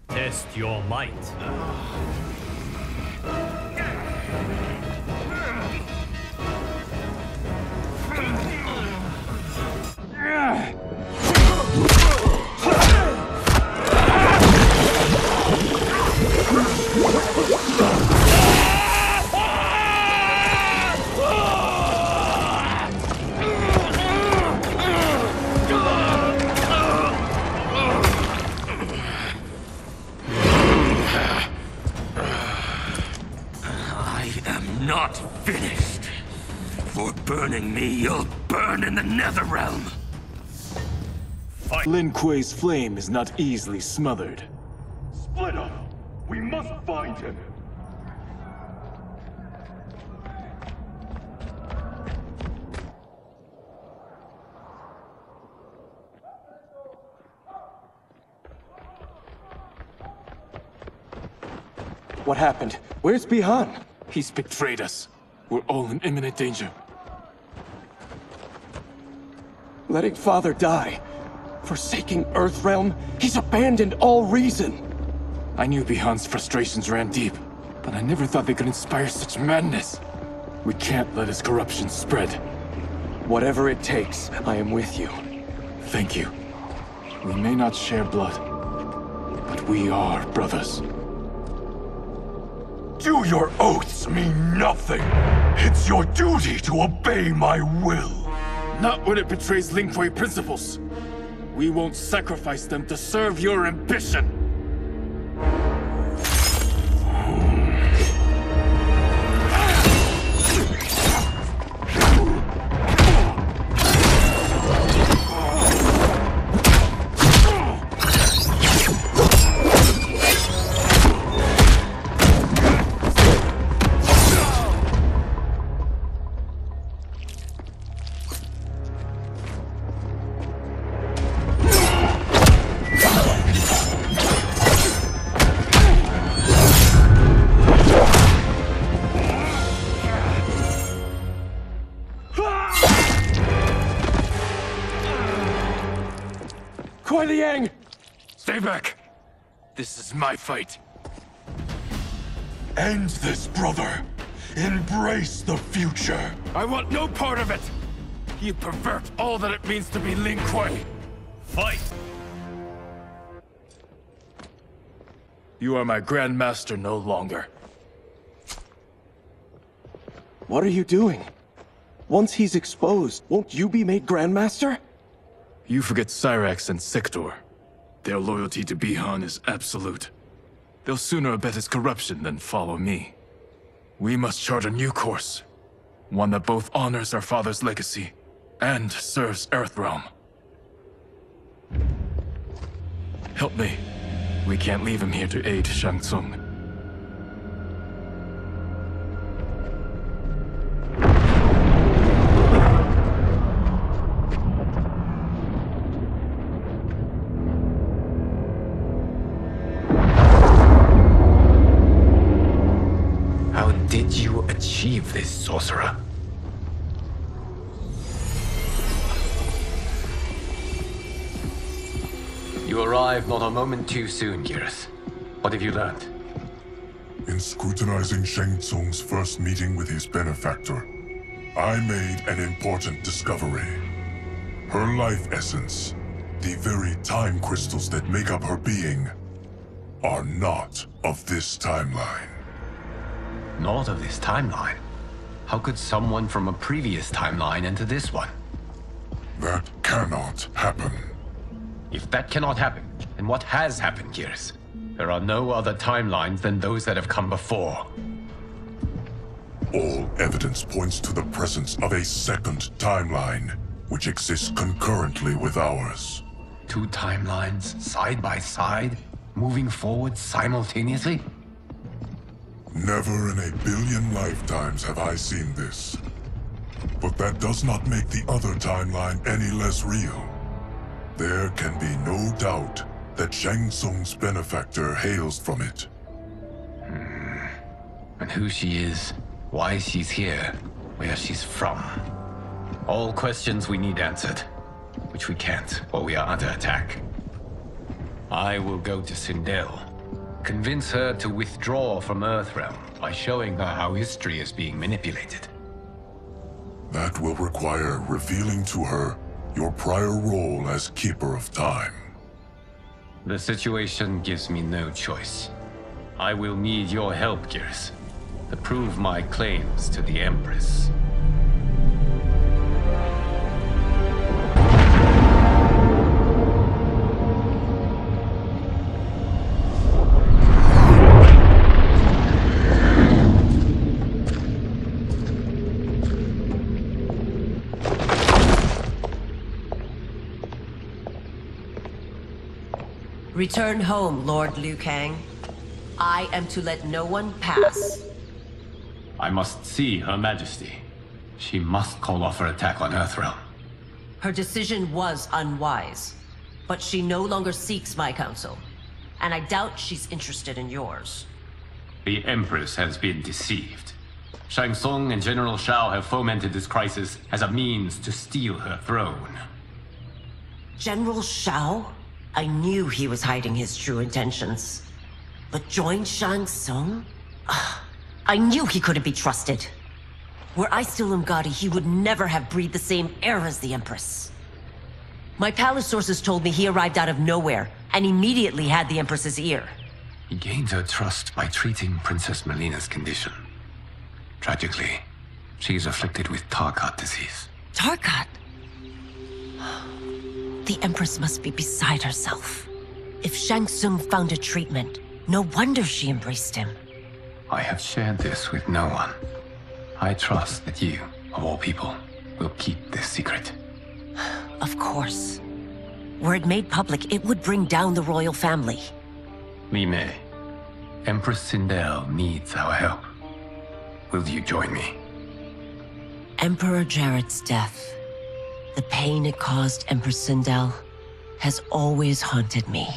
Test your might. Not finished. For burning me, you'll burn in the Netherrealm. Lin Kuei's flame is not easily smothered. Split up! We must find him! What happened? Where's Bihan? He's betrayed us. We're all in imminent danger. Letting Father die. Forsaking Earthrealm. He's abandoned all reason. I knew Bihan's frustrations ran deep, but I never thought they could inspire such madness. We can't let his corruption spread. Whatever it takes, I am with you. Thank you. We may not share blood, but we are brothers. Do your oaths mean nothing? It's your duty to obey my will. Not when it betrays Lin Kuei principles. We won't sacrifice them to serve your ambition. Stay back. This is my fight. End this, brother. Embrace the future. I want no part of it. You pervert all that it means to be Lin Kuei. Fight. You are my Grandmaster no longer. What are you doing? Once he's exposed, won't you be made Grandmaster? You forget Cyrax and Sector. Their loyalty to Bihan is absolute. They'll sooner abet his corruption than follow me. We must chart a new course. One that both honors our father's legacy and serves Earthrealm. Help me. We can't leave him here to aid Shang Tsung. Did you achieve this, sorcerer? You arrived not a moment too soon, Geras. What have you learned? In scrutinizing Shang Tsung's first meeting with his benefactor, I made an important discovery. Her life essence, the very time crystals that make up her being, are not of this timeline. Not of this timeline? How could someone from a previous timeline enter this one? That cannot happen. If that cannot happen, then what has happened, Geras? There are no other timelines than those that have come before. All evidence points to the presence of a second timeline, which exists concurrently with ours. Two timelines, side by side, moving forward simultaneously? Never in a billion lifetimes have I seen this. But that does not make the other timeline any less real. There can be no doubt that Shang Tsung's benefactor hails from it. And who she is, why she's here, where she's from. All questions we need answered, which we can't while we are under attack. I will go to Sindel. Convince her to withdraw from Earthrealm by showing her how history is being manipulated. That will require revealing to her your prior role as Keeper of Time. The situation gives me no choice. I will need your help, Geras, to prove my claims to the Empress. Return home, Lord Liu Kang. I am to let no one pass. I must see Her Majesty. She must call off her attack on Earthrealm. Her decision was unwise, but she no longer seeks my counsel, and I doubt she's interested in yours. The Empress has been deceived. Shang Tsung and General Shao have fomented this crisis as a means to steal her throne. General Shao? I knew he was hiding his true intentions. But join Shang Tsung? I knew he couldn't be trusted. Were I still Umgadi, he would never have breathed the same air as the Empress. My palace sources told me he arrived out of nowhere, and immediately had the Empress's ear. He gained her trust by treating Princess Melina's condition. Tragically, she is afflicted with Tarkat disease. Tarkat? The Empress must be beside herself. If Shang Tsung found a treatment, no wonder she embraced him. I have shared this with no one. I trust that you, of all people, will keep this secret. Of course. Were it made public, it would bring down the royal family. Li Mei, Empress Sindel needs our help. Will you join me? Emperor Jared's death, the pain it caused Empress Sindel, has always haunted me.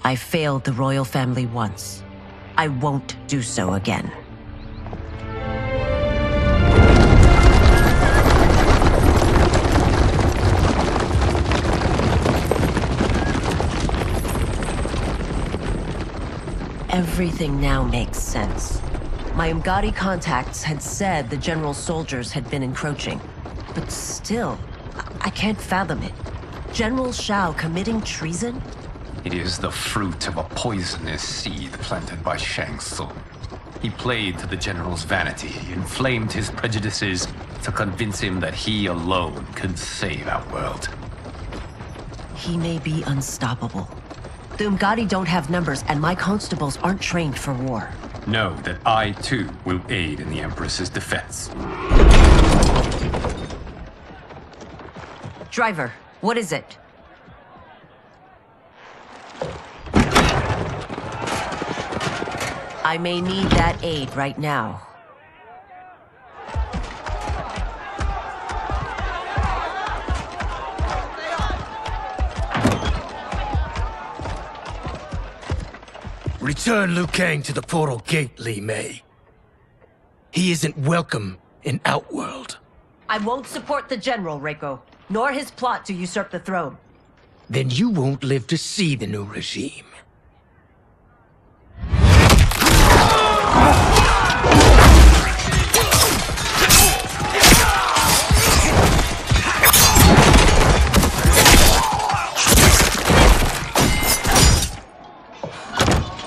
I failed the royal family once. I won't do so again. Everything now makes sense. My Umgadi contacts had said the general's soldiers had been encroaching. But still, I can't fathom it. General Shao committing treason? It is the fruit of a poisonous seed planted by Shang Tsung. He played to the general's vanity, inflamed his prejudices to convince him that he alone could save our world. He may be unstoppable. The Umgadi don't have numbers, and my constables aren't trained for war. Know that I, too, will aid in the Empress's defense. Driver, what is it? I may need that aid right now. Return Liu Kang to the portal gate, Li Mei. He isn't welcome in Outworld. I won't support the General, Reiko, nor his plot to usurp the throne. Then you won't live to see the new regime.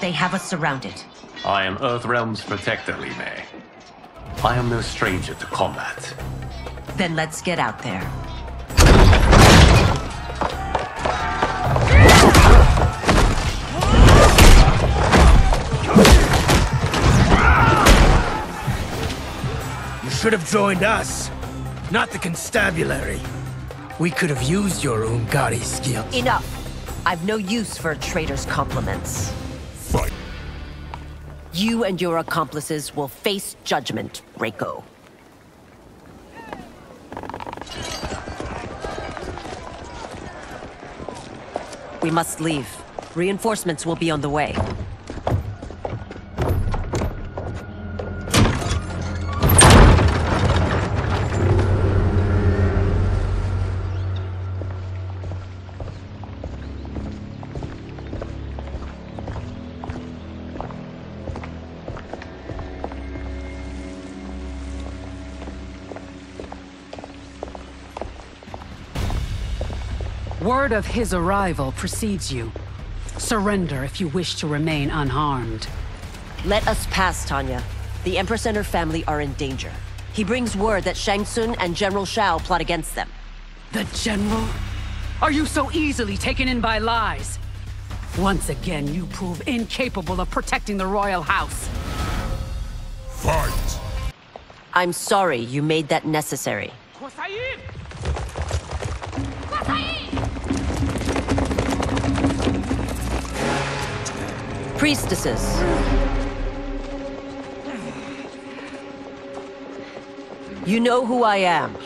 They have us surrounded. I am Earthrealm's protector, Li Mei. I am no stranger to combat. Then let's get out there. You should have joined us, not the constabulary. We could have used your Umgadi skills. Enough! I've no use for a traitor's compliments. Fight. You and your accomplices will face judgment, Reiko. We must leave. Reinforcements will be on the way. Word of his arrival precedes you. Surrender if you wish to remain unharmed. Let us pass, Tanya. The Empress and her family are in danger. He brings word that Shang Tsung and General Shao plot against them. The General? Are you so easily taken in by lies? Once again, you prove incapable of protecting the royal house. Fight! I'm sorry you made that necessary. Priestesses. You know who I am.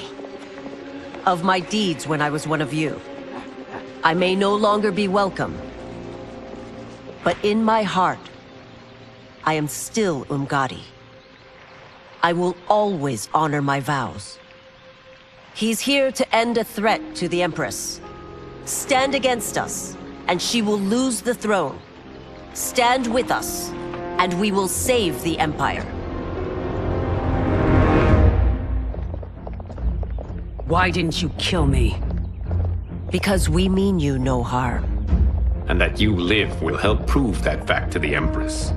Of my deeds when I was one of you. I may no longer be welcome. But in my heart, I am still Umgadi. I will always honor my vows. He's here to end a threat to the Empress. Stand against us, and she will lose the throne. Stand with us, and we will save the Empire. Why didn't you kill me? Because we mean you no harm. And that you live will help prove that fact to the Empress.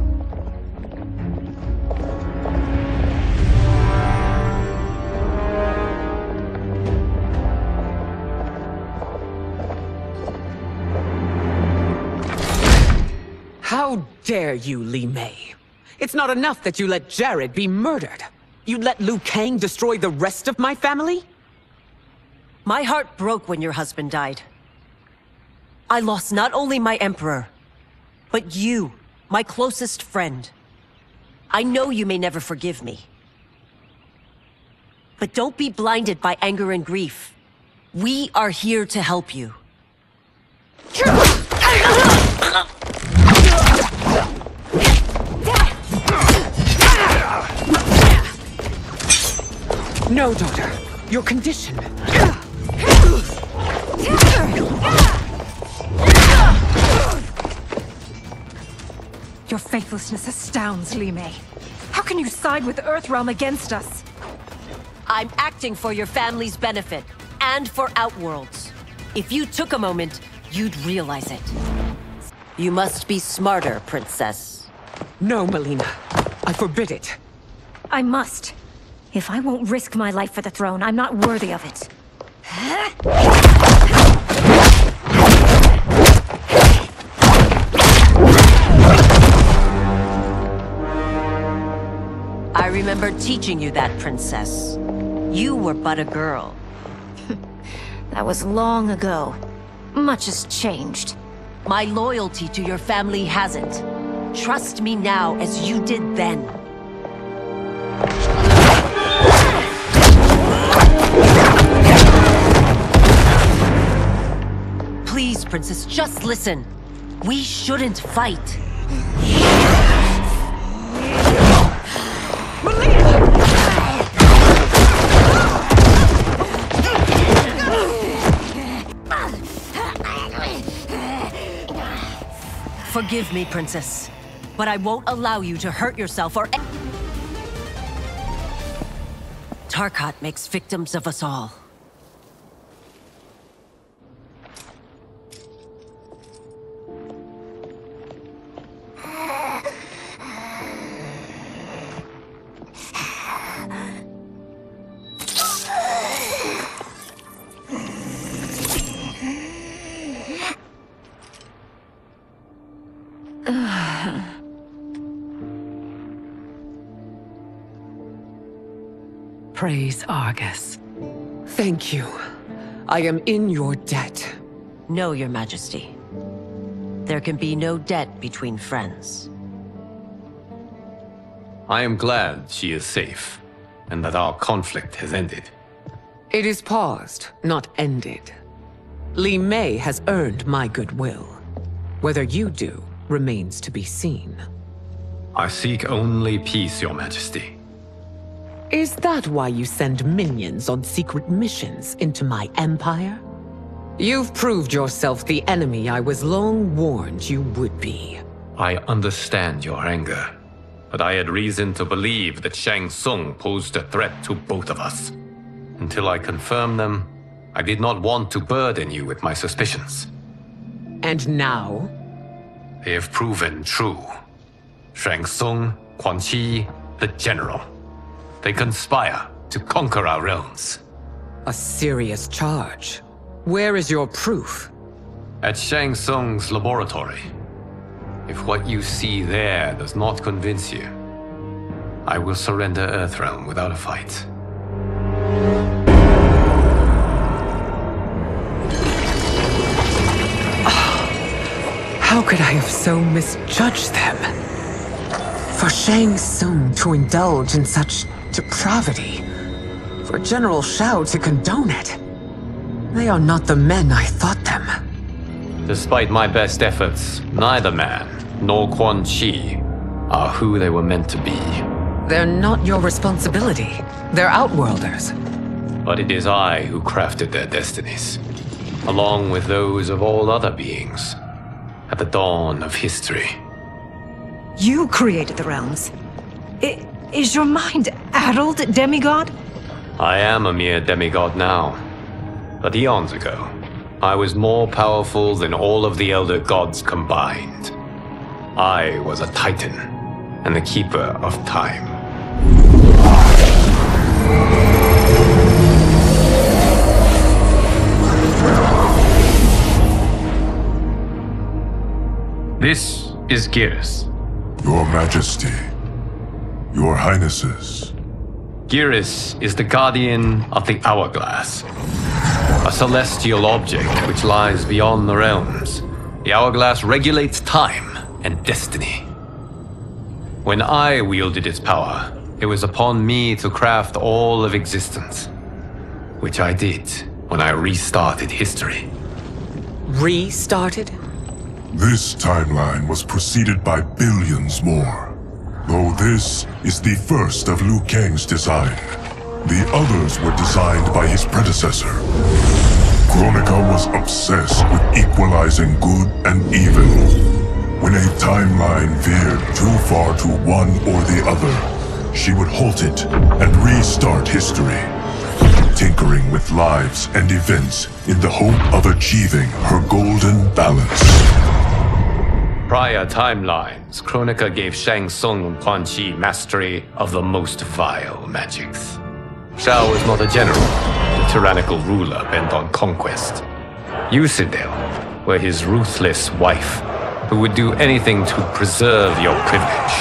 How dare you, Li Mei? It's not enough that you let Jared be murdered. You'd let Liu Kang destroy the rest of my family? My heart broke when your husband died. I lost not only my emperor, but you, my closest friend. I know you may never forgive me. But don't be blinded by anger and grief. We are here to help you. No, daughter. Your condition. Your faithlessness astounds, Li Mei. How can you side with Earthrealm against us? I'm acting for your family's benefit, and for Outworld's. If you took a moment, you'd realize it. You must be smarter, Princess. No, Melina. I forbid it. I must. If I won't risk my life for the throne, I'm not worthy of it. I remember teaching you that, Princess. You were but a girl. That was long ago. Much has changed. My loyalty to your family hasn't. Trust me now as you did then. Please, Princess, just listen. We shouldn't fight. Forgive me, Princess, but I won't allow you to hurt yourself or... Tarkat makes victims of us all. Praise Argus. Thank you. I am in your debt. No, Your Majesty. There can be no debt between friends. I am glad she is safe, and that our conflict has ended. It is paused, not ended. Li Mei has earned my goodwill. Whether you do remains to be seen. I seek only peace, Your Majesty. Is that why you send minions on secret missions into my empire? You've proved yourself the enemy I was long warned you would be. I understand your anger, but I had reason to believe that Shang Tsung posed a threat to both of us. Until I confirmed them, I did not want to burden you with my suspicions. And now? They have proven true. Shang Tsung, Quan Chi, the General. They conspire to conquer our realms. A serious charge. Where is your proof? At Shang Tsung's laboratory. If what you see there does not convince you, I will surrender Earthrealm without a fight. How could I have so misjudged them? For Shang Tsung to indulge in such depravity, for General Shao to condone it. They are not the men I thought them. Despite my best efforts, neither man nor Quan Chi are who they were meant to be. They're not your responsibility. They're Outworlders. But it is I who crafted their destinies, along with those of all other beings, at the dawn of history. You created the realms. Is your mind addled, demigod? I am a mere demigod now, but eons ago, I was more powerful than all of the Elder Gods combined. I was a Titan, and the Keeper of Time. This is Geras. Your Majesty. Your Highnesses. Geras is the guardian of the Hourglass, a celestial object which lies beyond the realms. The Hourglass regulates time and destiny. When I wielded its power, it was upon me to craft all of existence, which I did when I restarted history. Restarted? This timeline was preceded by billions more. Though this is the first of Liu Kang's design. The others were designed by his predecessor. Kronika was obsessed with equalizing good and evil. When a timeline veered too far to one or the other, she would halt it and restart history, tinkering with lives and events in the hope of achieving her golden balance. Prior timelines, Kronika gave Shang Tsung and Quan Chi mastery of the most vile magics. Shao was not a general, a tyrannical ruler bent on conquest. Yusidel were his ruthless wife, who would do anything to preserve your privilege.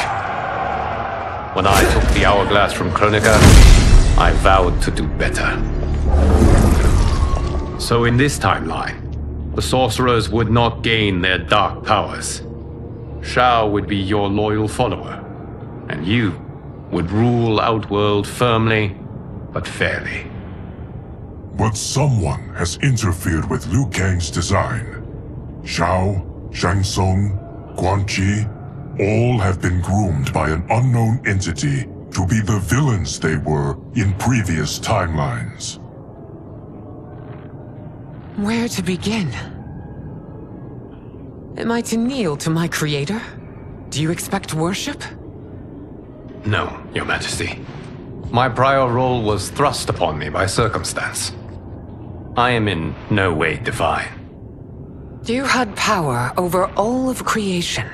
When I took the Hourglass from Kronika, I vowed to do better. So in this timeline, the sorcerers would not gain their dark powers. Shao would be your loyal follower, and you would rule Outworld firmly, but fairly. But someone has interfered with Liu Kang's design. Shao, Shang Tsung, Quan Chi, all have been groomed by an unknown entity to be the villains they were in previous timelines. Where to begin? Am I to kneel to my creator? Do you expect worship? No, Your Majesty. My prior role was thrust upon me by circumstance. I am in no way divine. You had power over all of creation,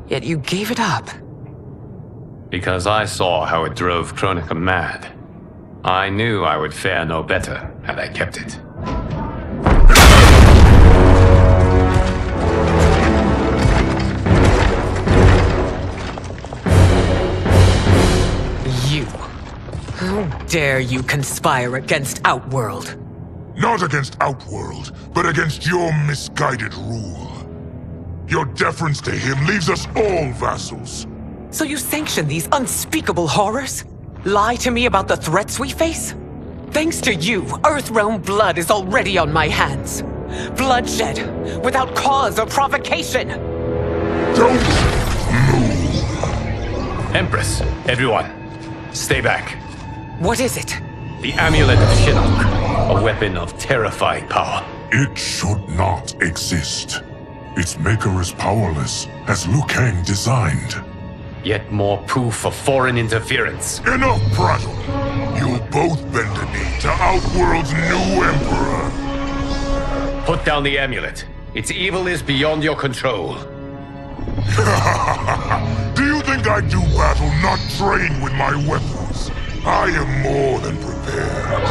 yet you gave it up. Because I saw how it drove Kronika mad. I knew I would fare no better had I kept it. You. How dare you conspire against Outworld? Not against Outworld, but against your misguided rule. Your deference to him leaves us all vassals. So you sanction these unspeakable horrors? Lie to me about the threats we face? Thanks to you, Earthrealm blood is already on my hands. Bloodshed, without cause or provocation. Don't move. Empress, everyone, stay back. What is it? The Amulet of Shinnok, a weapon of terrifying power. It should not exist. Its maker is powerless, as Liu Kang designed. Yet more proof of foreign interference. Enough prattle! You'll both bend a knee to Outworld's new emperor. Put down the amulet. Its evil is beyond your control. Do you think I do battle not trained with my weapons? I am more than prepared.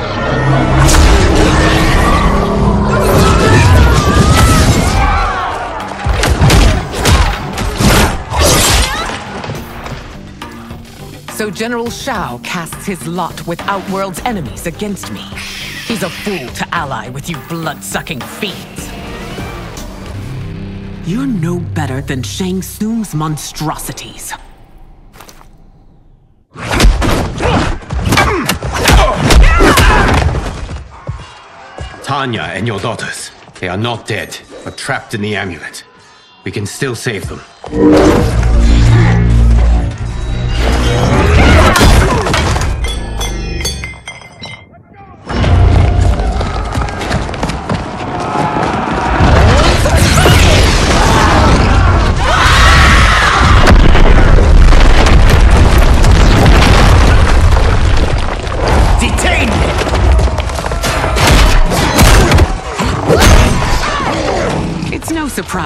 So General Shao casts his lot with Outworld's enemies against me. He's a fool to ally with you blood-sucking fiends. You're no better than Shang Tsung's monstrosities. Tanya and your daughters, they are not dead, but trapped in the amulet. We can still save them.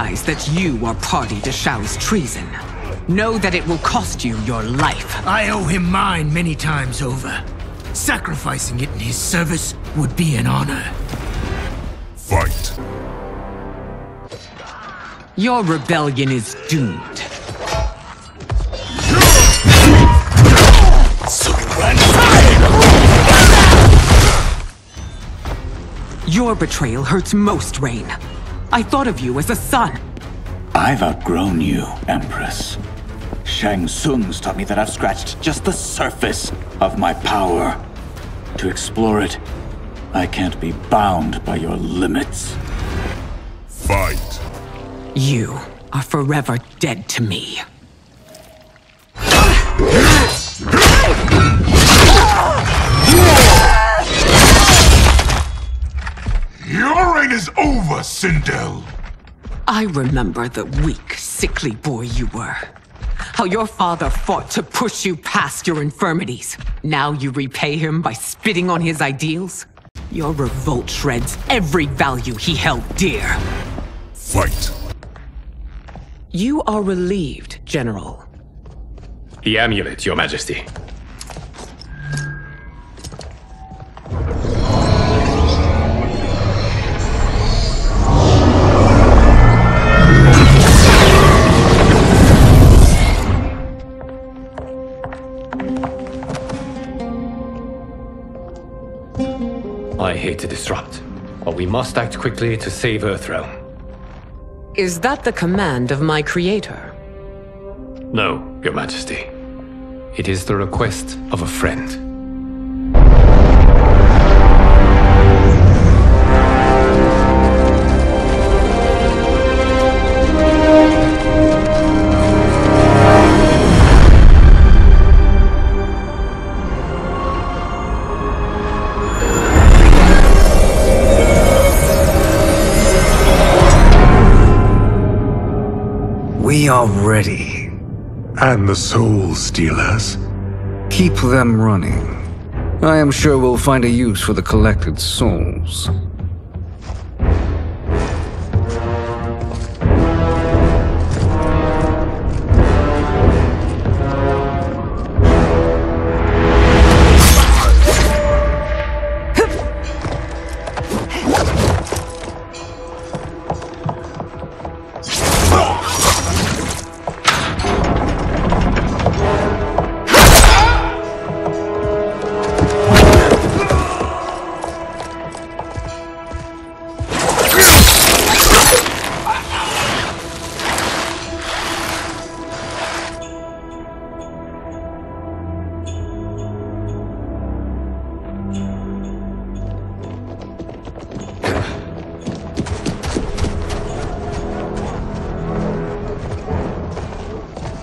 realize that you are party to Shao's treason, know that it will cost you your life. I owe him mine many times over. Sacrificing it in his service would be an honor. Fight. Your rebellion is doomed. Your betrayal hurts most, Rain. I thought of you as a son. I've outgrown you, Empress. Shang Tsung's taught me that I've scratched just the surface of my power. To explore it, I can't be bound by your limits. Fight. You are forever dead to me. Your reign is over, Sindel. I remember the weak, sickly boy you were. How your father fought to push you past your infirmities. Now you repay him by spitting on his ideals? Your revolt shreds every value he held dear. Fight. You are relieved, General. The amulet, Your Majesty. I hate to disrupt, but we must act quickly to save Earthrealm. Is that the command of my creator? No, Your Majesty. It is the request of a friend. We are ready. And the Soul Stealers? Keep them running. I am sure we'll find a use for the collected souls.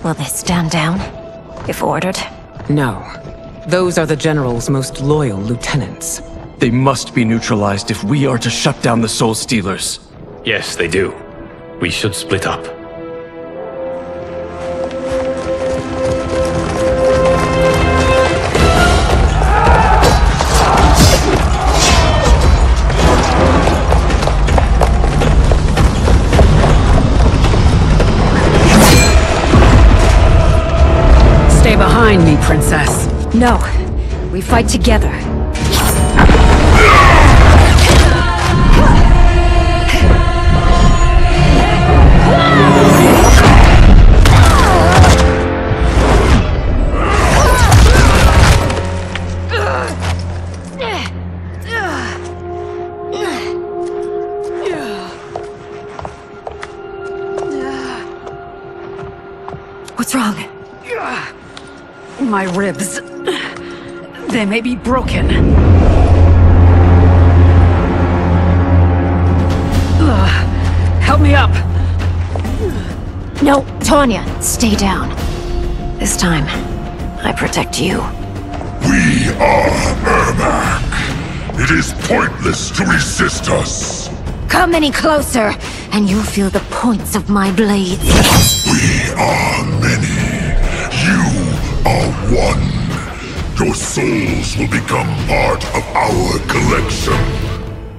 Will they stand down, if ordered? No. Those are the General's most loyal lieutenants. They must be neutralized if we are to shut down the Soul Stealers. Yes, they do. We should split up. Stay behind me, Princess. No. We fight together. What's wrong? My ribs. They may be broken. Help me up. No, Tanya, stay down. This time, I protect you. We are Ermac. It is pointless to resist us. Come any closer, and you'll feel the points of my blades. We are many. You are one. Your souls will become part of our collection.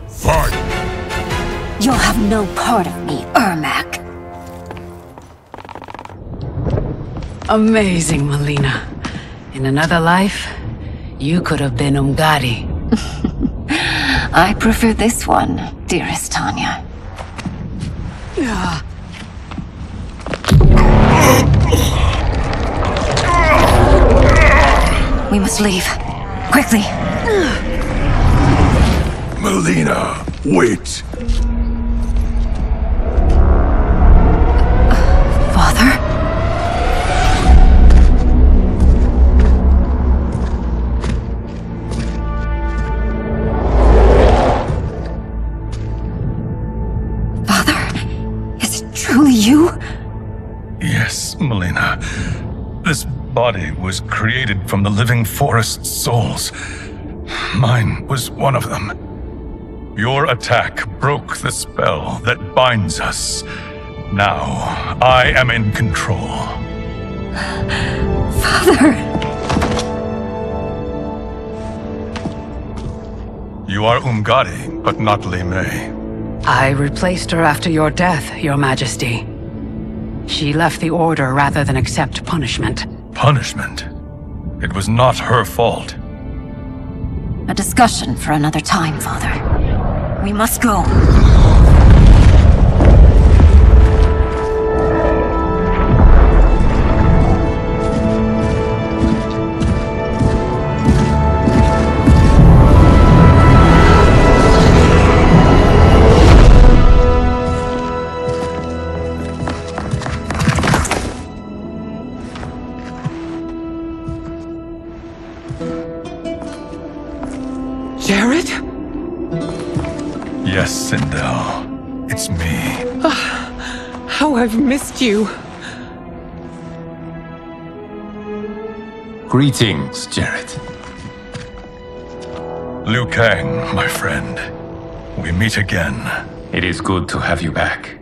Fight! You'll have no part of me, Ermac. Amazing, Melina. In another life, you could have been Umgadi. I prefer this one, dearest Tanya. We must leave. Quickly. Melina, wait. Father? Truly you? Yes, Melina. This body was created from the living forest's souls. Mine was one of them. Your attack broke the spell that binds us. Now, I am in control. Father! You are Umgadi, but not Li Mei. I replaced her after your death, Your Majesty. She left the Order rather than accept punishment. Punishment? It was not her fault. A discussion for another time, Father. We must go. Jared? Yes, Sindel. It's me. How I've missed you. Greetings, Jared. Liu Kang, my friend. We meet again. It is good to have you back.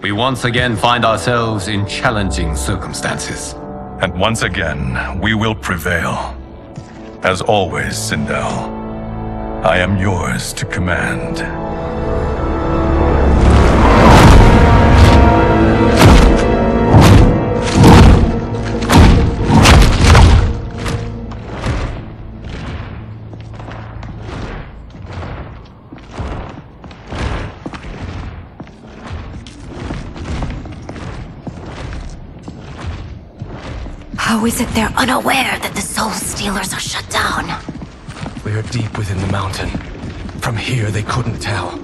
We once again find ourselves in challenging circumstances. And once again, we will prevail. As always, Sindel, I am yours to command. How is it they're unaware that the Soul Stealers are shut down? We are deep within the mountain. From here, they couldn't tell.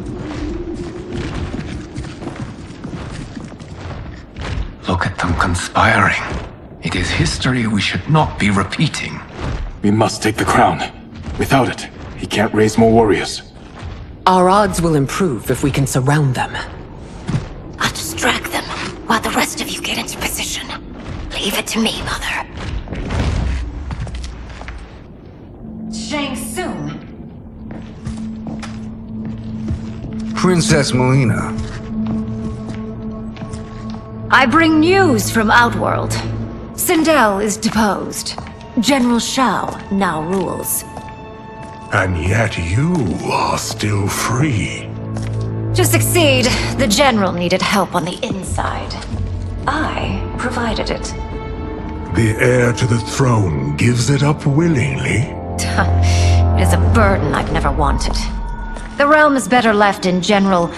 Look at them conspiring. It is history we should not be repeating. We must take the crown. Without it, he can't raise more warriors. Our odds will improve if we can surround them. I'll distract them while the rest of you get into position. Leave it to me, Mother. Shang Tsung. Princess Melina. I bring news from Outworld. Sindel is deposed. General Shao now rules. And yet you are still free. To succeed, the General needed help on the inside. I provided it. The heir to the throne gives it up willingly. It is a burden I've never wanted. The realm is better left in General...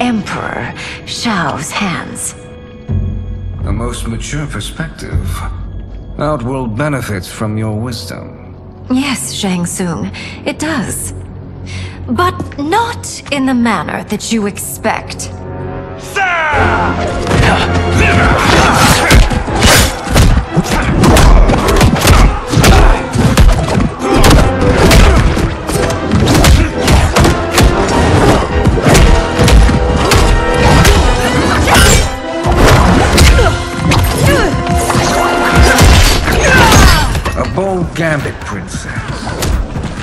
Emperor Shao's hands. A most mature perspective. Outworld benefits from your wisdom. Yes, Shang Tsung, it does. But not in the manner that you expect. A bold gambit, Princess.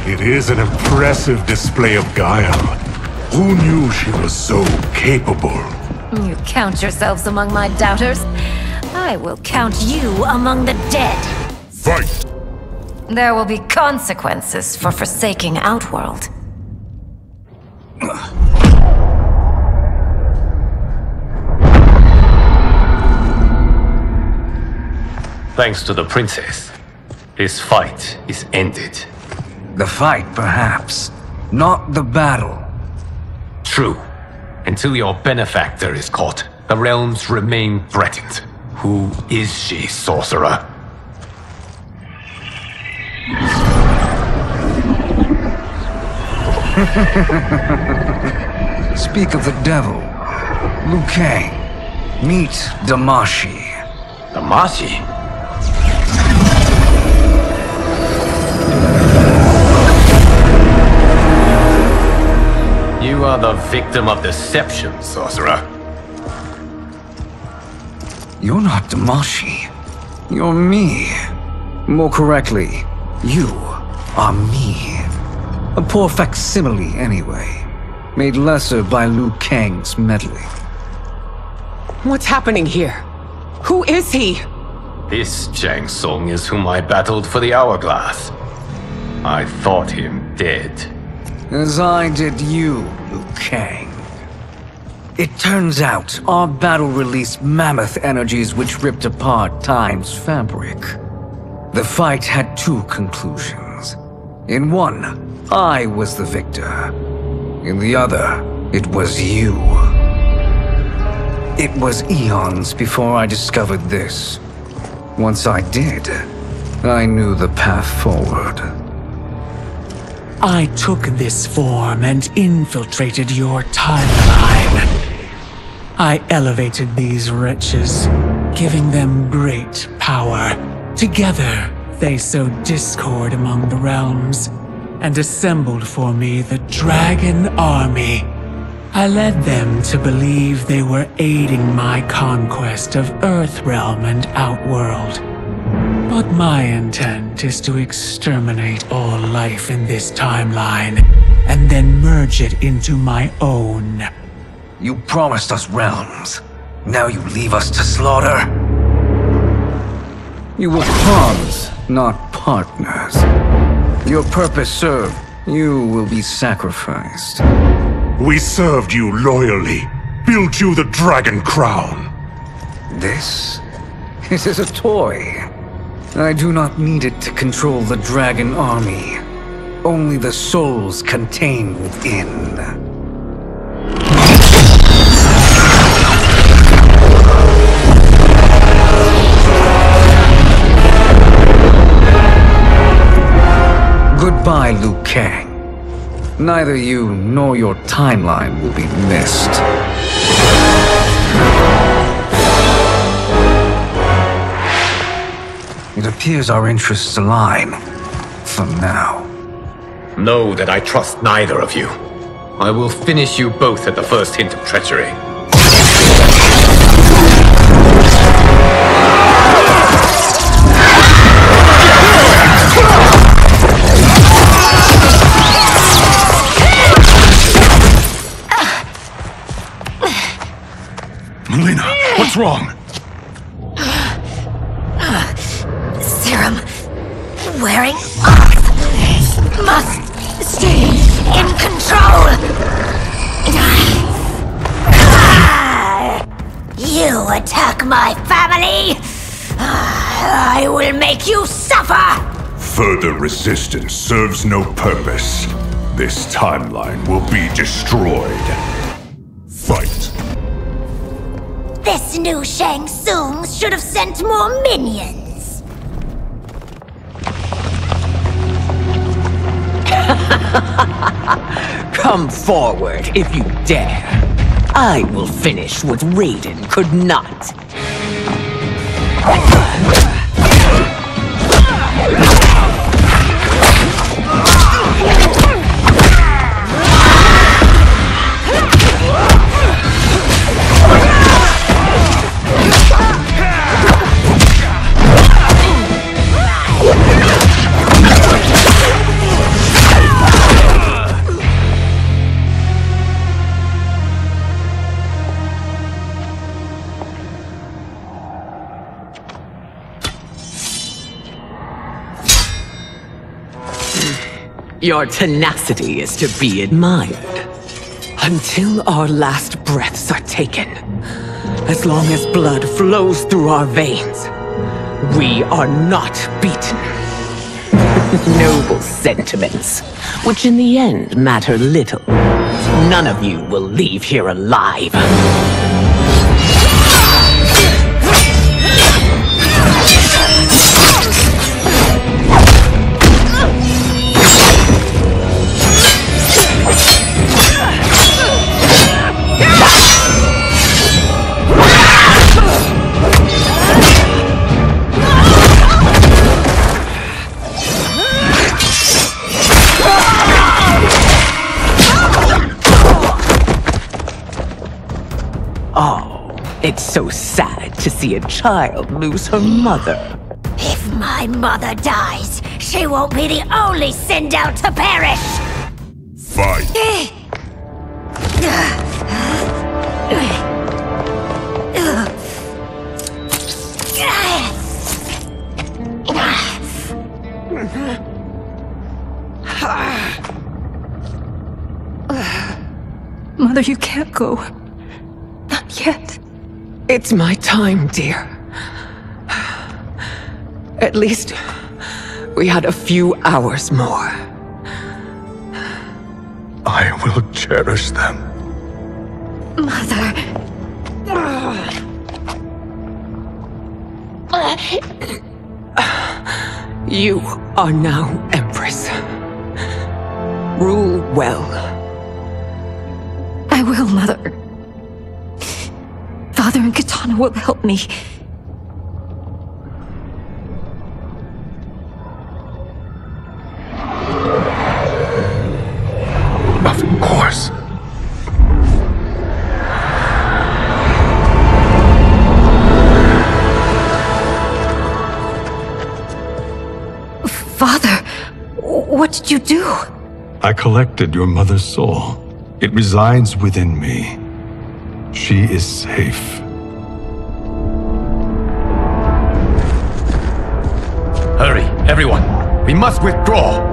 It is an impressive display of guile. Who knew she was so capable? You count yourselves among my doubters. I will count you among the dead. Fight! There will be consequences for forsaking Outworld. thanks to the princess, this fight is ended. The fight, perhaps. Not the battle. True. Until your benefactor is caught, the realms remain threatened. Who is she, sorcerer? Speak of the devil. Liu Kang. Meet Damashi. Damashi? You are the victim of deception, sorcerer. You're not Damashi. You're me. More correctly, you are me. A poor facsimile, anyway. Made lesser by Liu Kang's meddling. What's happening here? Who is he? This Shang Tsung is whom I battled for the hourglass. I thought him dead. As I did you, Liu Kang. It turns out our battle released mammoth energies which ripped apart time's fabric. The fight had two conclusions. In one, I was the victor. In the other, it was you. It was eons before I discovered this. Once I did, I knew the path forward. I took this form and infiltrated your timeline. I elevated these wretches, giving them great power. Together, they sowed discord among the realms, and assembled for me the Dragon Army. I led them to believe they were aiding my conquest of Earthrealm and Outworld. But my intent is to exterminate all life in this timeline, and then merge it into my own. You promised us realms. Now you leave us to slaughter? You were pawns, not partners. Your purpose served, you will be sacrificed. We served you loyally, built you the Dragon Crown. This? It is a toy. I do not need it to control the Dragon Army. Only the souls contained within. Goodbye, Liu Kang. Neither you nor your timeline will be missed. It appears our interests align. For now. Know that I trust neither of you. I will finish you both at the first hint of treachery. Lena, what's wrong? Serum wearing off. Must stay in control. You attack my family. I will make you suffer. Further resistance serves no purpose. This timeline will be destroyed. Fight. This new Shang Tsung should have sent more minions. Come forward if you dare. I will finish what Raiden could not. Your tenacity is to be admired. Until our last breaths are taken. As long as blood flows through our veins, We are not beaten. Noble sentiments, which in the end matter little. None of you will leave here alive. It's so sad to see a child lose her mother. If my mother dies, she won't be the only Sindel to perish! Fight! Mother, you can't go. Not yet. It's my time, dear. At least we had a few hours more. I will cherish them. Mother... You are now Empress. Rule well. I will, Mother. Father and Katana will help me. Of course. Father, what did you do? I collected your mother's soul. It resides within me. She is safe. Hurry, everyone. We must withdraw.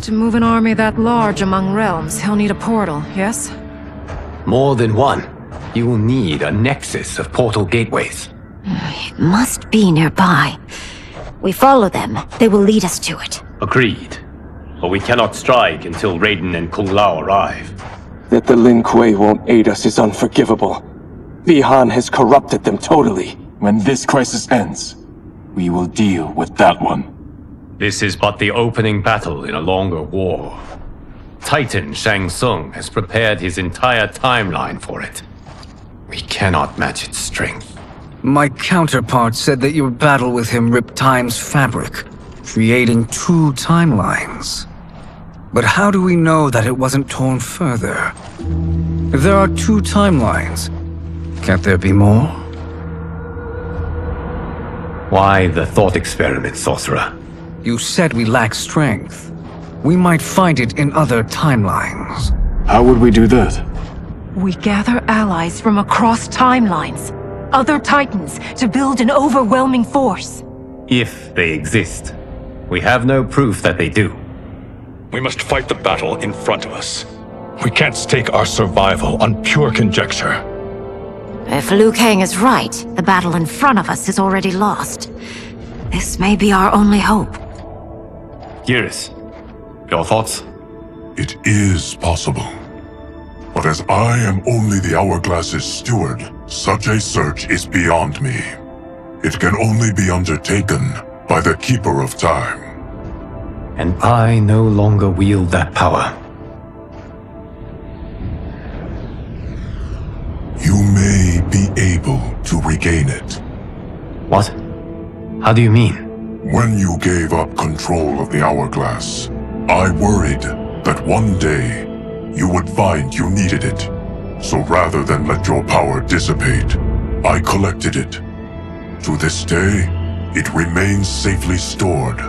To move an army that large among realms, he'll need a portal, yes? More than one. You will need a nexus of portal gateways. It must be nearby. We follow them, they will lead us to it. Agreed. But we cannot strike until Raiden and Kung Lao arrive. That the Lin Kuei won't aid us is unforgivable. Bi-Han has corrupted them totally. When this crisis ends, we will deal with that one. This is but the opening battle in a longer war. Titan Shang Tsung has prepared his entire timeline for it. We cannot match its strength. My counterpart said that your battle with him ripped time's fabric, creating 2 timelines. But how do we know that it wasn't torn further? If there are 2 timelines, can't there be more? Why the thought experiment, sorcerer? You said we lack strength. We might find it in other timelines. How would we do that? We gather allies from across timelines, other titans, to build an overwhelming force. If they exist. We have no proof that they do. We must fight the battle in front of us. We can't stake our survival on pure conjecture. If Liu Kang is right, the battle in front of us is already lost. This may be our only hope. Geras, your thoughts? It is possible. But as I am only the Hourglass's steward, such a search is beyond me. It can only be undertaken by the Keeper of Time. And I no longer wield that power. You may be able to regain it. What? How do you mean? When you gave up control of the Hourglass, I worried that one day you would find you needed it. So rather than let your power dissipate, I collected it. To this day, it remains safely stored.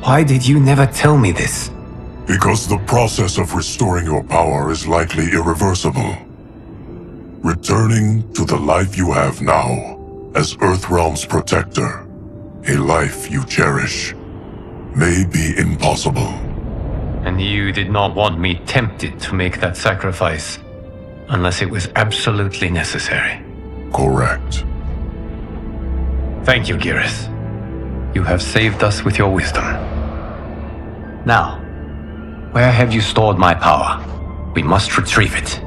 Why did you never tell me this? Because the process of restoring your power is likely irreversible. Returning to the life you have now, as Earthrealm's protector, a life you cherish, may be impossible. And you did not want me tempted to make that sacrifice, unless it was absolutely necessary. Correct. Thank you, Geras. You have saved us with your wisdom. Now, where have you stored my power? We must retrieve it.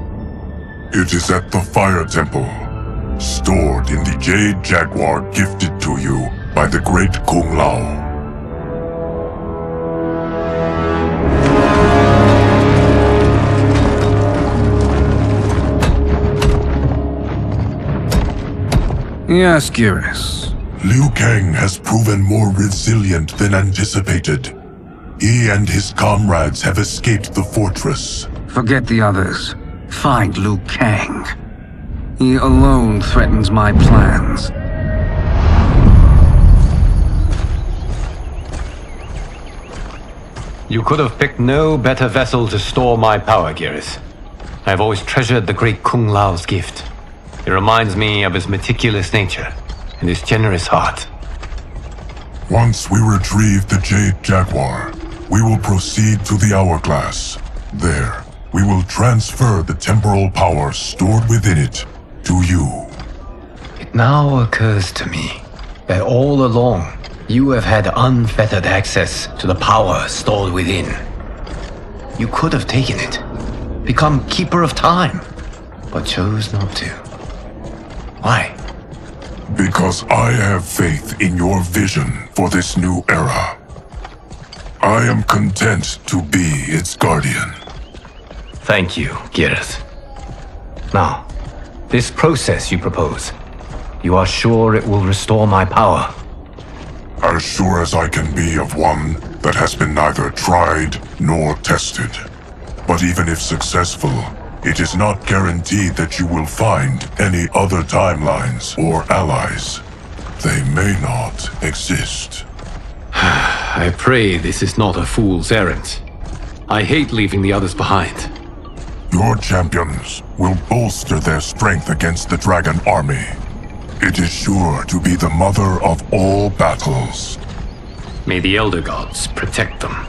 It is at the Fire Temple, stored in the Jade Jaguar gifted to you by the great Kung Lao. Yes, Geras. Liu Kang has proven more resilient than anticipated. He and his comrades have escaped the fortress. Forget the others. Find Liu Kang. He alone threatens my plans. You could have picked no better vessel to store my power, Geras. I've always treasured the great Kung Lao's gift. It reminds me of his meticulous nature and his generous heart. Once we retrieve the Jade Jaguar, we will proceed to the Hourglass. There, we will transfer the temporal power stored within it to you. It now occurs to me that all along, you have had unfettered access to the power stored within. You could have taken it, become Keeper of Time, but chose not to. Why? Because I have faith in your vision for this new era. I am content to be its guardian. Thank you, Geras. Now, this process you propose, you are sure it will restore my power? As sure as I can be of one that has been neither tried nor tested. But even if successful, it is not guaranteed that you will find any other timelines or allies. They may not exist. I pray this is not a fool's errand. I hate leaving the others behind. Your champions will bolster their strength against the Dragon Army. It is sure to be the mother of all battles. May the Elder Gods protect them.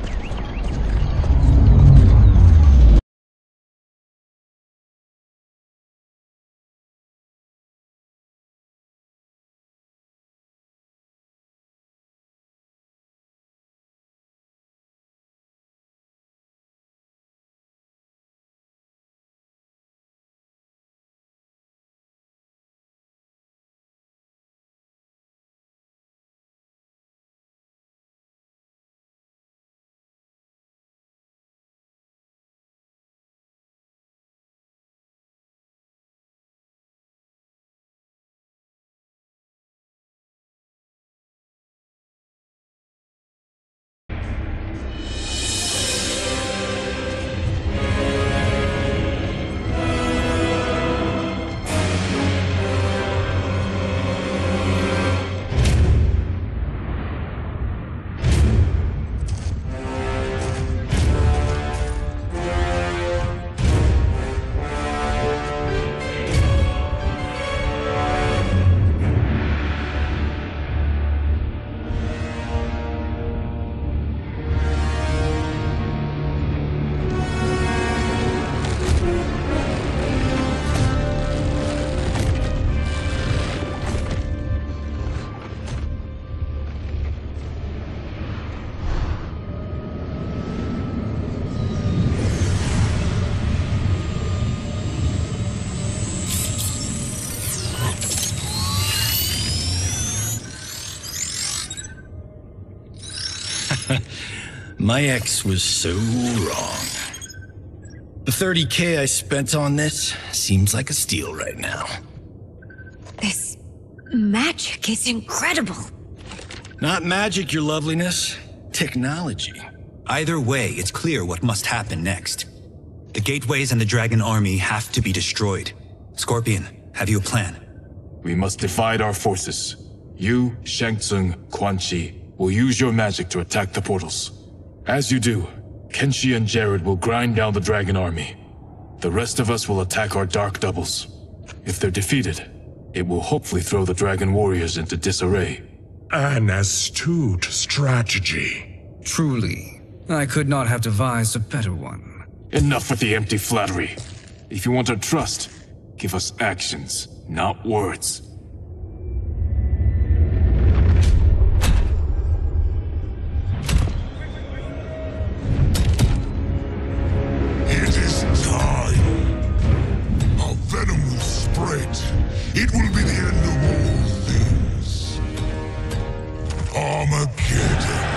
My ex was so wrong. The $30K I spent on this seems like a steal right now. This magic is incredible. Not magic, your loveliness. Technology. Either way, it's clear what must happen next. The gateways and the Dragon Army have to be destroyed. Scorpion, have you a plan? We must divide our forces. You, Shang Tsung, Quan Chi, will use your magic to attack the portals. As you do, Kenshi and Jared will grind down the dragon army. The rest of us will attack our dark doubles. If they're defeated, it will hopefully throw the dragon warriors into disarray. An astute strategy. Truly, I could not have devised a better one. Enough with the empty flattery. If you want our trust, give us actions, not words. It is time. Our venom will spread. It will be the end of all things. Armageddon.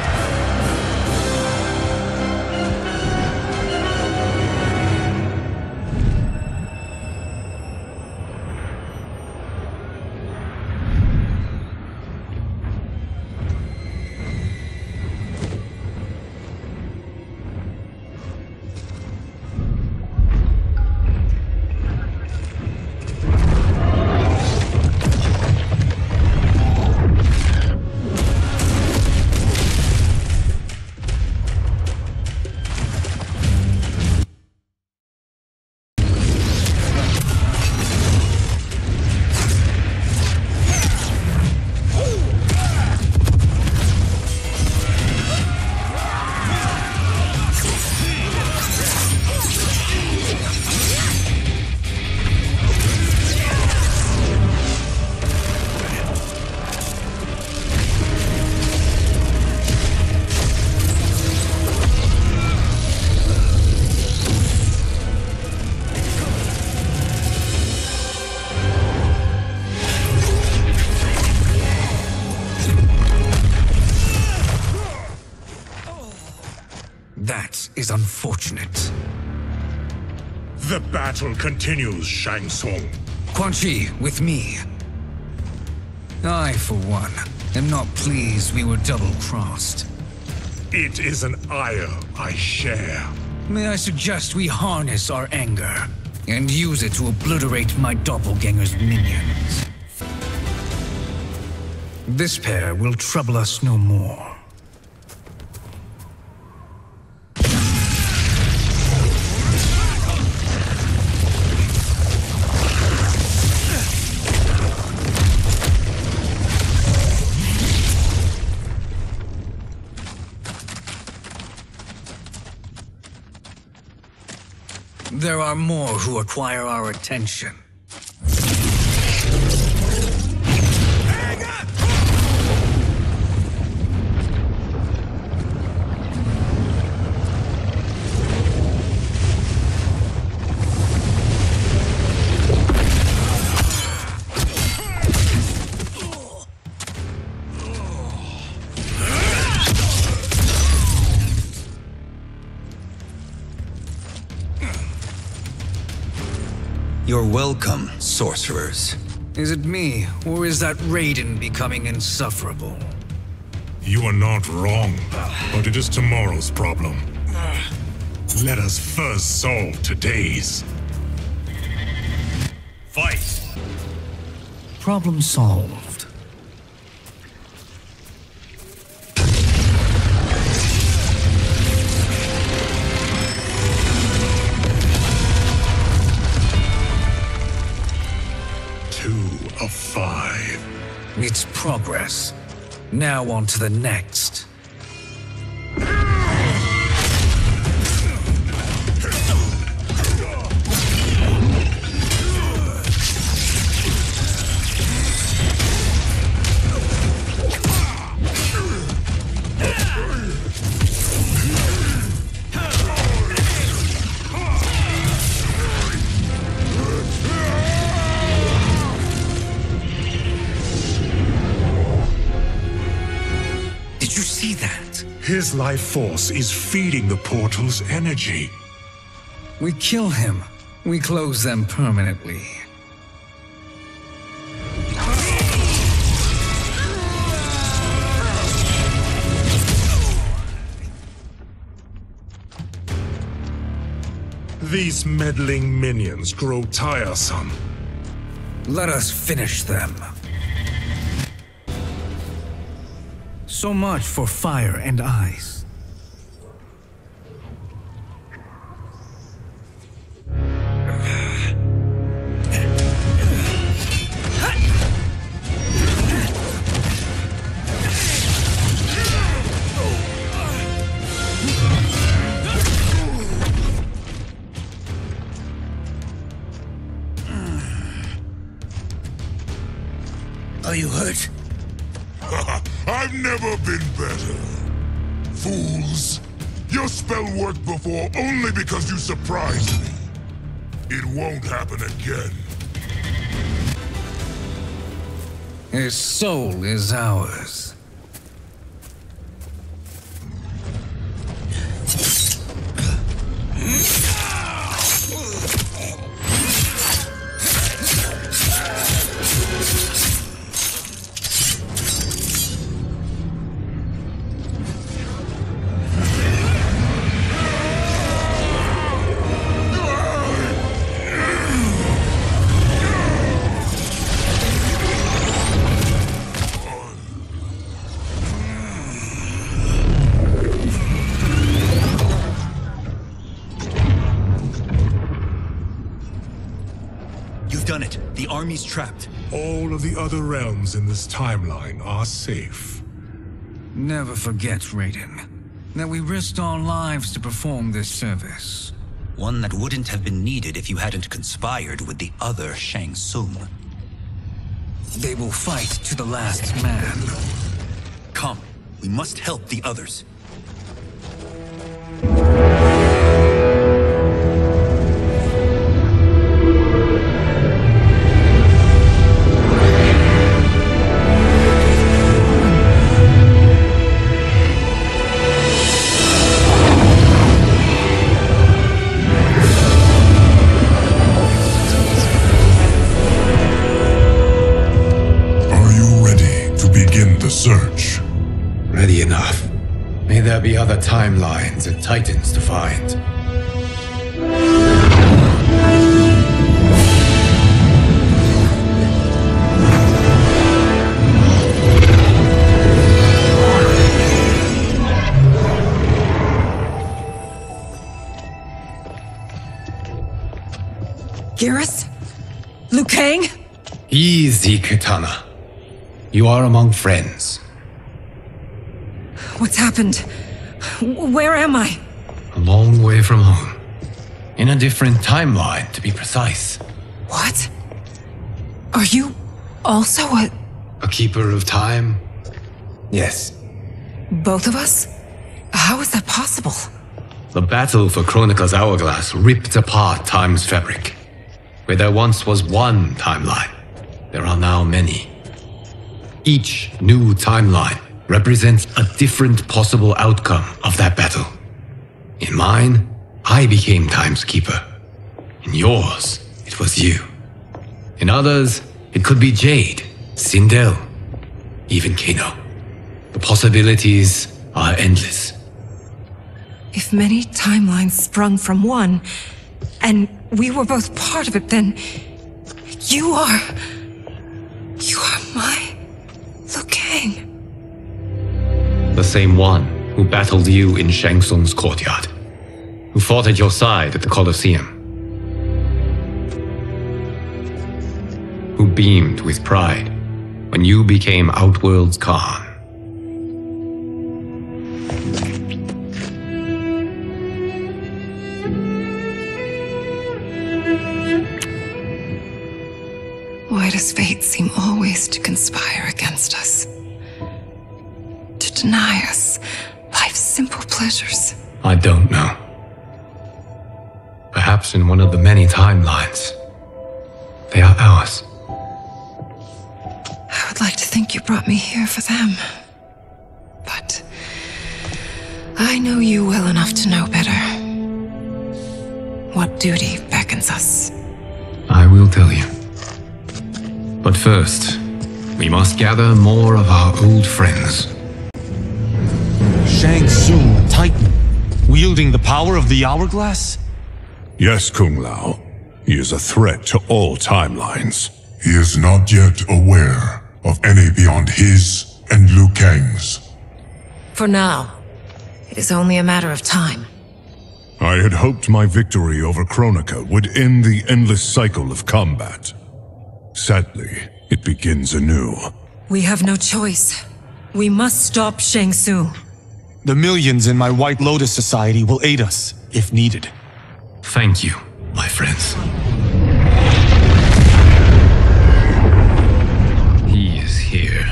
That is unfortunate. The battle continues, Shang Tsung. Quan Chi, with me. I, for one, am not pleased we were double-crossed. It is an ire I share. May I suggest we harness our anger and use it to obliterate my doppelganger's minions? This pair will trouble us no more. There are more who require our attention. You're welcome, sorcerers. Is it me, or is that Raiden becoming insufferable? You are not wrong, but it is tomorrow's problem. Let us first solve today's. Fight! Problem solved. Of 5. It's progress. Now on to the next. His life force is feeding the portal's energy. We kill him. We close them permanently. These meddling minions grow tiresome. Let us finish them. So much for fire and ice. have never been better. Fools! Your spell worked before only because you surprised me. It won't happen again. His soul is ours. Done it. The army's trapped. All of the other realms in this timeline are safe. Never forget, Raiden, that we risked our lives to perform this service. One that wouldn't have been needed if you hadn't conspired with the other Shang Tsung. They will fight to the last man. Come, we must help the others. Search. Ready enough. May there be other timelines and titans to find. Garrus? Liu Kang? Easy, Kitana. You are among friends. What's happened? Where am I? A long way from home. In a different timeline, to be precise. What? Are you also a keeper of time? Yes. Both of us? How is that possible? The battle for Chronica's hourglass ripped apart time's fabric. Where there once was one timeline, there are now many. Each new timeline represents a different possible outcome of that battle. In mine, I became Time's Keeper. In yours, it was you. In others, it could be Jade, Sindel, even Kano. The possibilities are endless. If many timelines sprung from one, and we were both part of it, then you are my Liu Kang. The same one who battled you in Shang Tsung's courtyard, who fought at your side at the Colosseum, who beamed with pride when you became Outworld's Khan. Why does fate seem always to conspire against us? To deny us life's simple pleasures? I don't know. Perhaps in one of the many timelines, they are ours. I would like to think you brought me here for them. But I know you well enough to know better. What duty beckons us? I will tell you. But first, we must gather more of our old friends. Shang Tsung, a Titan, wielding the power of the hourglass? Yes, Kung Lao. He is a threat to all timelines. He is not yet aware of any beyond his and Liu Kang's. For now, it is only a matter of time. I had hoped my victory over Kronika would end the endless cycle of combat. Sadly, it begins anew. We have no choice. We must stop Shang Tsung. The millions in my White Lotus Society will aid us, if needed. Thank you, my friends. He is here.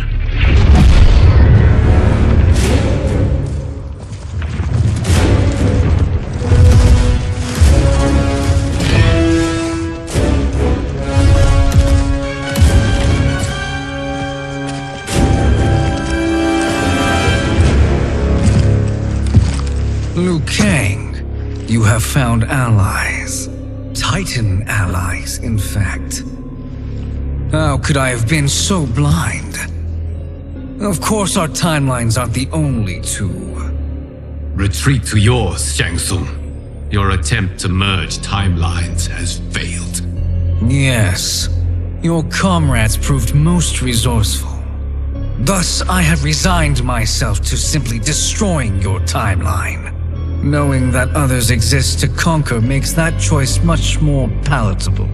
Liu Kang, you have found allies. Titan allies, in fact. How could I have been so blind? Of course our timelines aren't the only two. Retreat to yours, Shang Tsung. Your attempt to merge timelines has failed. Yes, your comrades proved most resourceful. Thus, I have resigned myself to simply destroying your timeline. Knowing that others exist to conquer makes that choice much more palatable.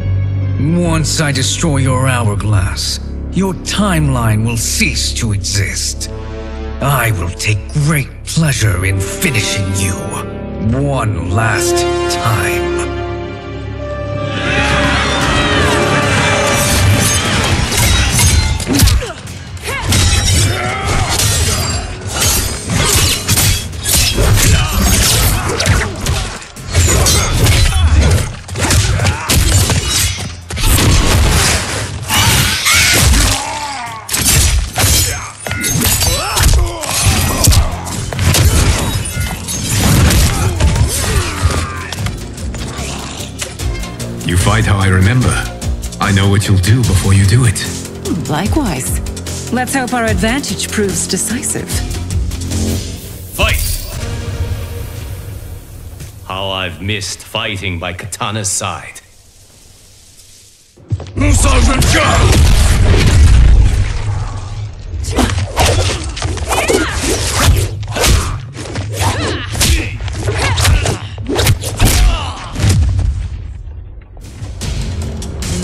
Once I destroy your hourglass, your timeline will cease to exist. I will take great pleasure in finishing you one last time. You fight how I remember. I know what you'll do before you do it. Likewise. Let's hope our advantage proves decisive. Fight! How I've missed fighting by Katana's side.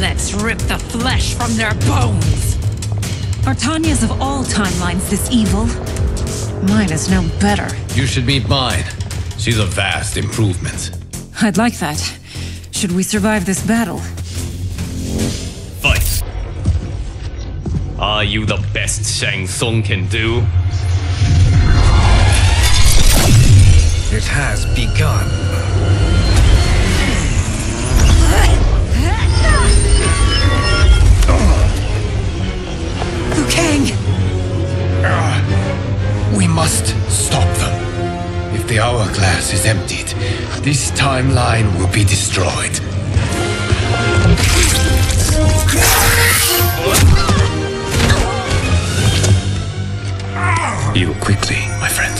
Let's rip the flesh from their bones! Are Tanya's of all timelines this evil? Mine is no better. You should meet mine. She's a vast improvement. I'd like that. Should we survive this battle? Fight! Are you the best Shang Tsung can do? It has begun. Liu Kang! We must stop them. If the hourglass is emptied, this timeline will be destroyed. Heal quickly, my friend.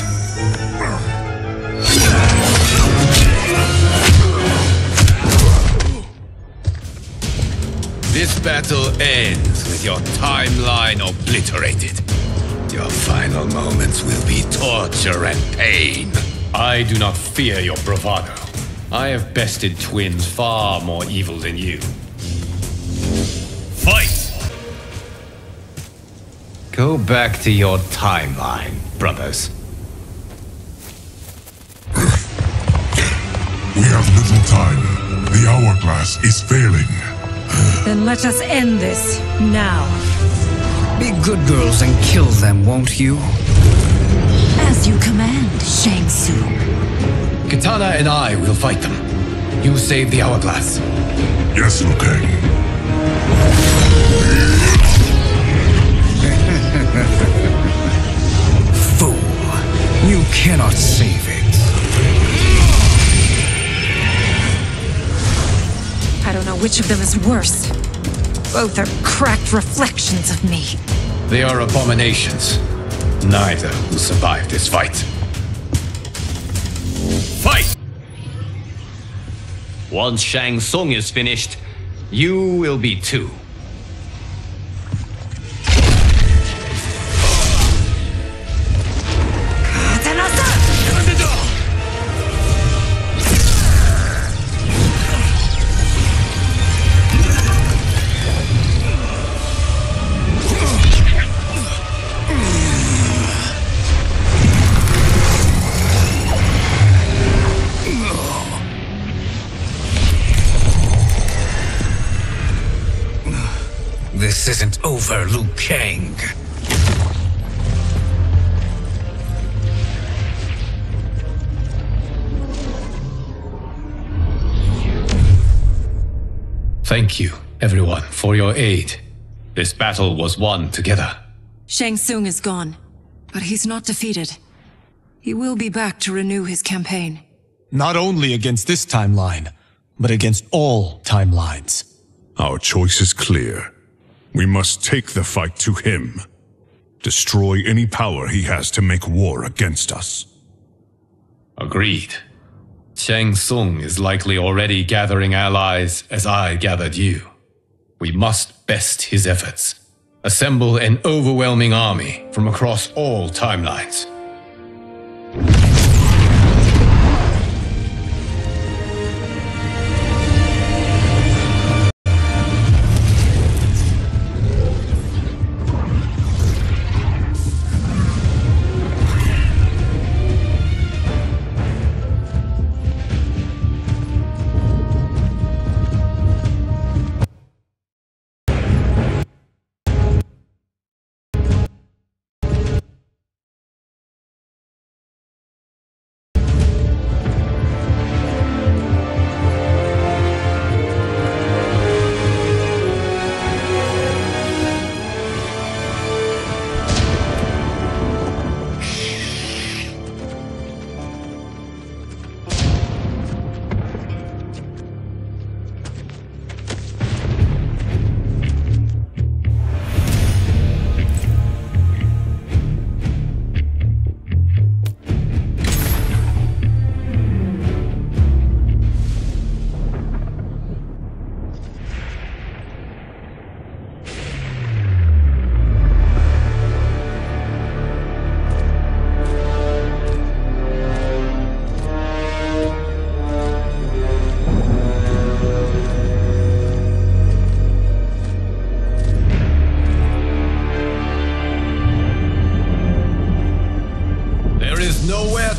This battle ends with your timeline obliterated. Your final moments will be torture and pain. I do not fear your bravado. I have bested twins far more evil than you. Fight! Go back to your timeline, brothers. We have little time. The hourglass is failing. Then let us end this, now. Be good girls and kill them, won't you? As you command, Shang Tsung. Katana and I will fight them. You save the hourglass. Yes, Liu Kang. Fool. You cannot save it. I don't know which of them is worse. Both are cracked reflections of me. They are abominations. Neither will survive this fight. Fight! Once Shang Tsung is finished, you will be too. This isn't over, Liu Kang. Thank you, everyone, for your aid. This battle was won together. Shang Tsung is gone, but he's not defeated. He will be back to renew his campaign. Not only against this timeline, but against all timelines. Our choice is clear. We must take the fight to him. Destroy any power he has to make war against us. Agreed. Shang Tsung is likely already gathering allies as I gathered you. We must best his efforts. Assemble an overwhelming army from across all timelines.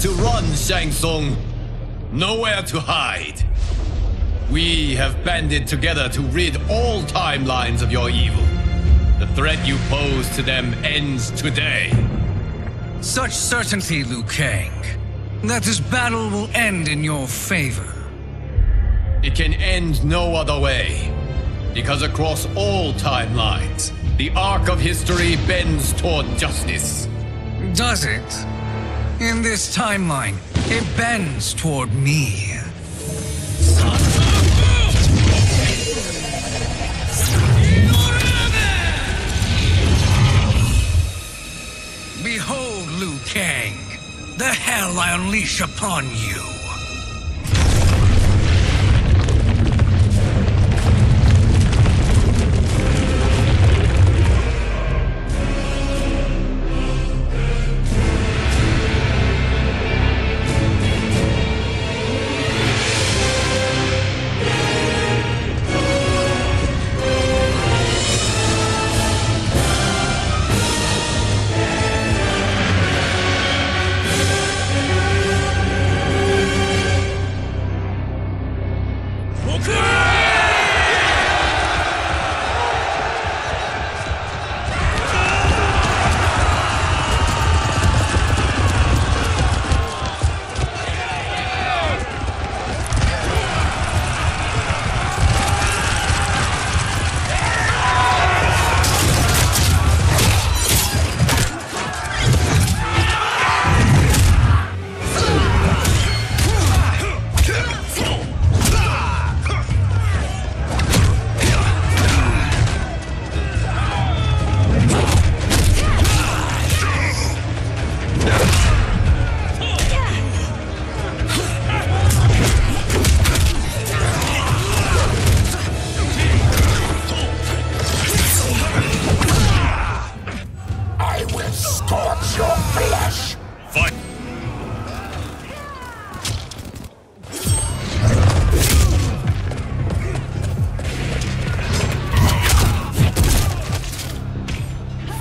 To run, Shang Tsung. Nowhere to hide. We have banded together to rid all timelines of your evil. The threat you pose to them ends today. Such certainty, Liu Kang, that this battle will end in your favor. It can end no other way. Because across all timelines, the arc of history bends toward justice. Does it? In this timeline, it bends toward me. Behold, Liu Kang, the hell I unleash upon you.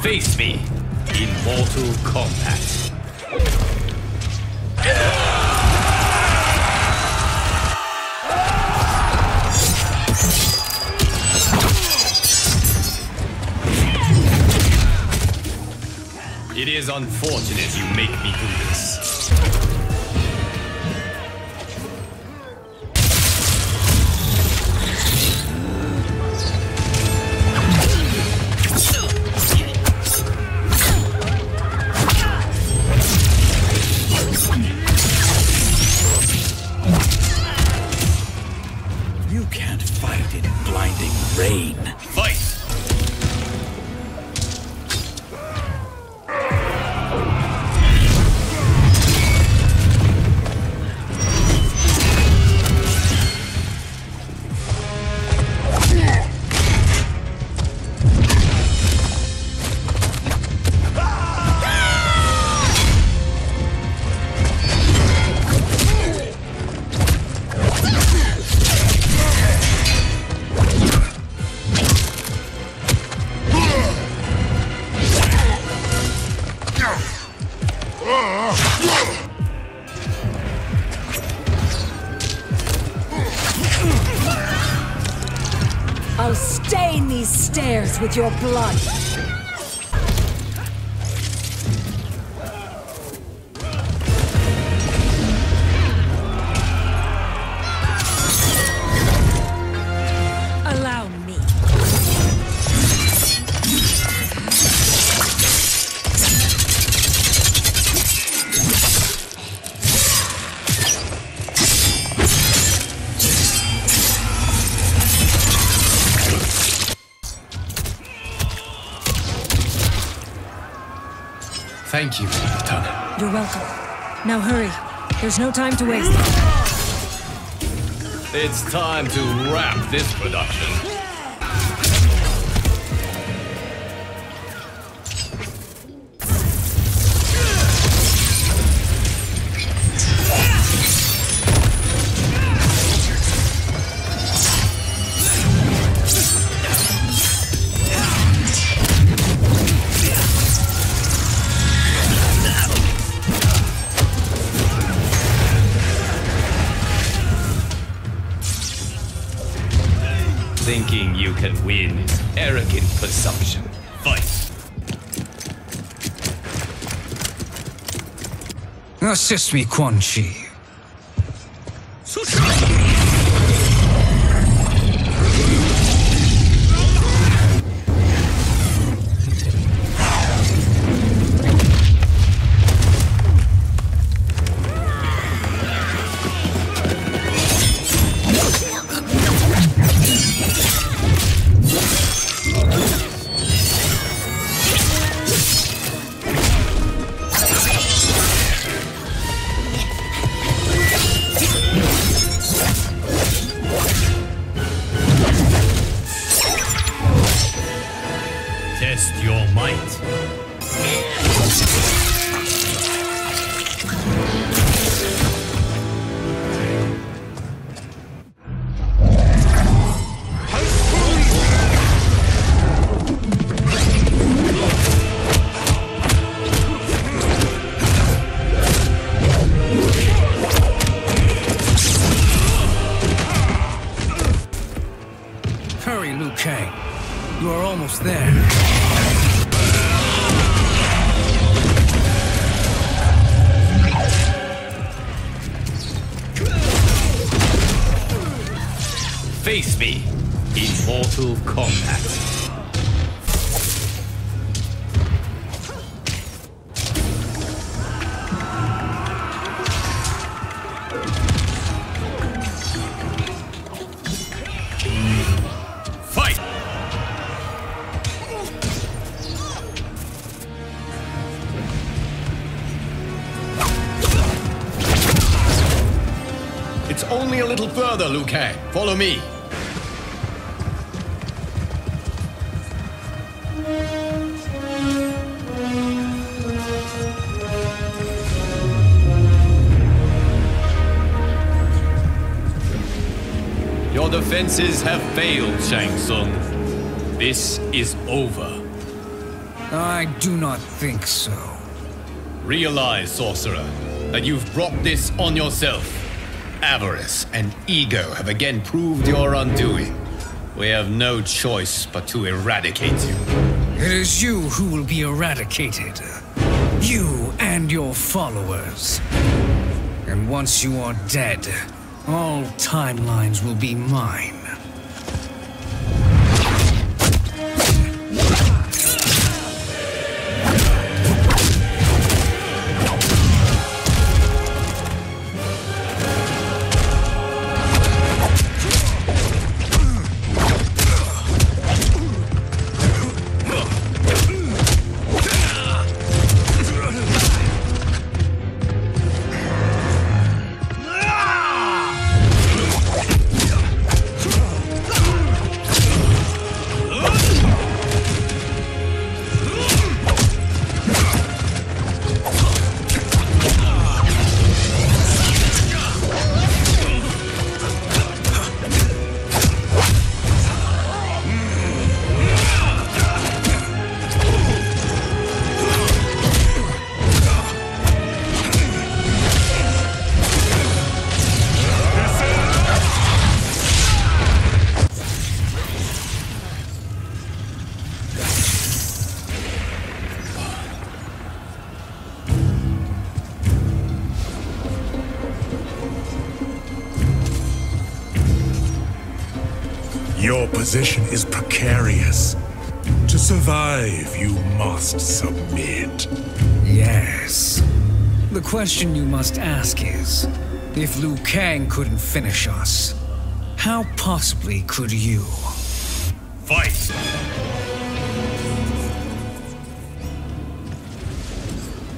Face me in Mortal Kombat. It is unfortunate you make me do this. these stairs with your blood. Allow me. Thank you, Lieutenant. You're welcome. Now hurry. There's no time to waste. It's time to wrap this production. Thinking you can win is arrogant presumption. Fight! Assist me, Quan Chi. Test your might. Hurry, Liu Kang. You are almost there. Face me in Mortal Kombat. Fight! It's only a little further, Liu Kang. Follow me. Your defenses have failed, Shang Tsung. This is over. I do not think so. Realize, sorcerer, that you've brought this on yourself. Avarice and ego have again proved your undoing. We have no choice but to eradicate you. It is you who will be eradicated. You and your followers. And once you are dead, all timelines will be mine. Your position is precarious. To survive, you must submit. Yes. The question you must ask is, if Liu Kang couldn't finish us, how possibly could you? Fight!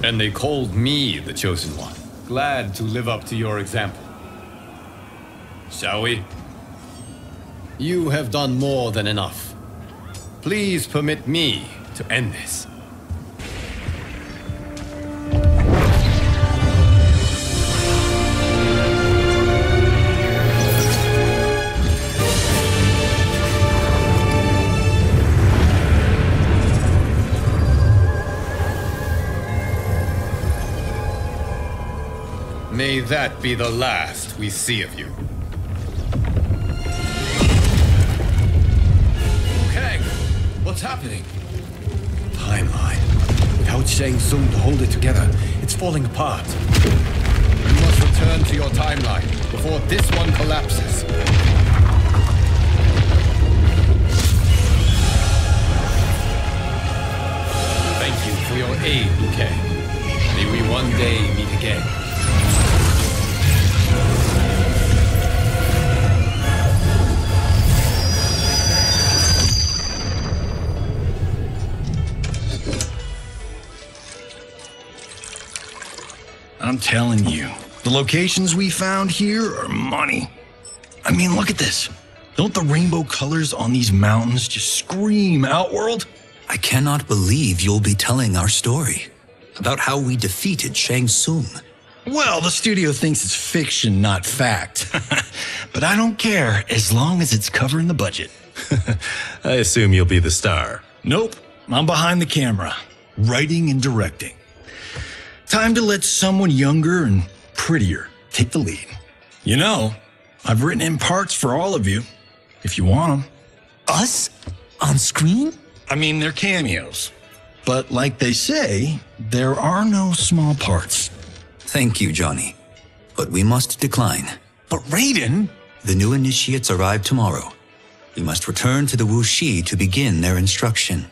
And they called me the Chosen One. Glad to live up to your example. Shall we? You have done more than enough. Please permit me to end this. May that be the last we see of you. Okay, what's happening? Timeline. Without Shang Tsung to hold it together, it's falling apart. You must return to your timeline before this one collapses. Thank you for your aid, Liu Kang. May we one day meet again. I'm telling you, the locations we found here are money. I mean, look at this. Don't the rainbow colors on these mountains just scream Outworld? I cannot believe you'll be telling our story about how we defeated Shang Tsung. Well, the studio thinks it's fiction, not fact. But I don't care, as long as it's covering the budget. I assume you'll be the star. Nope, I'm behind the camera, writing and directing. Time to let someone younger and prettier take the lead. You know, I've written in parts for all of you, if you want them. Us? On screen? I mean, they're cameos. But like they say, there are no small parts. Thank you, Johnny. But we must decline. But Raiden? The new initiates arrive tomorrow. We must return to the Wuxi to begin their instruction.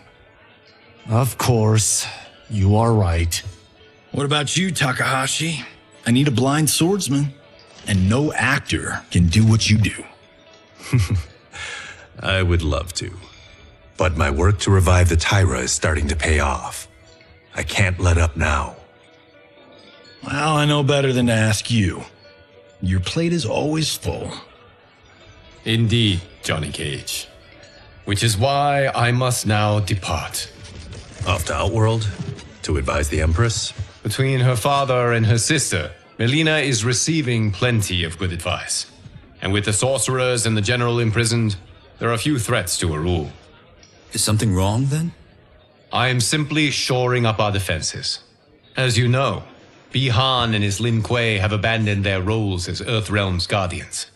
Of course. You are right. What about you, Takahashi? I need a blind swordsman, and no actor can do what you do. I would love to. But my work to revive the Tyra is starting to pay off. I can't let up now. Well, I know better than to ask you. Your plate is always full. Indeed, Johnny Cage. Which is why I must now depart. Off to Outworld? To advise the Empress? Between her father and her sister, Melina is receiving plenty of good advice. And with the sorcerers and the general imprisoned, there are few threats to her rule. Is something wrong, then? I am simply shoring up our defenses. As you know, Bi-Han and his Lin Kuei have abandoned their roles as Earthrealm's guardians.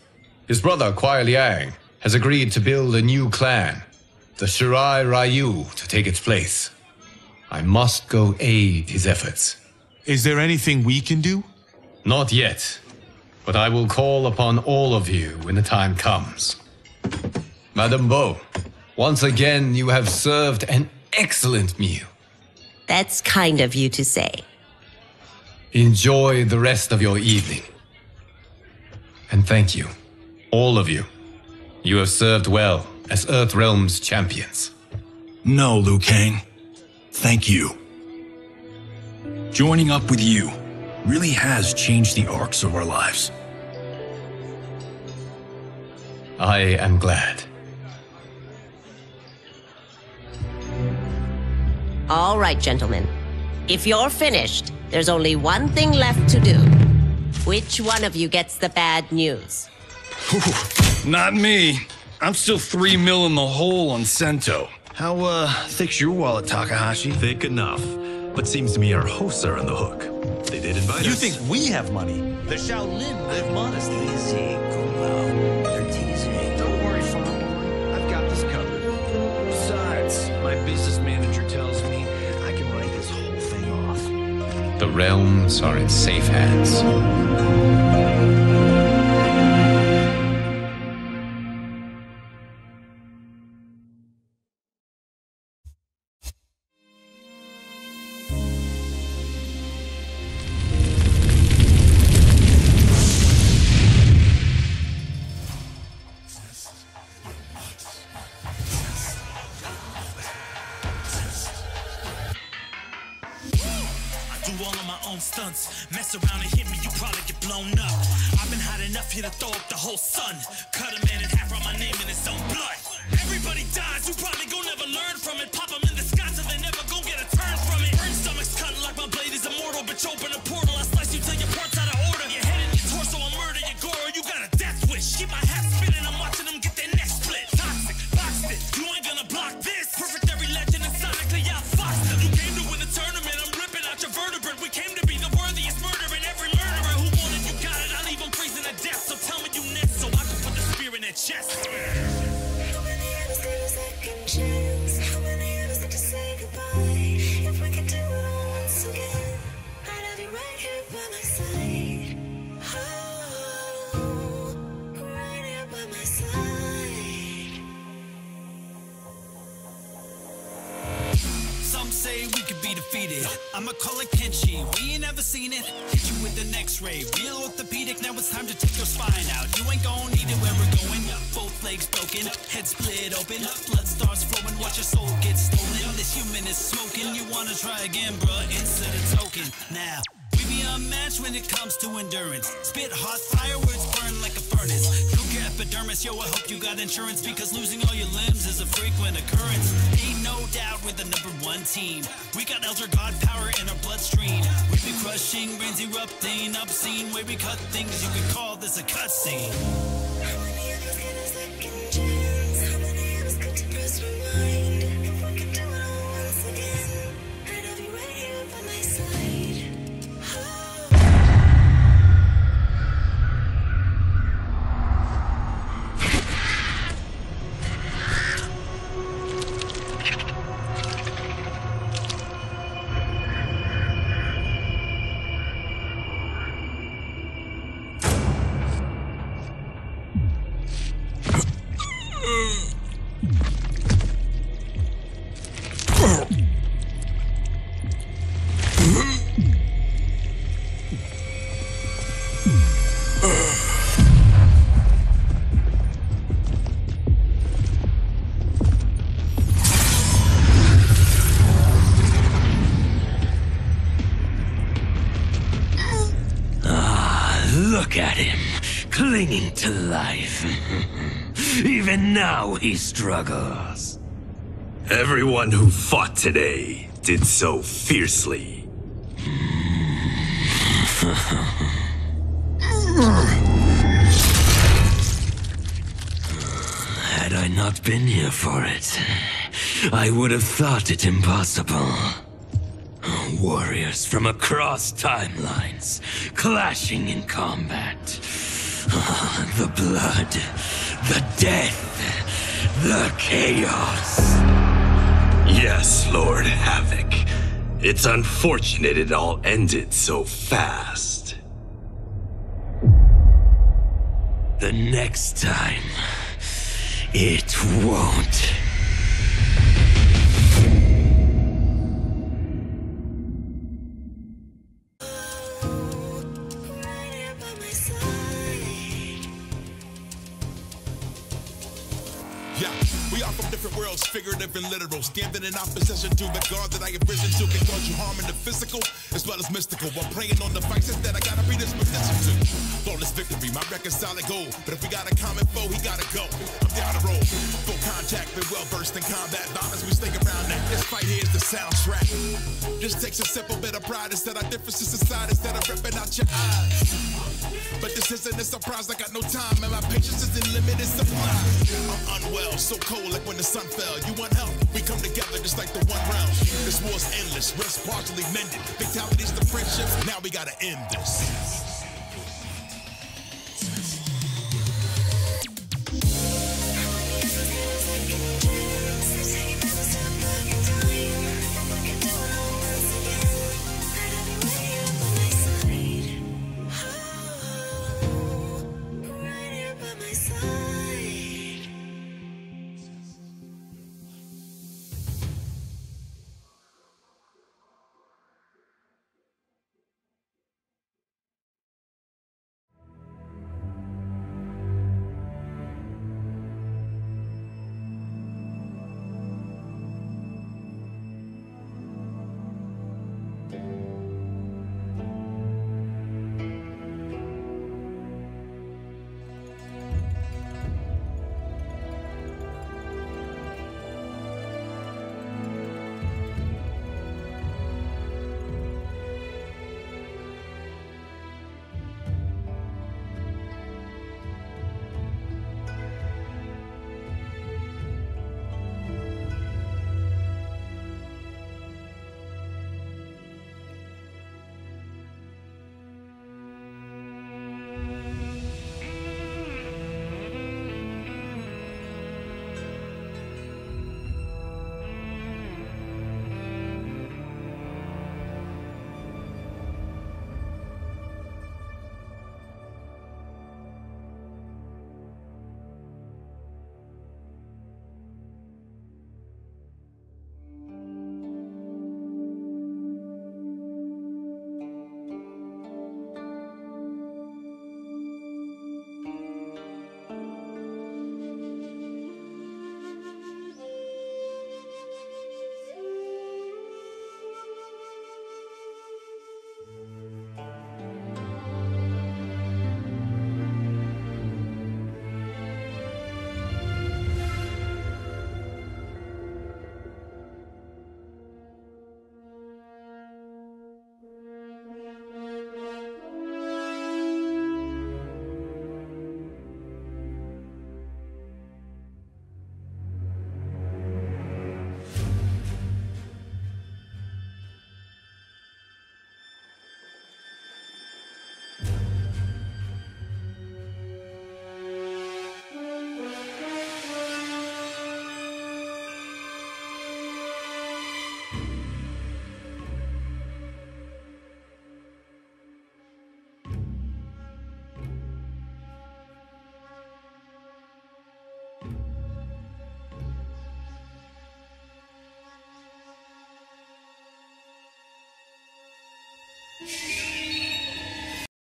His brother, Kuai Liang, has agreed to build a new clan, the Shirai Ryu, to take its place. I must go aid his efforts. Is there anything we can do? Not yet, but I will call upon all of you when the time comes. Madame Bo, once again you have served an excellent meal. That's kind of you to say. Enjoy the rest of your evening. And thank you, all of you. You have served well as Earthrealm's champions. No, Liu Kang. Thank you. Joining up with you really has changed the arcs of our lives. I am glad. All right, gentlemen. If you're finished, there's only one thing left to do. Which one of you gets the bad news? Not me. I'm still $3 million in the hole on Sento. How, thick's your wallet, Takahashi? Thick enough. But seems to me our hosts are on the hook. They did invite us. You think we have money? The Shaolin live modestly. They're teasing. Don't worry, Farm. I've got this covered. Besides, my business manager tells me I can write this whole thing off. The realms are in safe hands. here to throw up the whole sun. Cut a man in half, write my name in his own blood. Everybody dies, you probably gon' never learn from it. Pop them in the sky so they never gon' get a turn from it. Burn stomachs cut like my blade is immortal. Bitch, open a portal, I slice you till your parts out of order. Your head and your torso, I murder your gore. You got a death wish. Keep my hat spinning, I'm watching them get their neck split. Toxic, boxed it, you ain't gonna block this. Perfect every legend and sonically outfoxed them. You came to win the tournament, I'm ripping out your vertebrae. We came to be the worthiest murderer in every murderer. Who wanted you got it, I'll leave them freezing to death. So tell me you next, so I can put the spear in their chest. How many others get a second chance? How many others get to say goodbye? If we could do it all once again, I'd have you right here by my side. Oh, right here by my side. Some say we could be defeated. I'ma call it Kenshi. We ain't never seen it. Hit you with an X-ray. Real orthopedic. Now it's time to take your spine out. You ain't gon' need it where we're going. Both legs broken, head split open. Blood starts flowing. Watch your soul get stolen. This human is smoking. You wanna try again, bruh? Insert a token. Now we be unmatched when it comes to endurance. Spit hot fire words burn like a furnace. Cook your epidermis, yo, I hope you got insurance, because losing all your limbs is a frequent occurrence. Ain't no doubt we're the #1 team. We got elder god power in our bloodstream. We be crushing, brains erupting, obscene. Way we cut things, you could call this a cutscene. How many others get a second chance? How many others get to press rewind? If we could do it all once again, I'd have you right here by my side. Look at him, clinging to life. Even now he struggles. Everyone who fought today did so fiercely. Had I not been here for it, I would have thought it impossible. Warriors from across timelines, clashing in combat. The blood, the death, the chaos. Yes, Lord Havoc. It's unfortunate it all ended so fast. The next time, it won't. Figurative and literal, standing in opposition to the God that I have risen to, can cause you harm in the physical as well as mystical. While praying on the vices that I gotta be this position to. Flawless victory, my record's solid gold. But if we got a common foe, he gotta go. I'm down the road, full contact, been well versed in combat violence. We stick around that. This fight here is the soundtrack. Just takes a simple bit of pride instead of differences inside, instead of ripping out your eyes. But this isn't a surprise, I got no time, and my patience is in limited supply. I'm unwell, so cold like when the sun fell. You want help? We come together just like the one round. This war's endless, rest partially mended. Fatalities to friendships, now we gotta end this.